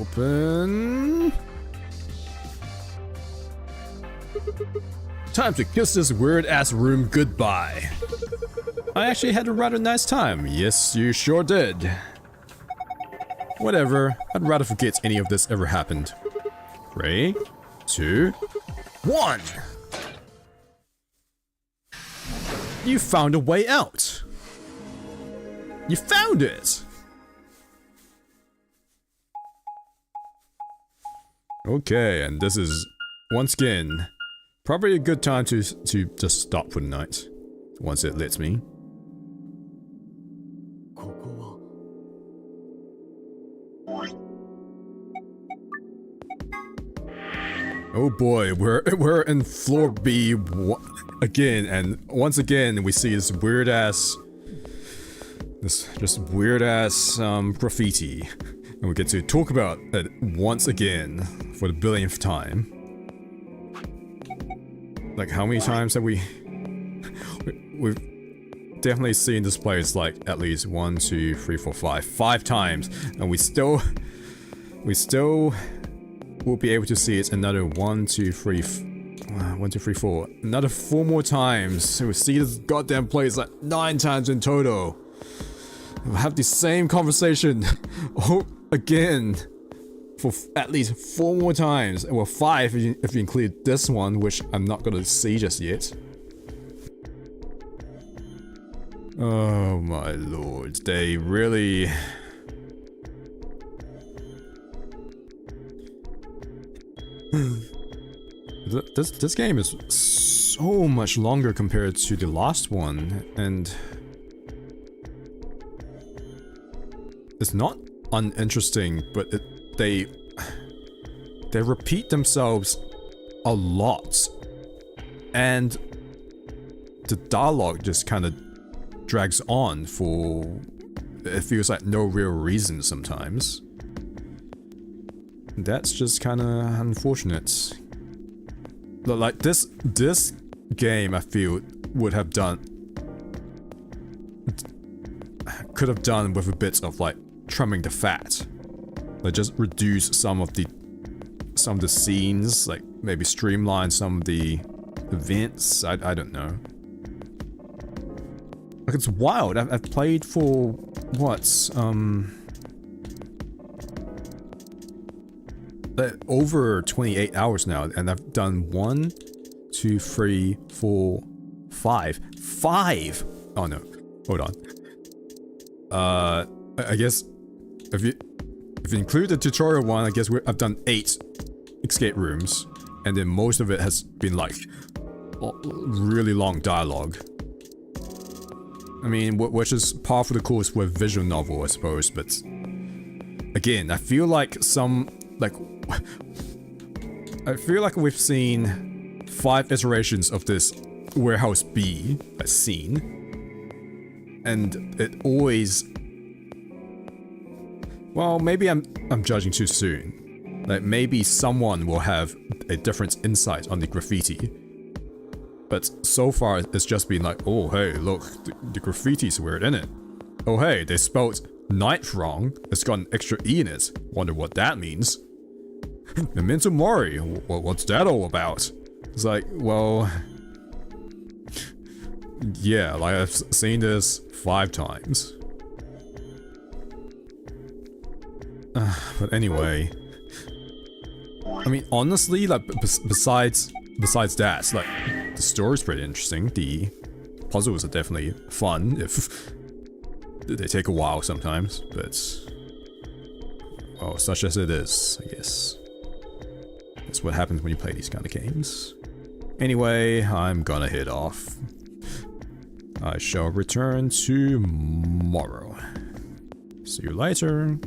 Open. Time to kiss this weird ass room goodbye. I actually had a rather nice time. Yes, you sure did. Whatever, I'd rather forget any of this ever happened. 3, 2, 1. You found a way out. You found it. Okay, and this is once again probably a good time to just stop for the night once it lets me. Oh boy, we're in floor B again, and once again we see this weird ass graffiti, and we get to talk about it once again for the billionth time. Like, how many times have we've definitely seen this place like at least 1, 2, 3, 4, 5 times, and we still will be able to see it another 1, 2, 3, 4, another 4 more times. So we see this goddamn place like 9 times in total. We'll have the same conversation again for at least 4 more times, or 5 if you include this one, which I'm not gonna see just yet. Oh my lord, they really... This game is so much longer compared to the last one, and it's not uninteresting, but they repeat themselves a lot, and the dialogue just kind of drags on for, it feels like, no real reason sometimes. That's just kind of unfortunate. Like this game, I feel could have done with a bit of like trimming the fat. Like just reduce some of the scenes, like maybe streamline some of the events. I don't know. Like it's wild. I've played for what over 28 hours now, and I've done 1, 2, 3, 4, 5. Oh no, hold on. I guess if you include the tutorial one, I guess I've done 8 escape rooms, and then most of it has been like really long dialogue. I mean, which is par for the course with visual novel, I suppose, but again, I feel like I feel like we've seen 5 iterations of this Warehouse B scene, and it always, well, maybe I'm judging too soon. Like maybe someone will have a different insight on the graffiti, but so far it's just been like, oh hey, look, the graffiti's weird, innit? Oh hey, they spelled night wrong. It's got an extra E in it. Wonder what that means. Memento Mori, what's that all about? It's like, well, yeah, like I've seen this 5 times. But anyway, I mean, honestly, like besides that, like the story's pretty interesting. The puzzles are definitely fun. If they take a while sometimes, but well, such as it is, I guess. That's what happens when you play these kind of games. Anyway, I'm gonna head off. I shall return tomorrow. See you later.